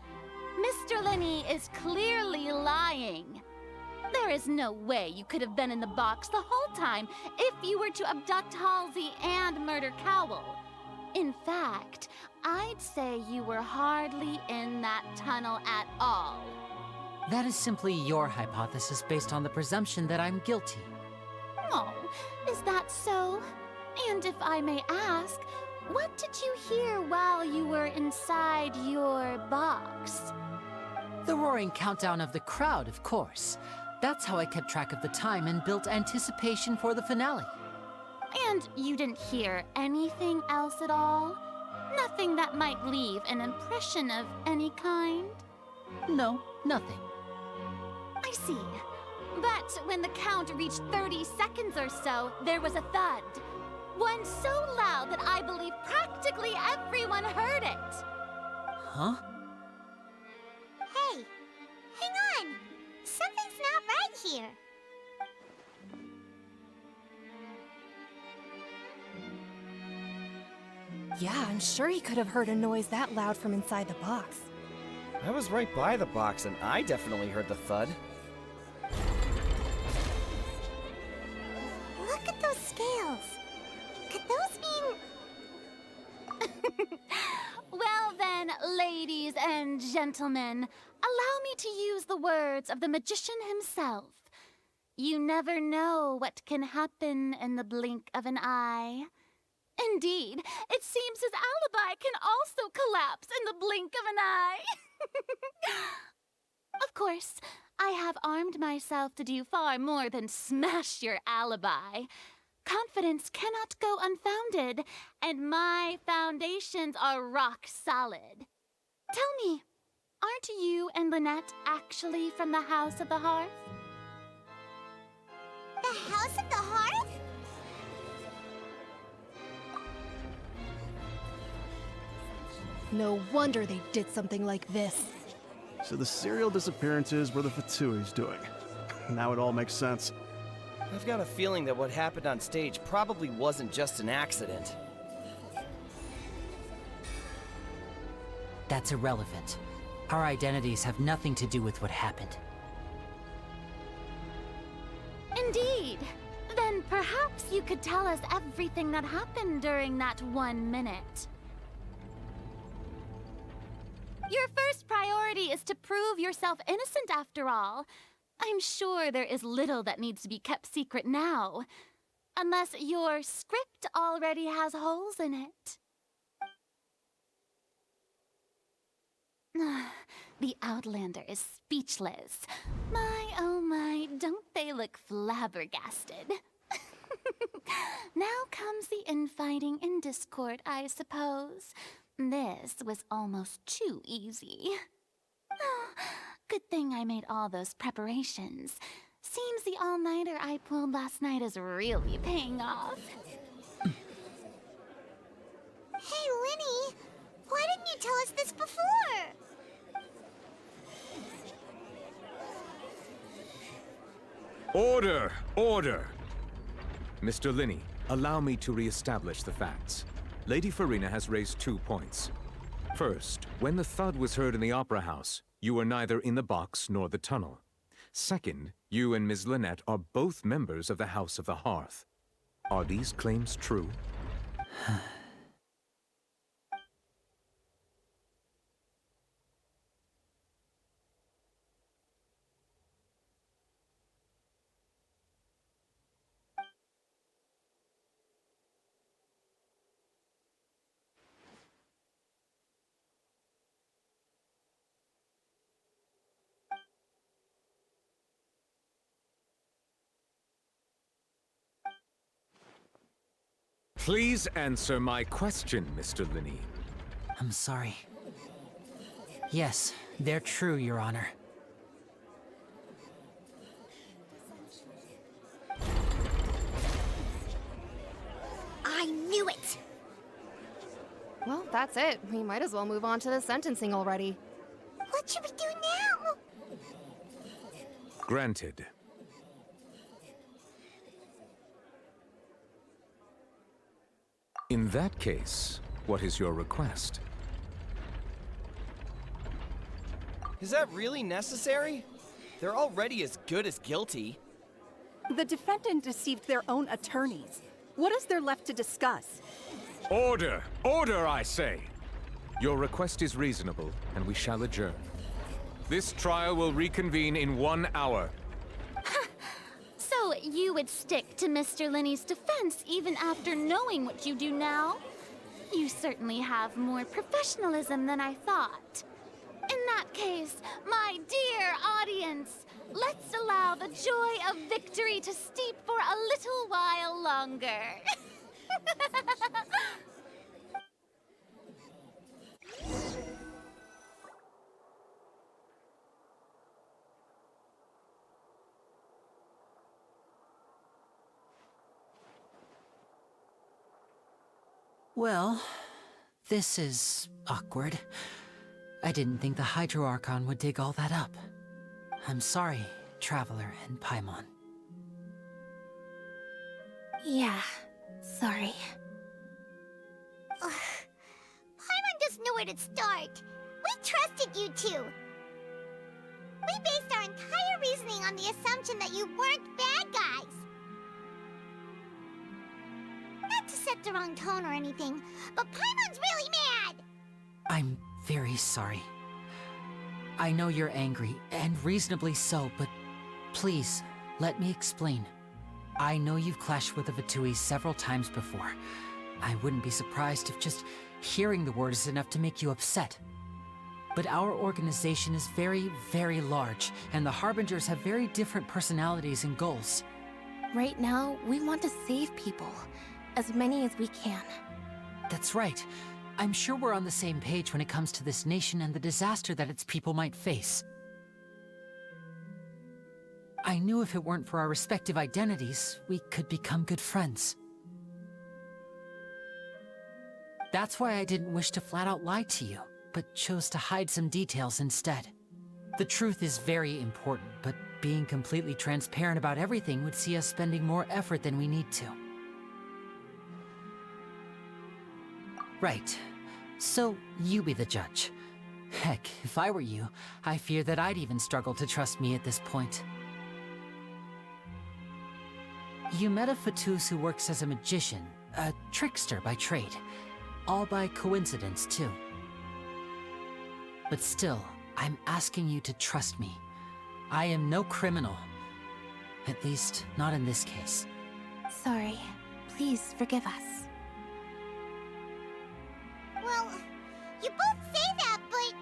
Mr. Linney is clearly lying. There is no way you could have been in the box the whole time if you were to abduct Halsey and murder Cowell. In fact, I'd say you were hardly in that tunnel at all. That is simply your hypothesis based on the presumption that I'm guilty. Oh, is that so? And if I may ask, what did you hear while you were inside your box? The roaring countdown of the crowd, of course. That's how I kept track of the time and built anticipation for the finale. And you didn't hear anything else at all? Nothing that might leave an impression of any kind? No, nothing. I see. But when the count reached 30 seconds or so, there was a thud. One so loud that I believe practically everyone heard it. Huh? Hey, hang on. Something's not right here. Yeah, I'm sure he could have heard a noise that loud from inside the box. I was right by the box, and I definitely heard the thud. Look at those scales. Could those mean... Well then, ladies and gentlemen, allow me to use the words of the magician himself. You never know what can happen in the blink of an eye. Indeed, it seems his alibi can also collapse in the blink of an eye. Of course, I have armed myself to do far more than smash your alibi. Confidence cannot go unfounded, and my foundations are rock solid. Tell me, aren't you and Lynette actually from the House of the Hearth? The House of the Hearth? No wonder they did something like this. So the serial disappearances were the Fatui's doing. Now it all makes sense. I've got a feeling that what happened on stage probably wasn't just an accident. That's irrelevant. Our identities have nothing to do with what happened. Indeed. Then perhaps you could tell us everything that happened during that 1 minute. Your first priority is to prove yourself innocent, after all. I'm sure there is little that needs to be kept secret now. Unless your script already has holes in it. The Outlander is speechless. My, oh my, don't they look flabbergasted? Now comes the infighting and discord, I suppose. This was almost too easy. Good thing I made all those preparations. Seems the all-nighter I pulled last night is really paying off. Hey, Linny! Why didn't you tell us this before? Order! Order! Mr. Linney, allow me to re-establish the facts. Lady Farina has raised 2 points. First, when the thud was heard in the Opera House, you were neither in the box nor the tunnel. Second, you and Ms. Lynette are both members of the House of the Hearth. Are these claims true? Please answer my question, Mr. Linney. I'm sorry. Yes, they're true, Your Honor. I knew it! Well, that's it. We might as well move on to the sentencing already. What should we do now? Granted. In that case, what is your request? Is that really necessary? They're already as good as guilty. The defendant deceived their own attorneys. What is there left to discuss? Order! Order, I say! Your request is reasonable, and we shall adjourn. This trial will reconvene in 1 hour. So you would stick to Mr. Linney's defense even after knowing what you do now? You certainly have more professionalism than I thought. In that case, my dear audience, let's allow the joy of victory to steep for a little while longer. Well, this is awkward. I didn't think the Hydroarchon would dig all that up. I'm sorry, Traveler and Paimon. Yeah, sorry. Paimon doesn't know where to start. We trusted you two. We based our entire reasoning on the assumption that you weren't bad guys. Not to set the wrong tone or anything, but Paimon's really mad! I'm very sorry. I know you're angry, and reasonably so, but please, let me explain. I know you've clashed with the Vatuis several times before. I wouldn't be surprised if just hearing the word is enough to make you upset. But our organization is very, very large, and the Harbingers have very different personalities and goals. Right now, we want to save people. As many as we can. That's right. I'm sure we're on the same page when it comes to this nation and the disaster that its people might face. I knew if it weren't for our respective identities, we could become good friends. That's why I didn't wish to flat out lie to you, but chose to hide some details instead. The truth is very important, but being completely transparent about everything would see us spending more effort than we need to. Right. So, you be the judge. Heck, if I were you, I fear that I'd even struggle to trust me at this point. You met a Fatus who works as a magician, a trickster by trade. All by coincidence, too. But still, I'm asking you to trust me. I am no criminal. At least, not in this case. Sorry. Please forgive us. Well, you both say that, but...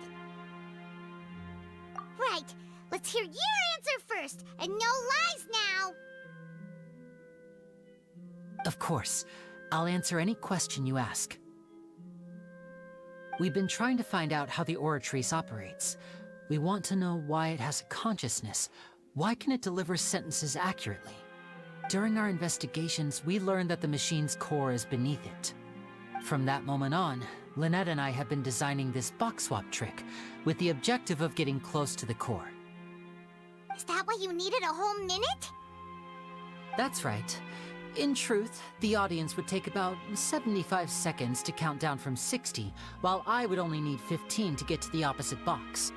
Right, let's hear your answer first, and no lies now! Of course. I'll answer any question you ask. We've been trying to find out how the Oratrice operates. We want to know why it has a consciousness. Why can it deliver sentences accurately? During our investigations, we learned that the machine's core is beneath it. From that moment on, Lynette and I have been designing this box swap trick with the objective of getting close to the core. Is that why you needed a whole minute? That's right. In truth, the audience would take about 75 seconds to count down from 60, while I would only need 15 to get to the opposite box.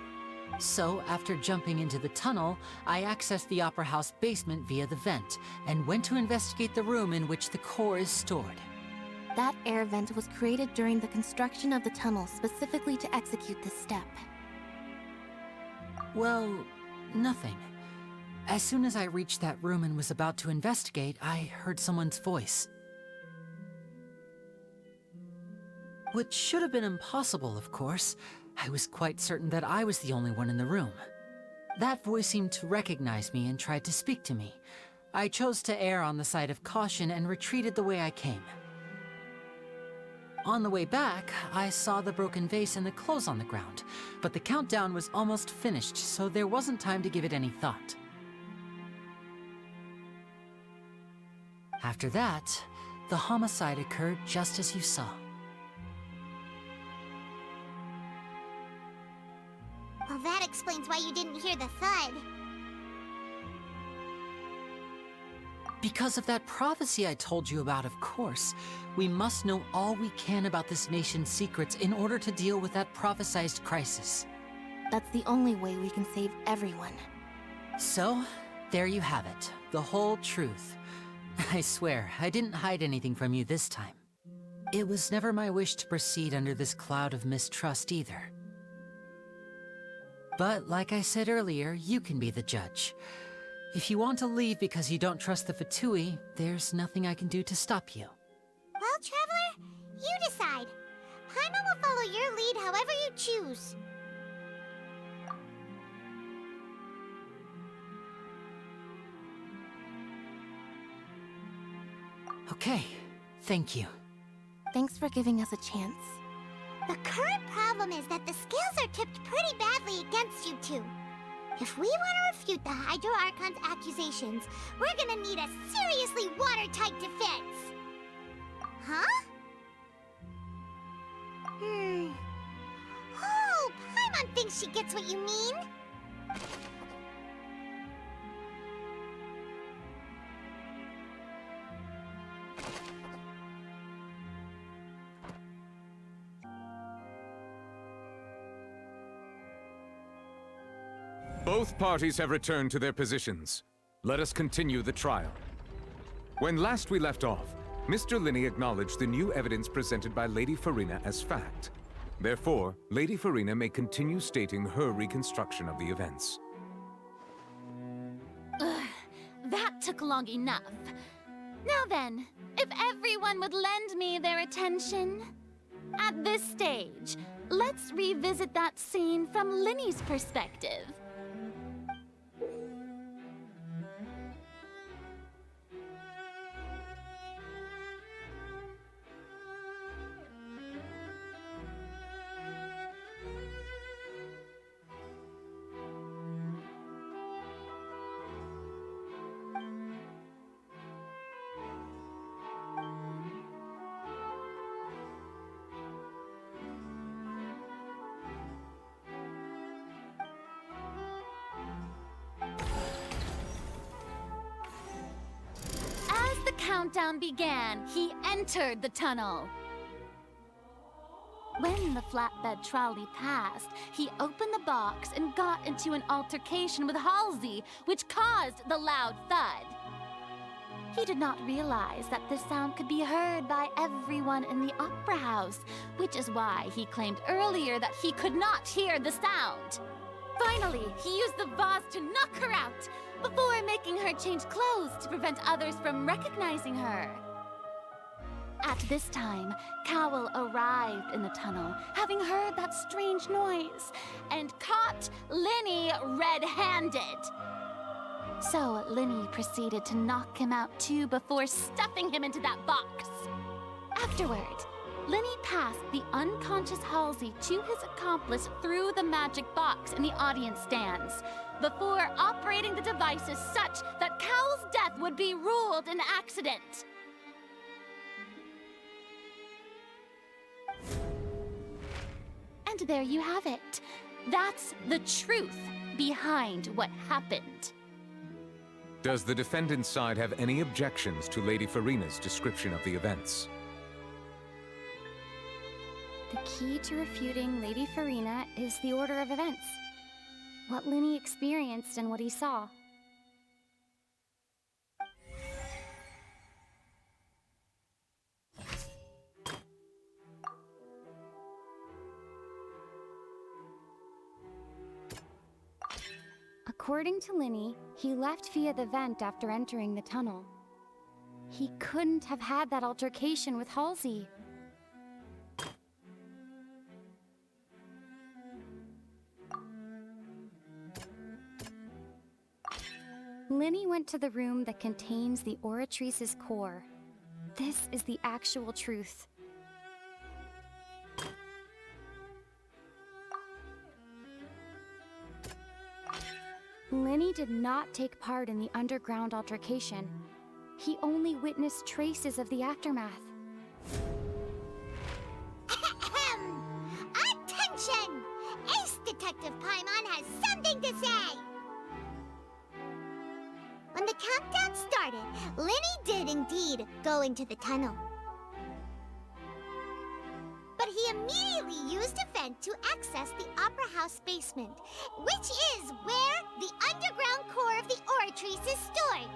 So, after jumping into the tunnel, I accessed the Opera House basement via the vent, and went to investigate the room in which the core is stored. That air vent was created during the construction of the tunnel specifically to execute this step. Well, nothing. As soon as I reached that room and was about to investigate, I heard someone's voice. Which should have been impossible, of course. I was quite certain that I was the only one in the room. That voice seemed to recognize me and tried to speak to me. I chose to err on the side of caution and retreated the way I came. On the way back, I saw the broken vase and the clothes on the ground, but the countdown was almost finished, so there wasn't time to give it any thought. After that, the homicide occurred just as you saw. Well, that explains why you didn't hear the thud. Because of that prophecy I told you about, of course. We must know all we can about this nation's secrets in order to deal with that prophesized crisis. That's the only way we can save everyone. So, there you have it. The whole truth. I swear, I didn't hide anything from you this time. It was never my wish to proceed under this cloud of mistrust either. But like I said earlier, you can be the judge. If you want to leave because you don't trust the Fatui, there's nothing I can do to stop you. Well, Traveler, you decide. Paimon will follow your lead however you choose. Okay, thank you. Thanks for giving us a chance. The current problem is that the scales are tipped pretty badly against you two. If we want to refute the Hydro Archon's accusations, we're gonna need a seriously watertight defense. Huh? Oh, Paimon thinks she gets what you mean. Both parties have returned to their positions. Let us continue the trial. When last we left off, Mr. Linney acknowledged the new evidence presented by Lady Farina as fact. Therefore, Lady Farina may continue stating her reconstruction of the events. Ugh, that took long enough. Now then, if everyone would lend me their attention. At this stage, let's revisit that scene from Linney's perspective. Countdown began, he entered the tunnel. When the flatbed trolley passed, he opened the box and got into an altercation with Halsey, which caused the loud thud. He did not realize that this sound could be heard by everyone in the Opera House, which is why he claimed earlier that he could not hear the sound. Finally, he used the vase to knock her out, before making her change clothes to prevent others from recognizing her. At this time, Cowell arrived in the tunnel, having heard that strange noise, and caught Linney red-handed. So Linney proceeded to knock him out too before stuffing him into that box. Afterward, Lini passed the unconscious Halsey to his accomplice through the magic box in the audience stands, before operating the devices such that Cowell's death would be ruled an accident. And there you have it. That's the truth behind what happened. Does the defendant's side have any objections to Lady Farina's description of the events? The key to refuting Lady Farina is the order of events. What Lini experienced and what he saw. According to Lini, he left via the vent after entering the tunnel. He couldn't have had that altercation with Halsey. Lini went to the room that contains the Oratrice's core. This is the actual truth. Lini did not take part in the underground altercation. He only witnessed traces of the aftermath. Attention! Ace Detective Paimon has something to say! When the countdown started, Lini did indeed go into the tunnel. But he immediately used a vent to access the Opera House basement, which is where the underground core of the Oratrice is stored.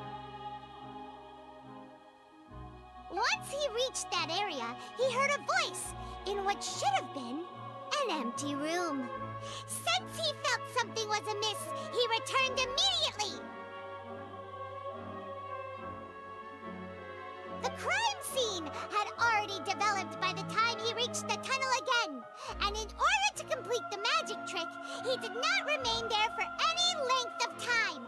Once he reached that area, he heard a voice in what should have been an empty room. Since he felt something was amiss, he returned immediately. The crime scene had already developed by the time he reached the tunnel again, and in order to complete the magic trick, he did not remain there for any length of time.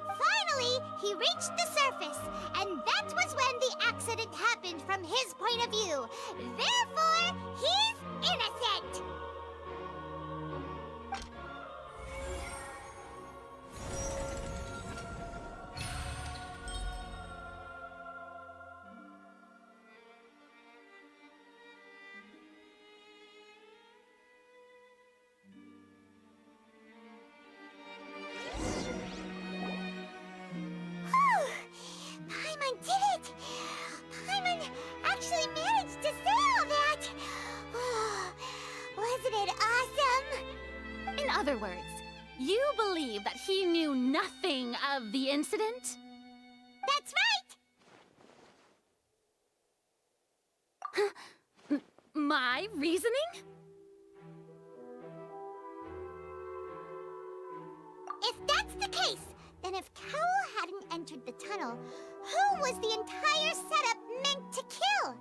Finally, he reached the surface, and that was when the accident happened from his point of view. Therefore, he's innocent! In other words, you believe that he knew nothing of the incident? That's right! My reasoning? If that's the case, then if Cowell hadn't entered the tunnel, who was the entire setup meant to kill?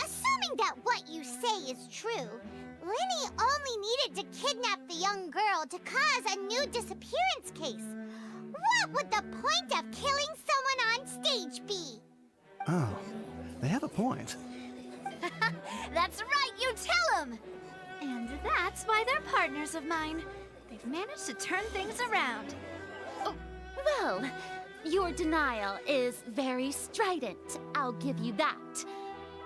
Assuming that what you say is true, Lini only needed to kidnap the young girl to cause a new disappearance case. What would the point of killing someone on stage be? Oh, they have a point. That's right, you tell them! And that's why they're partners of mine. They've managed to turn things around. Oh, well, your denial is very strident, I'll give you that.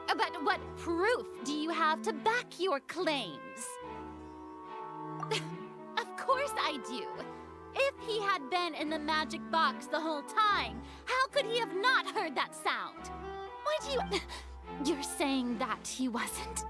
But what proof do you have to back your claims? Of course I do. If he had been in the magic box the whole time, how could he have not heard that sound? Why do you... You're saying that he wasn't?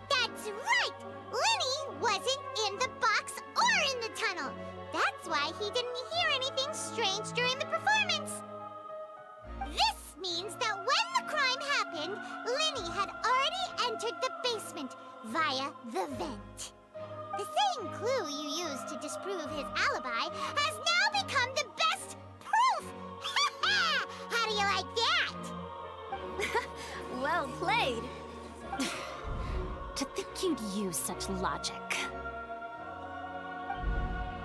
That's right! Lini wasn't in the box or in the tunnel. That's why he didn't hear anything strange during the performance. This means that when the crime happened, Lini had already entered the basement via the vent. The same clue you used to disprove his alibi has now become the best proof! How do you like that? Well played. To think you'd use such logic.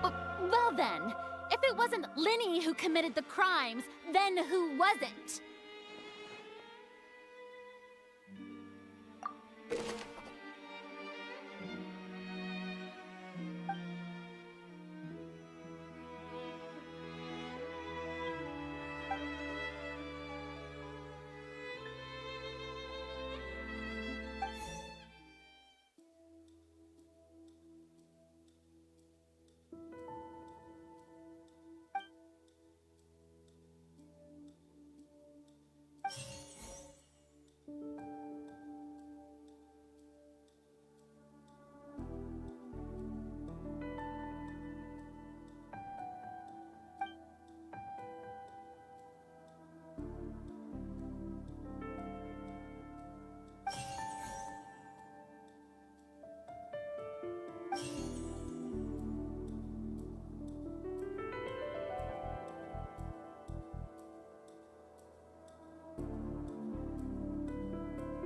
Well then, if it wasn't Lini who committed the crimes, then who was it?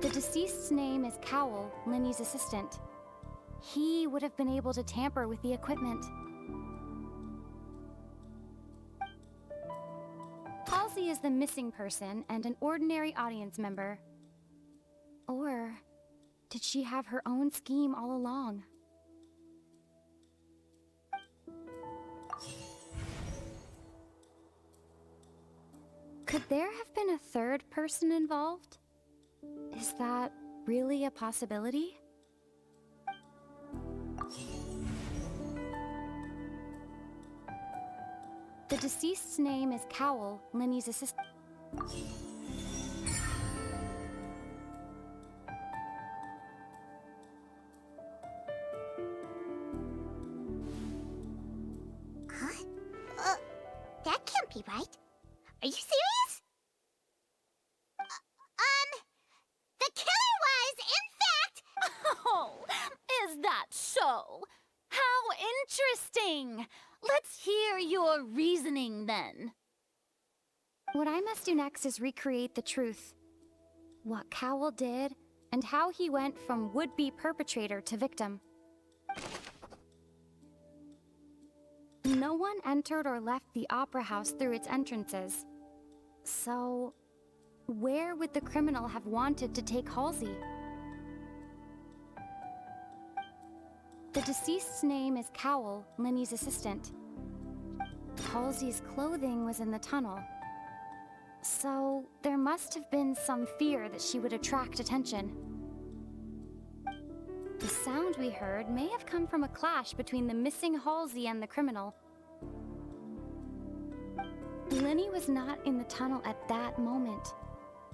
The deceased's name is Cowell, Lini's assistant. He would have been able to tamper with the equipment. Halsey is the missing person and an ordinary audience member. Or did she have her own scheme all along? Could there have been a third person involved? Is that really a possibility? The deceased's name is Cowell, Lini's assistant. Huh? That can't be right. Are you serious? The killer was, in fact... Oh, is that so? How interesting! Let's hear your reasoning then. What I must do next is recreate the truth. What Cowell did, and how he went from would-be perpetrator to victim. No one entered or left the Opera House through its entrances. So, where would the criminal have wanted to take Halsey? The deceased's name is Cowell, Lini's assistant. Halsey's clothing was in the tunnel. So, there must have been some fear that she would attract attention. The sound we heard may have come from a clash between the missing Halsey and the criminal. Lini was not in the tunnel at that moment,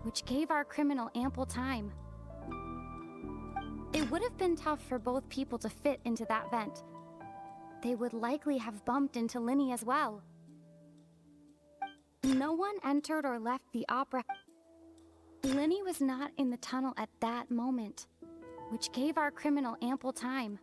which gave our criminal ample time. It would have been tough for both people to fit into that vent. They would likely have bumped into Lini as well. No one entered or left the opera. Lini was not in the tunnel at that moment, which gave our criminal ample time.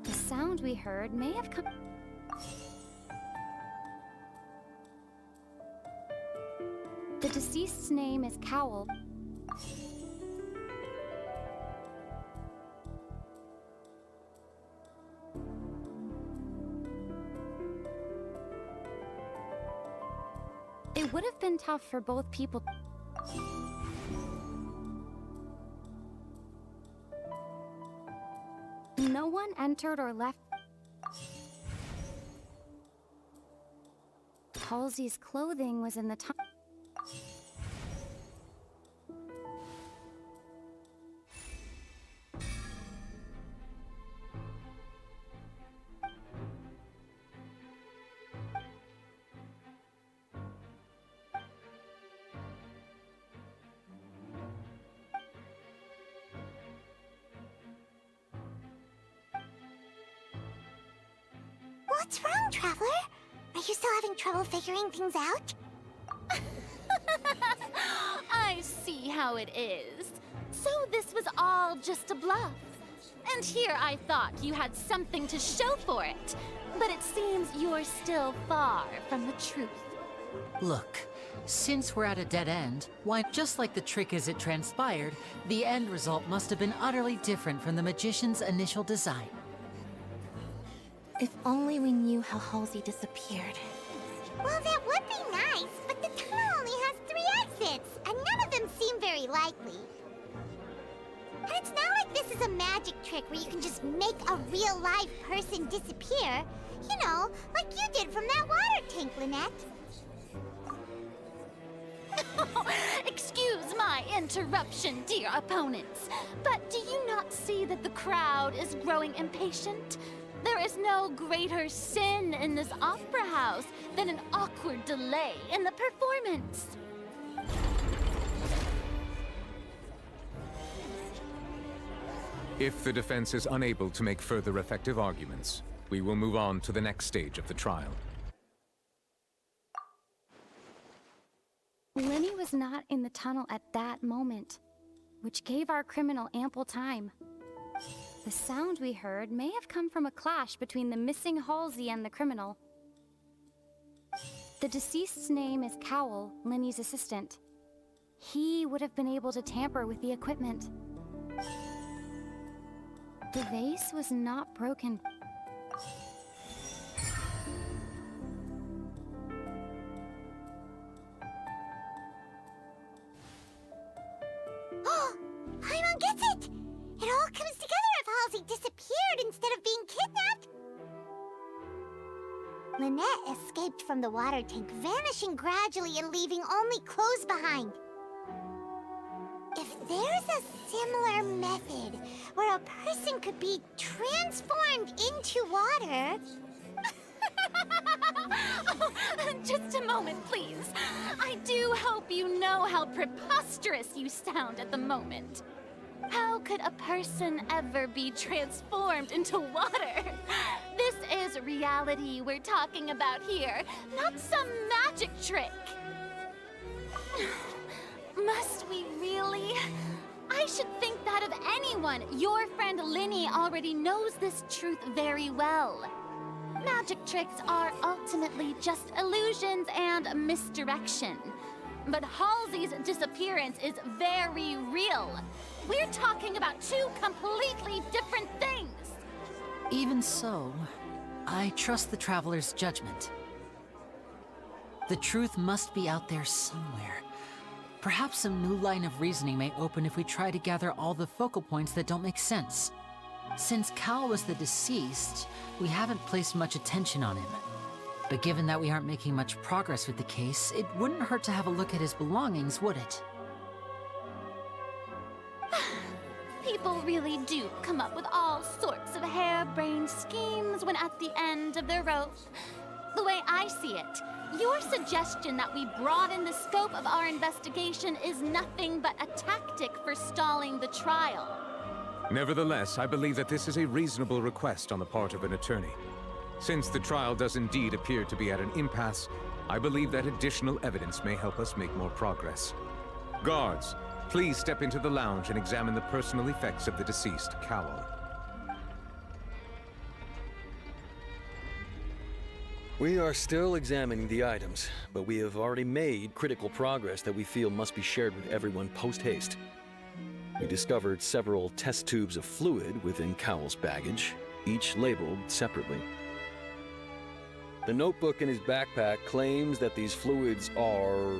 The sound we heard may have come... The deceased's name is Cowell. It would have been tough for both people. No one entered or left. Halsey's clothing was in the tunnel. What's wrong, Traveler? Are you still having trouble figuring things out? I see how it is. So this was all just a bluff. And here I thought you had something to show for it. But it seems you're still far from the truth. Look, since we're at a dead end, why, just like the trick as it transpired, the end result must have been utterly different from the magician's initial design. If only we knew how Halsey disappeared. Well, that would be nice, but the tunnel only has 3 exits, and none of them seem very likely. And it's not like this is a magic trick where you can just make a real live person disappear. You know, like you did from that water tank, Lynette. Excuse my interruption, dear opponents, but do you not see that the crowd is growing impatient? There is no greater sin in this opera house than an awkward delay in the performance. If the defense is unable to make further effective arguments, we will move on to the next stage of the trial. Lenny was not in the tunnel at that moment, which gave our criminal ample time. The sound we heard may have come from a clash between the missing Halsey and the criminal. The deceased's name is Cowell, Lenny's assistant. He would have been able to tamper with the equipment. The vase was not broken. Oh, Paimon gets it! It all comes together if Halsey disappeared instead of being kidnapped. Lynette escaped from the water tank, vanishing gradually and leaving only clothes behind. If there's a similar method where a person could be transformed into water... Oh, just a moment, please. I do hope you know how preposterous you sound at the moment. How could a person ever be transformed into water? This is reality we're talking about here, not some magic trick. Must we really? I should think that of anyone. Your friend Linny already knows this truth very well. Magic tricks are ultimately just illusions and misdirection. But Halsey's disappearance is very real. We're talking about 2 completely different things. Even so, I trust the Traveler's judgment. The truth must be out there somewhere. Perhaps some new line of reasoning may open if we try to gather all the focal points that don't make sense. Since Cal was the deceased, we haven't placed much attention on him. But given that we aren't making much progress with the case, it wouldn't hurt to have a look at his belongings, would it? People really do come up with all sorts of harebrained schemes when at the end of their rope. The way I see it, your suggestion that we broaden the scope of our investigation is nothing but a tactic for stalling the trial. Nevertheless, I believe that this is a reasonable request on the part of an attorney. Since the trial does indeed appear to be at an impasse, I believe that additional evidence may help us make more progress. Guards, please step into the lounge and examine the personal effects of the deceased, Cowell. We are still examining the items, but we have already made critical progress that we feel must be shared with everyone post-haste. We discovered several test tubes of fluid within Cowell's baggage, each labeled separately. The notebook in his backpack claims that these fluids are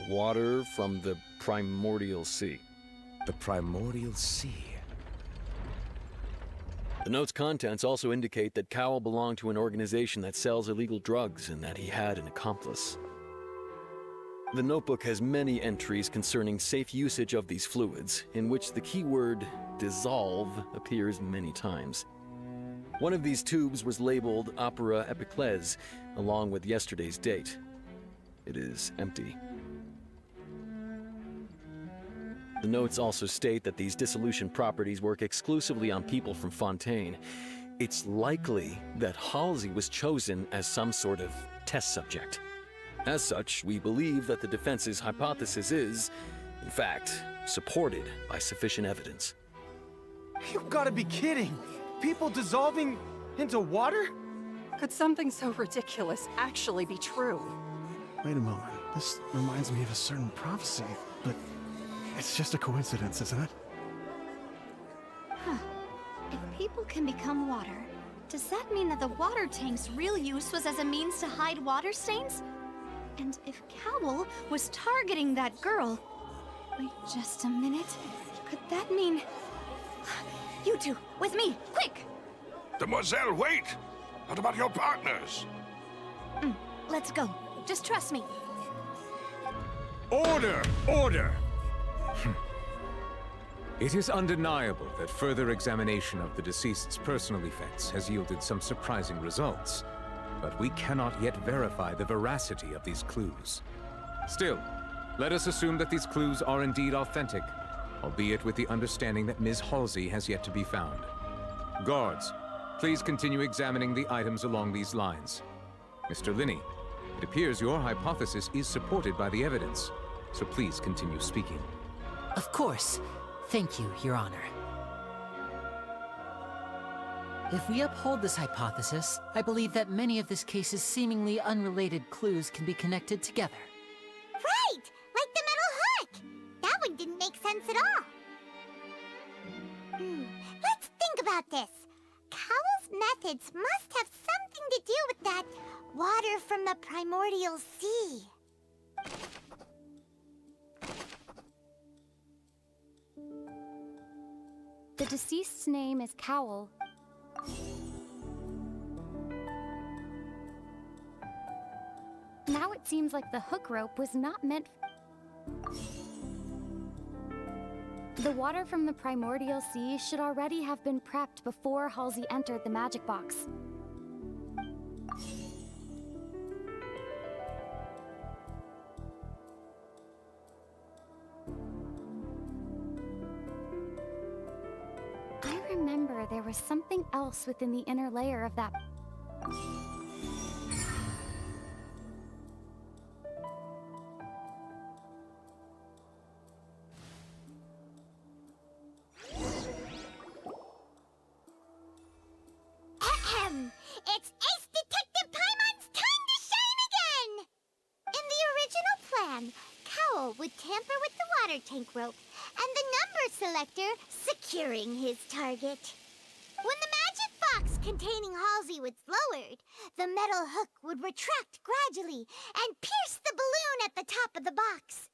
water from the primordial sea. The primordial sea? The note's contents also indicate that Cowell belonged to an organization that sells illegal drugs and that he had an accomplice. The notebook has many entries concerning safe usage of these fluids, in which the keyword dissolve appears many times. One of these tubes was labeled Opera Epiclese, along with yesterday's date. It is empty. The notes also state that these dissolution properties work exclusively on people from Fontaine, It's likely that Halsey was chosen as some sort of test subject. As such, we believe that the defense's hypothesis is, in fact, supported by sufficient evidence. You've got to be kidding! People dissolving into water? Could something so ridiculous actually be true? Wait a moment. This reminds me of a certain prophecy, but it's just a coincidence, isn't it? Huh. If people can become water, does that mean that the water tank's real use was as a means to hide water stains? And if Cowl was targeting that girl... Wait just a minute. Could that mean... You two, with me, quick! Demoiselle, wait! What about your partners? Let's go. Just trust me. Order! Order! It is undeniable that further examination of the deceased's personal effects has yielded some surprising results, but we cannot yet verify the veracity of these clues. Still, let us assume that these clues are indeed authentic, albeit with the understanding that Ms. Halsey has yet to be found. Guards, please continue examining the items along these lines. Mr. Linney, it appears your hypothesis is supported by the evidence, so please continue speaking. Of course. Thank you, Your Honor. If we uphold this hypothesis, I believe that many of this case's seemingly unrelated clues can be connected together. Right! Like the metal hook! That one didn't make sense at all. Let's think about this. Cowell's methods must have something to do with that water from the primordial sea. The deceased's name is Cowl. Now it seems like the hook rope was not meant... The water from the primordial sea should already have been prepped before Halsey entered the magic box. I remember there was something else within the inner layer of that... It's Ace Detective Paimon's time to shine again! In the original plan, Cowell would tamper with the water tank rope and the number selector securing his target. When the magic box containing Halsey was lowered, the metal hook would retract gradually and pierce the balloon at the top of the box.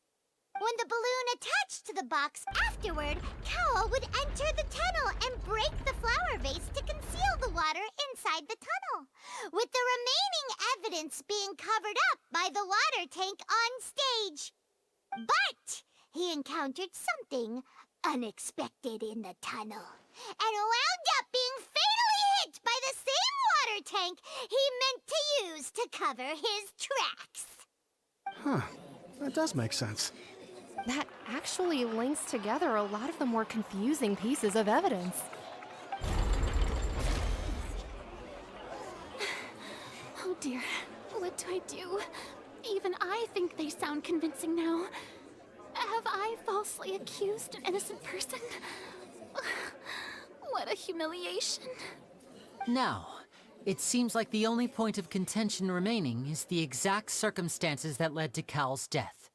When the balloon attached to the box afterward, Cowell would enter the tunnel and break the flower vase to conceal the water inside the tunnel, with the remaining evidence being covered up by the water tank on stage. But he encountered something unexpected in the tunnel, and wound up being fatally hit by the same water tank he meant to use to cover his tracks. Huh. That does make sense. That actually links together a lot of the more confusing pieces of evidence. Oh dear, what do I do? Even I think they sound convincing now. Have I falsely accused an innocent person? What a humiliation. Now, it seems like the only point of contention remaining is the exact circumstances that led to Cal's death.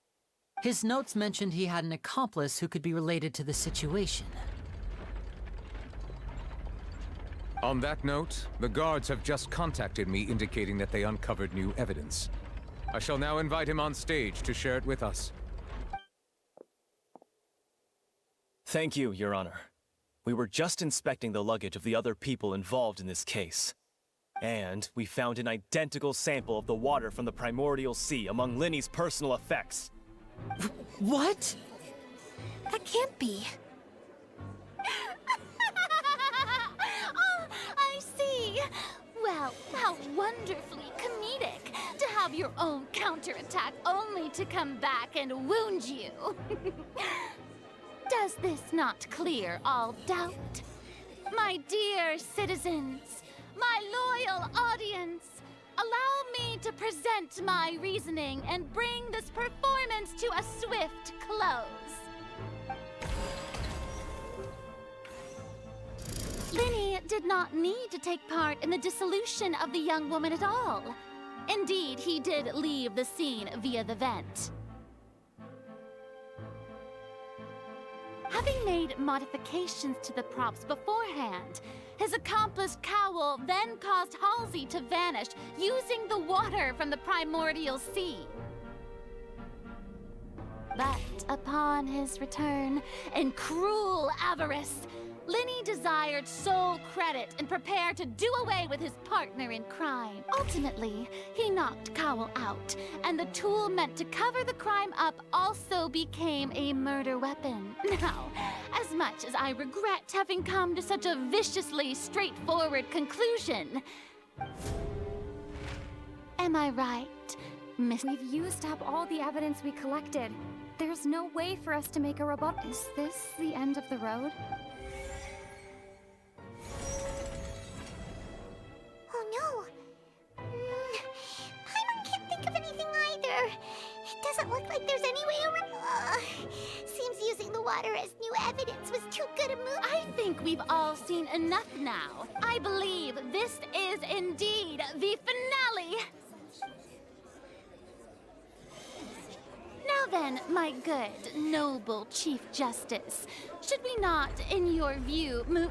His notes mentioned he had an accomplice who could be related to the situation. On that note, the guards have just contacted me indicating that they uncovered new evidence. I shall now invite him on stage to share it with us. Thank you, Your Honor. We were just inspecting the luggage of the other people involved in this case. And we found an identical sample of the water from the primordial sea among Linney's personal effects. What? That can't be. Oh, I see. Well, how wonderfully comedic to have your own counterattack only to come back and wound you. Does this not clear all doubt? My dear citizens, my loyal audience, allow me to present my reasoning and bring this performance to a swift close. Lini did not need to take part in the dissolution of the young woman at all. Indeed, he did leave the scene via the vent. Having made modifications to the props beforehand, his accomplice Cowell then caused Halsey to vanish using the water from the primordial sea. But upon his return, in cruel avarice, Lini desired sole credit and prepared to do away with his partner in crime. Ultimately, he knocked Cowell out, and the tool meant to cover the crime up also became a murder weapon. Now, as much as I regret having come to such a viciously straightforward conclusion, am I right, Miss? We've used up all the evidence we collected. There's no way for us to make a rebuttal. Is this the end of the road? Oh no! Paimon can't think of anything either. It doesn't look like there's any way around. Seems using the water as new evidence was too good a move. I think we've all seen enough now. I believe this is indeed the finale. Now then, my good, noble Chief Justice, should we not, in your view, move...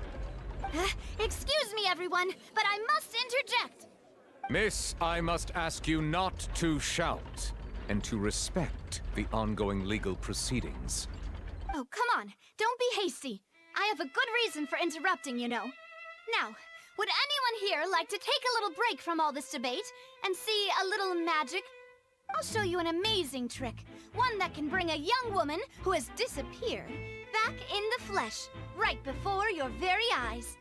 Excuse me, everyone, but I must interject. Miss, I must ask you not to shout and to respect the ongoing legal proceedings. Oh, come on. Don't be hasty. I have a good reason for interrupting, you know. Now, would anyone here like to take a little break from all this debate and see a little magic? I'll show you an amazing trick. One that can bring a young woman who has disappeared back in the flesh, right before your very eyes.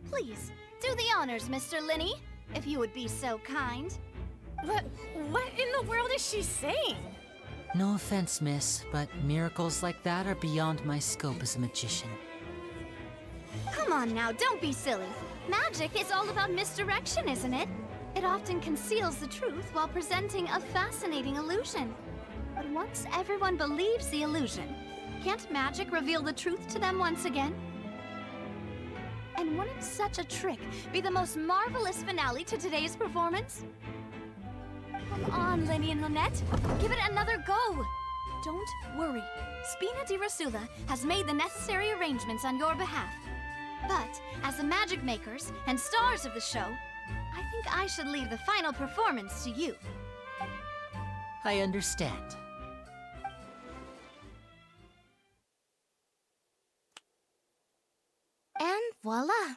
Please, do the honors, Mr. Lini, if you would be so kind. What in the world is she saying? No offense, miss, but miracles like that are beyond my scope as a magician. Come on now, don't be silly. Magic is all about misdirection, isn't it? It often conceals the truth while presenting a fascinating illusion. But once everyone believes the illusion, can't magic reveal the truth to them once again? And wouldn't such a trick be the most marvelous finale to today's performance? Come on, Lini and Lynette. Give it another go. Don't worry. Spina di Rasula has made the necessary arrangements on your behalf. But as the magic makers and stars of the show, I think I should leave the final performance to you. I understand. And voila!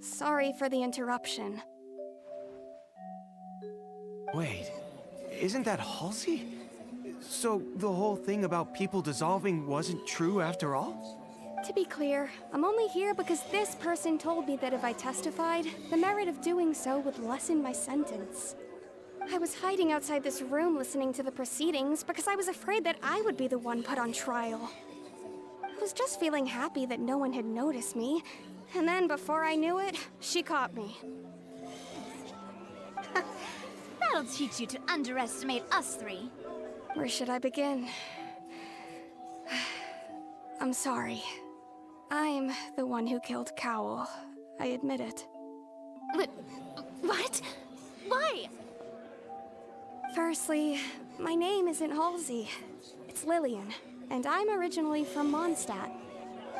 Sorry for the interruption. Wait, isn't that Halsey? So the whole thing about people dissolving wasn't true after all? To be clear, I'm only here because this person told me that if I testified, the merit of doing so would lessen my sentence. I was hiding outside this room listening to the proceedings because I was afraid that I would be the one put on trial. I was just feeling happy that no one had noticed me, and then before I knew it, she caught me. That'll teach you to underestimate us three. Where should I begin? I'm sorry. I'm the one who killed Cowell. I admit it. What? Why? Firstly, my name isn't Halsey. It's Lillian, and I'm originally from Mondstadt.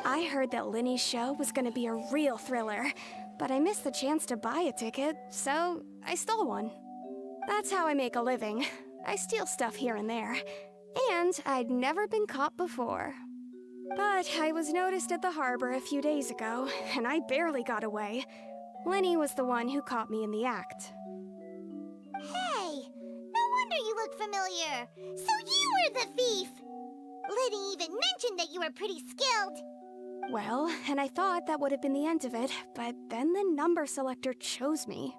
I heard that Lini's show was gonna be a real thriller, but I missed the chance to buy a ticket, so I stole one. That's how I make a living. I steal stuff here and there, and I'd never been caught before. But I was noticed at the harbor a few days ago, and I barely got away. Lini was the one who caught me in the act. Hey, no wonder you look familiar. So you were the thief. Lini even mentioned that you were pretty skilled. Well, and I thought that would have been the end of it, but then the number selector chose me.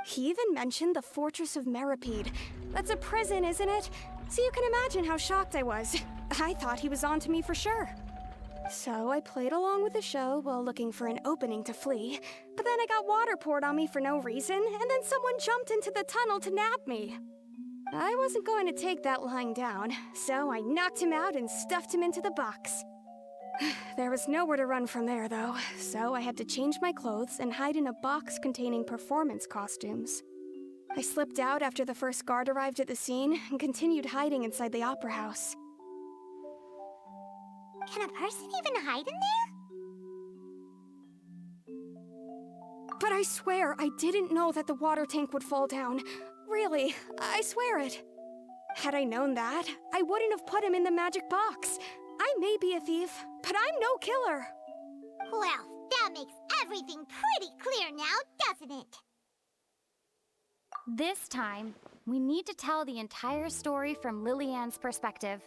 He even mentioned the Fortress of Meripede. That's a prison, isn't it? So you can imagine how shocked I was. I thought he was on to me for sure. So I played along with the show while looking for an opening to flee, but then I got water poured on me for no reason, and then someone jumped into the tunnel to nab me. I wasn't going to take that lying down, so I knocked him out and stuffed him into the box. There was nowhere to run from there, though, so I had to change my clothes and hide in a box containing performance costumes. I slipped out after the first guard arrived at the scene and continued hiding inside the opera house. Can a person even hide in there? But I swear I didn't know that the water tank would fall down. Really, I swear it. Had I known that, I wouldn't have put him in the magic box. I may be a thief, but I'm no killer. Well, that makes everything pretty clear now, doesn't it? This time, we need to tell the entire story from Lillian's perspective.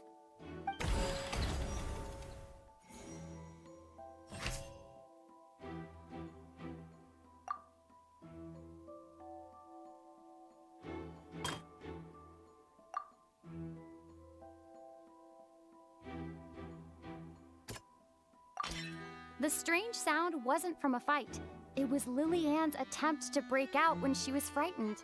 The strange sound wasn't from a fight. It was Lillian's attempt to break out when she was frightened.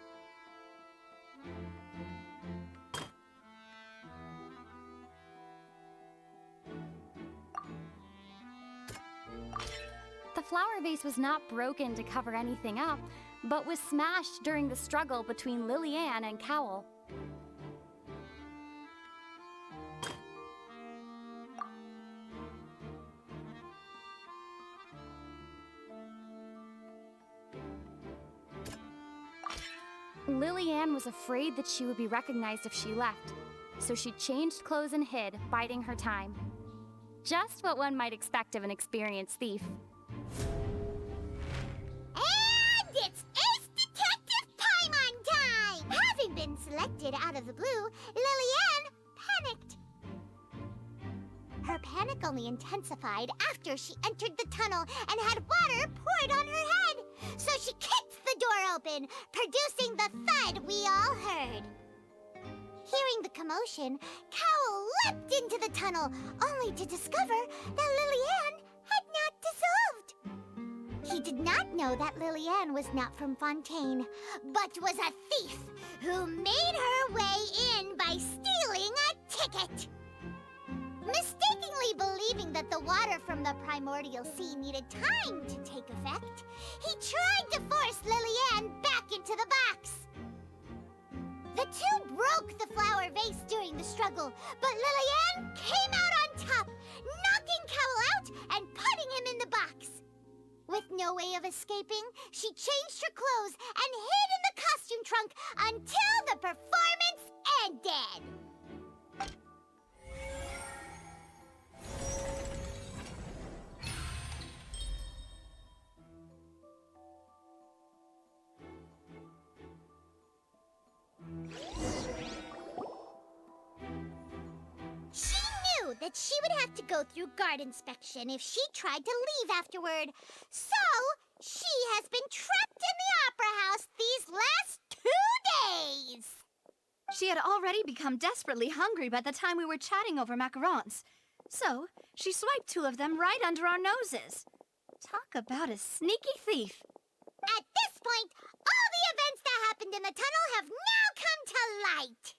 The flower vase was not broken to cover anything up, but was smashed during the struggle between Lillian and Cowell. Lillian was afraid that she would be recognized if she left, so she changed clothes and hid, biding her time. Just what one might expect of an experienced thief. And it's Ace Detective Paimon time! Having been selected out of the blue, Lillian panicked. Her panic only intensified after she entered the tunnel and had water poured on her head. So she kicked the door open, producing the thud we all heard. Hearing the commotion, Cowell leapt into the tunnel, only to discover that Lillian had not dissolved. He did not know that Lillian was not from Fontaine, but was a thief who made her way in by stealing a ticket. Mistakenly believing that the water from the primordial sea needed time to take effect, he tried to force Lillian back into the box. The two broke the flower vase during the struggle, but Lillian came out on top, knocking Cowell out and putting him in the box. With no way of escaping, she changed her clothes and hid in the costume trunk until the performance ended. She knew that she would have to go through guard inspection if she tried to leave afterward. So, she has been trapped in the opera house these last 2 days. She had already become desperately hungry by the time we were chatting over macarons. So, she swiped 2 of them right under our noses. Talk about a sneaky thief. At this point, all the events that happened in the tunnel have now come to light.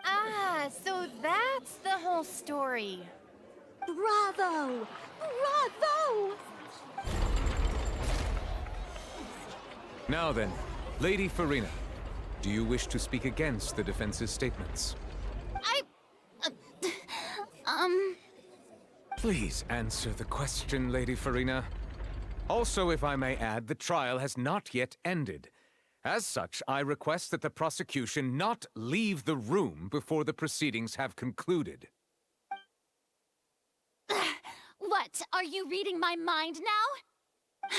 Ah, so that's the whole story. Bravo! Bravo! Now then, Lady Farina, do you wish to speak against the defense's statements? Please answer the question, Lady Farina. Also, if I may add, the trial has not yet ended. As such, I request that the prosecution not leave the room before the proceedings have concluded. What, are you reading my mind now?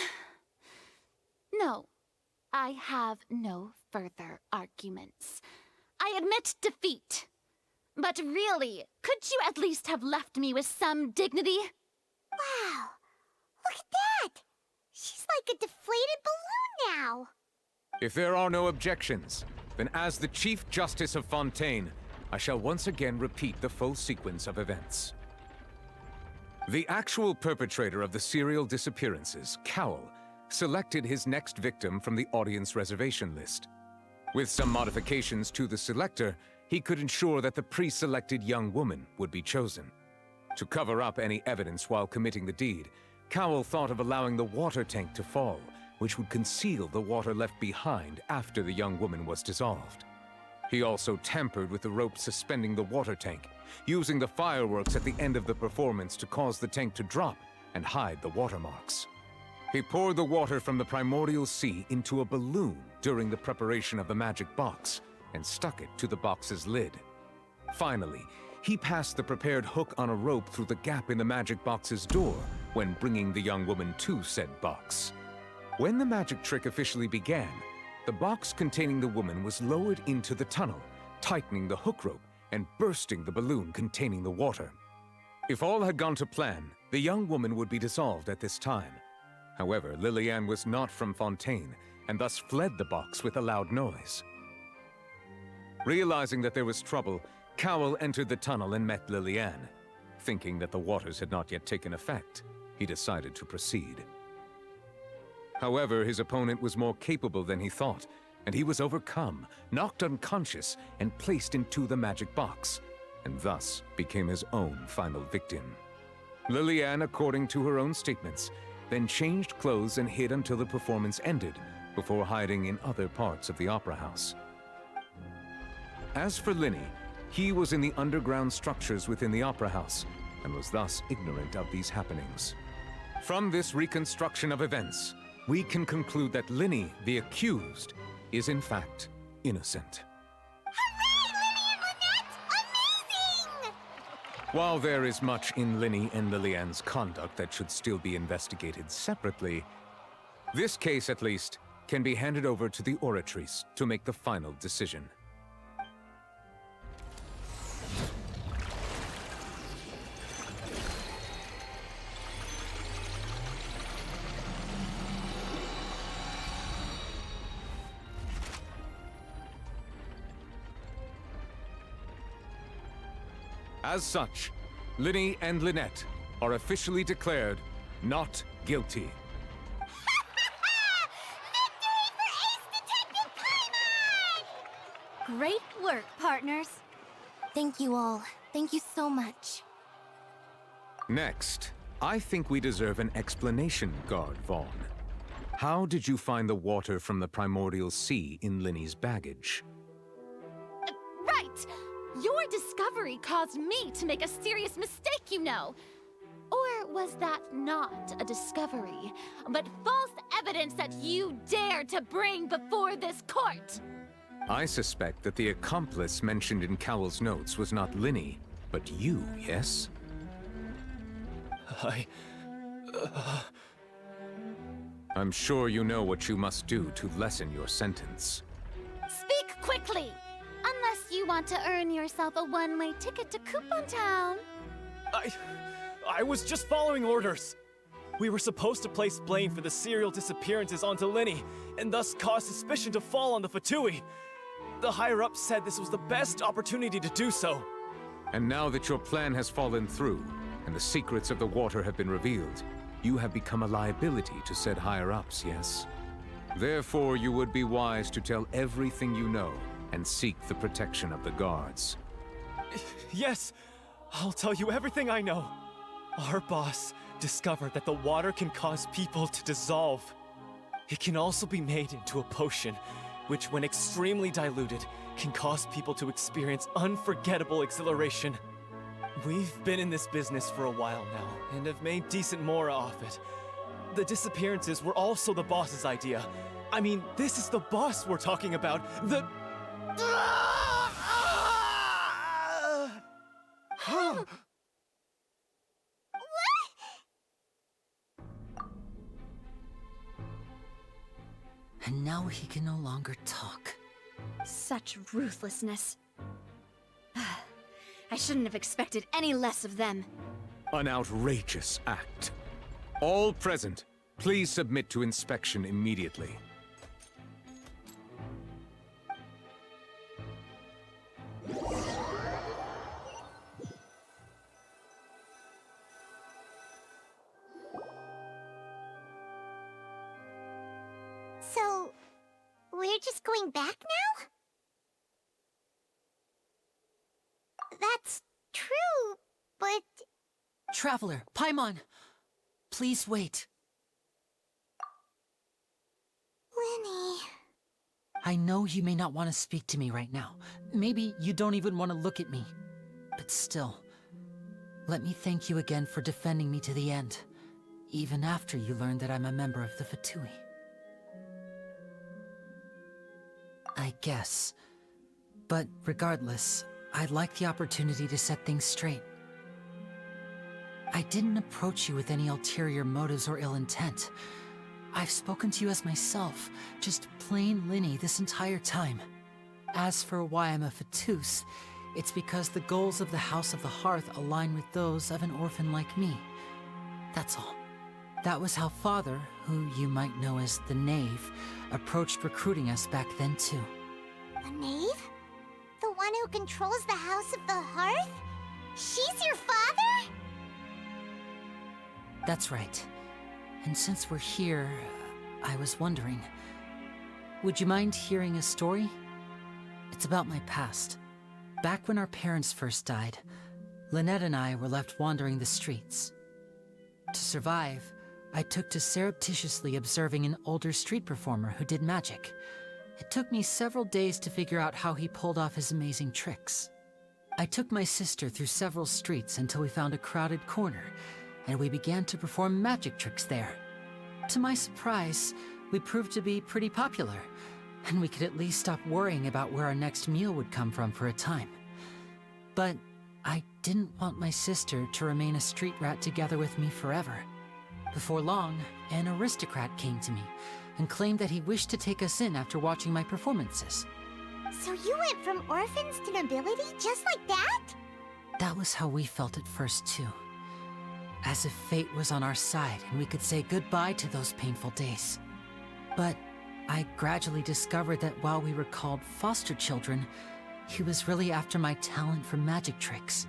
No, I have no further arguments. I admit defeat. But really, could you at least have left me with some dignity? Wow, look at that! She's like a deflated balloon now. If there are no objections, then as the Chief Justice of Fontaine, I shall once again repeat the full sequence of events. The actual perpetrator of the serial disappearances, Cowell, selected his next victim from the audience reservation list. With some modifications to the selector, he could ensure that the pre-selected young woman would be chosen. To cover up any evidence while committing the deed, Cowell thought of allowing the water tank to fall, which would conceal the water left behind after the young woman was dissolved. He also tampered with the rope suspending the water tank, using the fireworks at the end of the performance to cause the tank to drop and hide the watermarks. He poured the water from the primordial sea into a balloon during the preparation of the magic box and stuck it to the box's lid. Finally, he passed the prepared hook on a rope through the gap in the magic box's door when bringing the young woman to said box. When the magic trick officially began, the box containing the woman was lowered into the tunnel, tightening the hook rope and bursting the balloon containing the water. If all had gone to plan, the young woman would be dissolved at this time. However, Lillian was not from Fontaine, and thus fled the box with a loud noise. Realizing that there was trouble, Cowell entered the tunnel and met Lillian. Thinking that the waters had not yet taken effect, he decided to proceed. However, his opponent was more capable than he thought, and he was overcome, knocked unconscious, and placed into the magic box, and thus became his own final victim. Lillian, according to her own statements, then changed clothes and hid until the performance ended, before hiding in other parts of the opera house. As for Linny, he was in the underground structures within the opera house, and was thus ignorant of these happenings. From this reconstruction of events, we can conclude that Linny, the accused, is in fact innocent. While there is much in Linny and Lillian's conduct that should still be investigated separately, this case, at least, can be handed over to the Oratrice to make the final decision. As such, Linny and Lynette are officially declared not guilty. Great work, partners. Thank you all. Thank you so much. Next, I think we deserve an explanation, Guard Vaughn. How did you find the water from the primordial sea in Linny's baggage? Right! Your discovery caused me to make a serious mistake, you know. Or was that not a discovery, but false evidence that you dared to bring before this court? I suspect that the accomplice mentioned in Cowell's notes was not Linny, but you, yes? I'm sure you know what you must do to lessen your sentence. Speak quickly! Unless you want to earn yourself a one-way ticket to Coupon Town. I was just following orders. We were supposed to place blame for the serial disappearances onto Linny, and thus cause suspicion to fall on the Fatui. The higher-ups said this was the best opportunity to do so. And now that your plan has fallen through, and the secrets of the water have been revealed, you have become a liability to said higher-ups, yes? Therefore, you would be wise to tell everything you know, and seek the protection of the guards. Yes, I'll tell you everything I know. Our boss discovered that the water can cause people to dissolve. It can also be made into a potion, which when extremely diluted, can cause people to experience unforgettable exhilaration. We've been in this business for a while now, and have made decent mora off it. The disappearances were also the boss's idea. I mean, this is the boss we're talking about. And now he can no longer talk. Such ruthlessness. I shouldn't have expected any less of them. An outrageous act. All present, please submit to inspection immediately. So, we're just going back now? That's true, but... Traveler, Paimon, please wait. Lenny... I know you may not want to speak to me right now. Maybe you don't even want to look at me. But still, let me thank you again for defending me to the end, even after you learned that I'm a member of the Fatui. I guess. But regardless, I'd like the opportunity to set things straight. I didn't approach you with any ulterior motives or ill intent. I've spoken to you as myself, just plain Linny this entire time. As for why I'm a Fatus, it's because the goals of the House of the Hearth align with those of an orphan like me. That's all. That was how Father, who you might know as the Knave, approached recruiting us back then too. The Knave? The one who controls the House of the Hearth? She's your father? That's right. And since we're here, I was wondering, would you mind hearing a story? It's about my past. Back when our parents first died, Lynette and I were left wandering the streets. To survive, I took to surreptitiously observing an older street performer who did magic. It took me several days to figure out how he pulled off his amazing tricks. I took my sister through several streets until we found a crowded corner, and we began to perform magic tricks there. To my surprise, we proved to be pretty popular, and we could at least stop worrying about where our next meal would come from for a time. But I didn't want my sister to remain a street rat together with me forever. Before long, an aristocrat came to me and claimed that he wished to take us in after watching my performances. So you went from orphans to nobility just like that? That was how we felt at first too. As if fate was on our side and we could say goodbye to those painful days. But I gradually discovered that while we were called foster children, he was really after my talent for magic tricks.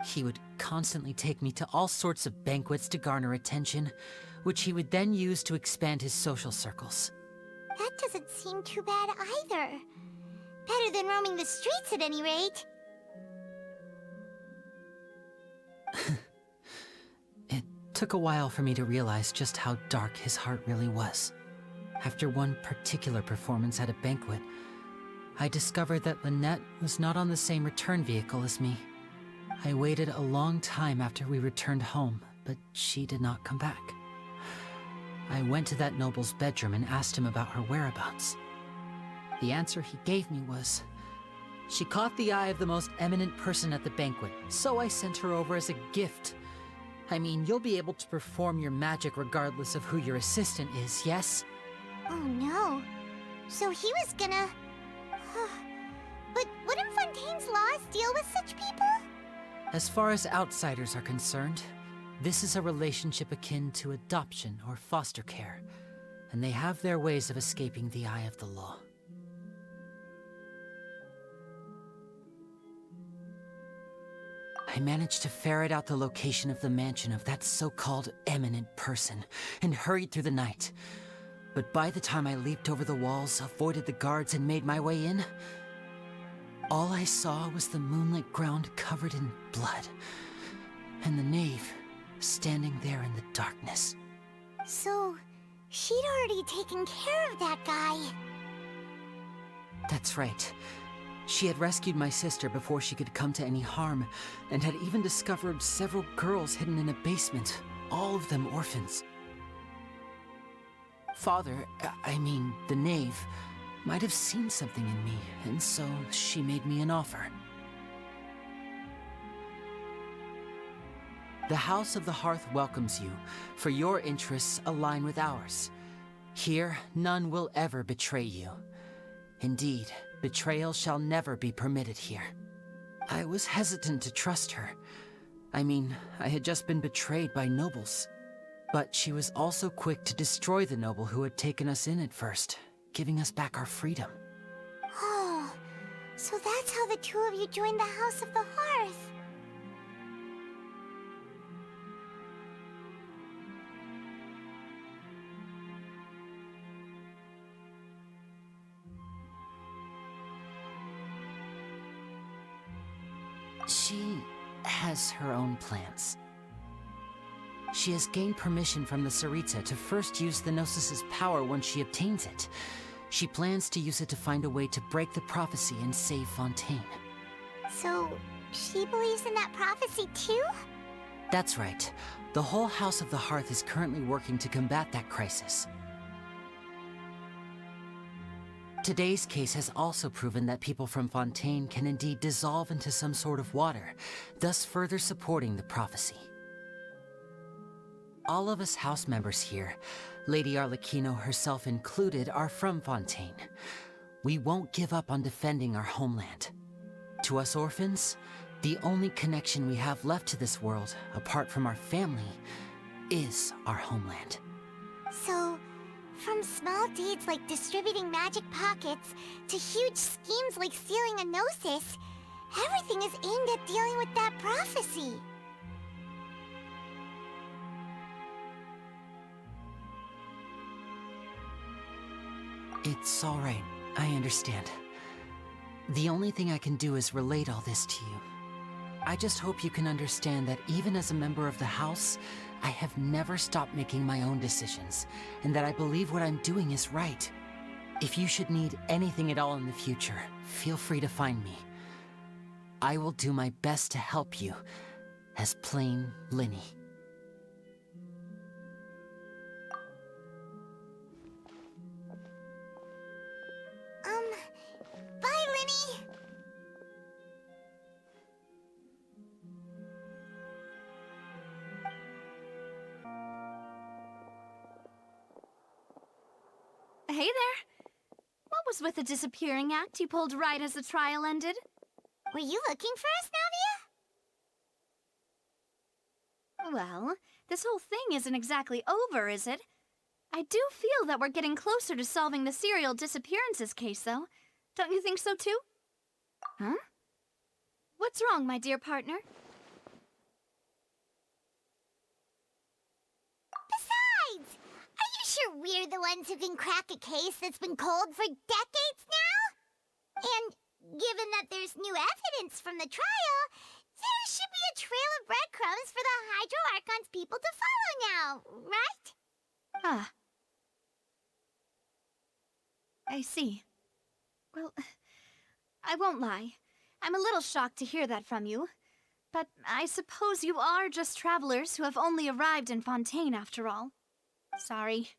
He would constantly take me to all sorts of banquets to garner attention, which he would then use to expand his social circles. That doesn't seem too bad either. Better than roaming the streets at any rate. It took a while for me to realize just how dark his heart really was. After one particular performance at a banquet, I discovered that Lynette was not on the same return vehicle as me. I waited a long time after we returned home, but she did not come back. I went to that noble's bedroom and asked him about her whereabouts. The answer he gave me was, she caught the eye of the most eminent person at the banquet, so I sent her over as a gift. I mean, you'll be able to perform your magic regardless of who your assistant is, yes? Oh no. So he was gonna... But wouldn't Fontaine's laws deal with such people? As far as outsiders are concerned, this is a relationship akin to adoption or foster care, and they have their ways of escaping the eye of the law. I managed to ferret out the location of the mansion of that so-called eminent person and hurried through the night. But by the time I leaped over the walls, avoided the guards, and made my way in, all I saw was the moonlit ground covered in blood, and the knave standing there in the darkness. So, she'd already taken care of that guy. That's right. She had rescued my sister before she could come to any harm, and had even discovered several girls hidden in a basement, all of them orphans. Father, I mean, the knave, might have seen something in me, and so she made me an offer. The House of the Hearth welcomes you, for your interests align with ours. Here, none will ever betray you. Indeed, betrayal shall never be permitted here. I was hesitant to trust her. I mean, I had just been betrayed by nobles. But she was also quick to destroy the noble who had taken us in at first, giving us back our freedom. Oh, so that's how the two of you joined the House of the Hearth. She has her own plans. She has gained permission from the Tsaritsa to first use the Gnosis' power when she obtains it. She plans to use it to find a way to break the prophecy and save Fontaine. So, she believes in that prophecy too? That's right. The whole House of the Hearth is currently working to combat that crisis. Today's case has also proven that people from Fontaine can indeed dissolve into some sort of water, thus further supporting the prophecy. All of us house members here, Lady Arlecchino herself included, are from Fontaine. We won't give up on defending our homeland. To us orphans, the only connection we have left to this world, apart from our family, is our homeland. So, from small deeds like distributing magic pockets to huge schemes like stealing a Gnosis, everything is aimed at dealing with that prophecy. It's all right. I understand. The only thing I can do is relate all this to you. I just hope you can understand that even as a member of the House, I have never stopped making my own decisions, and that I believe what I'm doing is right. If you should need anything at all in the future, feel free to find me. I will do my best to help you, as plain Linny. Bye, Linny! Hey there. What was with the disappearing act you pulled right as the trial ended? Were you looking for us, Navia? Well, this whole thing isn't exactly over, is it? I do feel that we're getting closer to solving the serial disappearances case, though. Don't you think so, too? Huh? What's wrong, my dear partner? Besides, are you sure we're the ones who can crack a case that's been cold for decades now? And given that there's new evidence from the trial, there should be a trail of breadcrumbs for the Hydro Archon's people to follow now, right? Ah. I see. Well, I won't lie. I'm a little shocked to hear that from you. But I suppose you are just travelers who have only arrived in Fontaine after all. Sorry.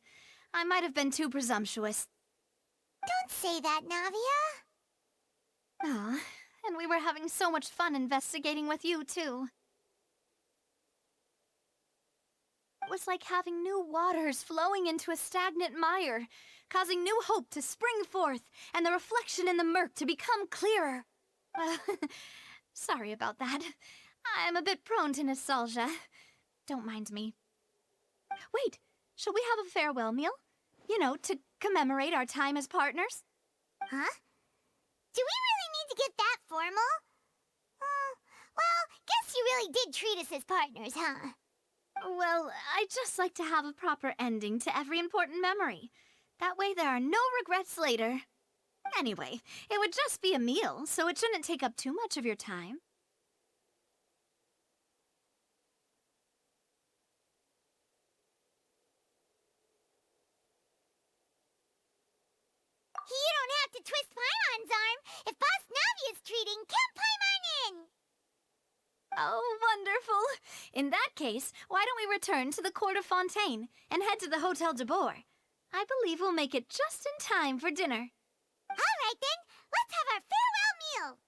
I might have been too presumptuous. Don't say that, Navia. Ah, and we were having so much fun investigating with you, too. It was like having new waters flowing into a stagnant mire, causing new hope to spring forth, and the reflection in the murk to become clearer. Sorry about that. I'm a bit prone to nostalgia. Don't mind me. Wait, shall we have a farewell meal? You know, to commemorate our time as partners? Huh? Do we really need to get that formal? Well, guess you really did treat us as partners, huh? Well, I'd just like to have a proper ending to every important memory. That way there are no regrets later. Anyway, it would just be a meal, so it shouldn't take up too much of your time. You don't have to twist Paimon's arm. If Boss Navia's treating, count Paimon in! Oh, wonderful. In that case, why don't we return to the court of Fontaine and head to the Hotel de Boer? I believe we'll make it just in time for dinner. All right, then. Let's have our farewell meal.